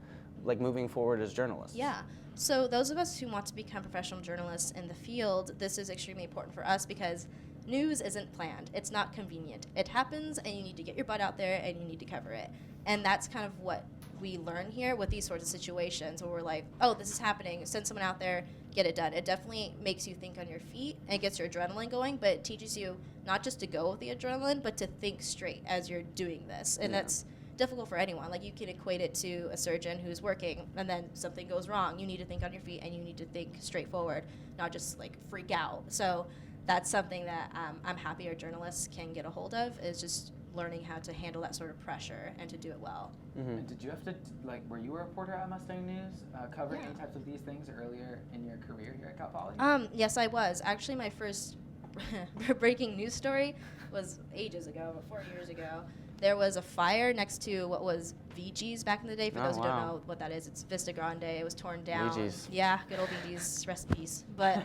S1: like, moving forward as journalists?
S23: Yeah. So those of us who want to become professional journalists in the field, this is extremely important for us because news isn't planned. It's not convenient. It happens, and you need to get your butt out there, and you need to cover it. And that's kind of what we learn here with these sorts of situations where we're like, oh, this is happening, send someone out there, get it done. It definitely makes you think on your feet and gets your adrenaline going, but it teaches you not just to go with the adrenaline, but to think straight as you're doing this. And that's difficult for anyone. Like, you can equate it to a surgeon who's working and then something goes wrong. You need to think on your feet and you need to think straightforward, not just like freak out. So that's something that I'm happy our journalists can get a hold of, is just learning how to handle that sort of pressure and to do it well.
S2: And did you have to, like, were you a reporter at Mustang News, covering any types of these things earlier in your career here at Cal Poly?
S23: Yes, I was. Actually, my first breaking news story was ages ago, about 4 years ago. There was a fire next to what was VG's back in the day. For those who don't know what that is, it's Vista Grande. It was torn down.
S1: VG's.
S23: Yeah, good old VG's, rest in peace. But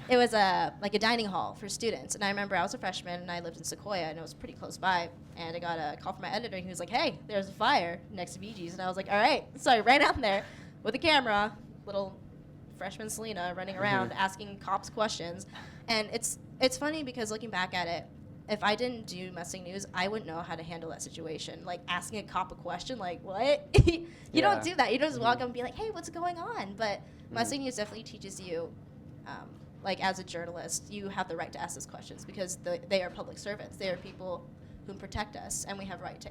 S23: it was like a dining hall for students. And I remember I was a freshman and I lived in Sequoia and it was pretty close by. And I got a call from my editor and he was like, hey, there's a fire next to VG's. And I was like, all right. So I ran out there with a camera, little freshman Selena running around asking cops questions. And it's funny because looking back at it, if I didn't do Mustang News, I wouldn't know how to handle that situation. Like asking a cop a question, like what? You don't do that. You don't just walk up and be like, hey, what's going on? But Mustang News definitely teaches you, like as a journalist, you have the right to ask those questions because they are public servants. They are people who protect us, and we have right to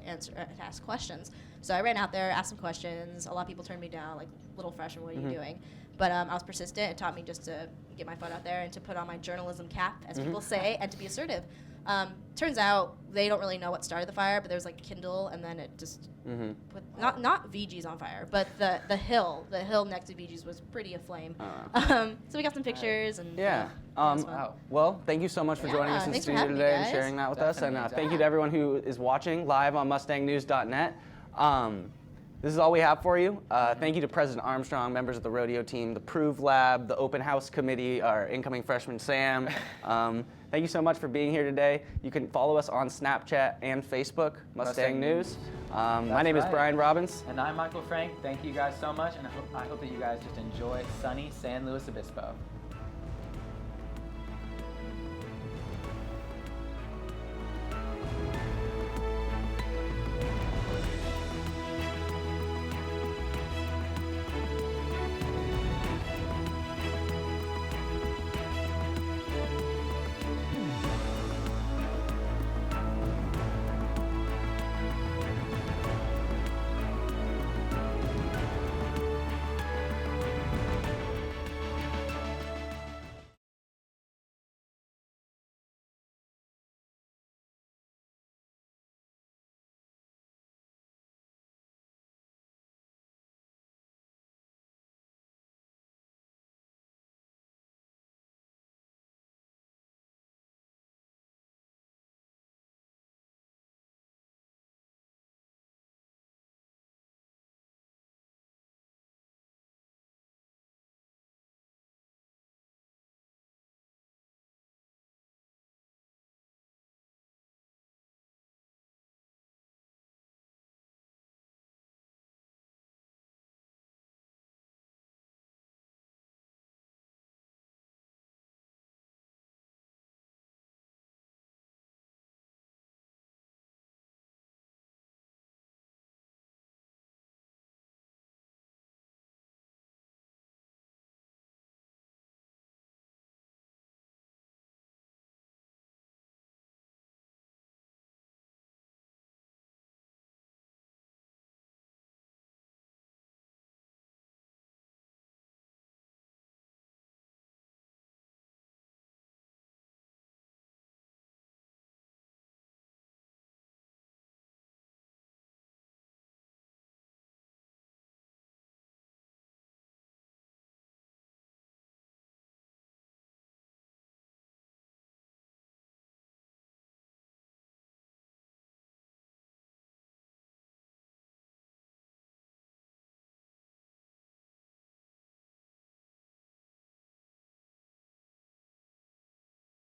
S23: ask questions. So I ran out there, asked some questions. A lot of people turned me down, like, little freshman, what are you doing? But I was persistent. It taught me just to get my foot out there and to put on my journalism cap, as people say, and to be assertive. Turns out they don't really know what started the fire, but there was like a Kindle, and then it just put not VG's on fire, but the hill next to VG's was pretty aflame. So we got some pictures and
S1: well, thank you so much for joining us in the studio today and sharing that with us, and thank you to everyone who is watching live on MustangNews.net. This is all we have for you. Thank you to President Armstrong, members of the rodeo team, the Prove Lab, the Open House Committee, our incoming freshman Sam. Thank you so much for being here today. You can follow us on Snapchat and Facebook, Mustang News. My name is Brian Robbins.
S27: And I'm Michael Frank. Thank you guys so much, and I hope that you guys just enjoy sunny San Luis Obispo.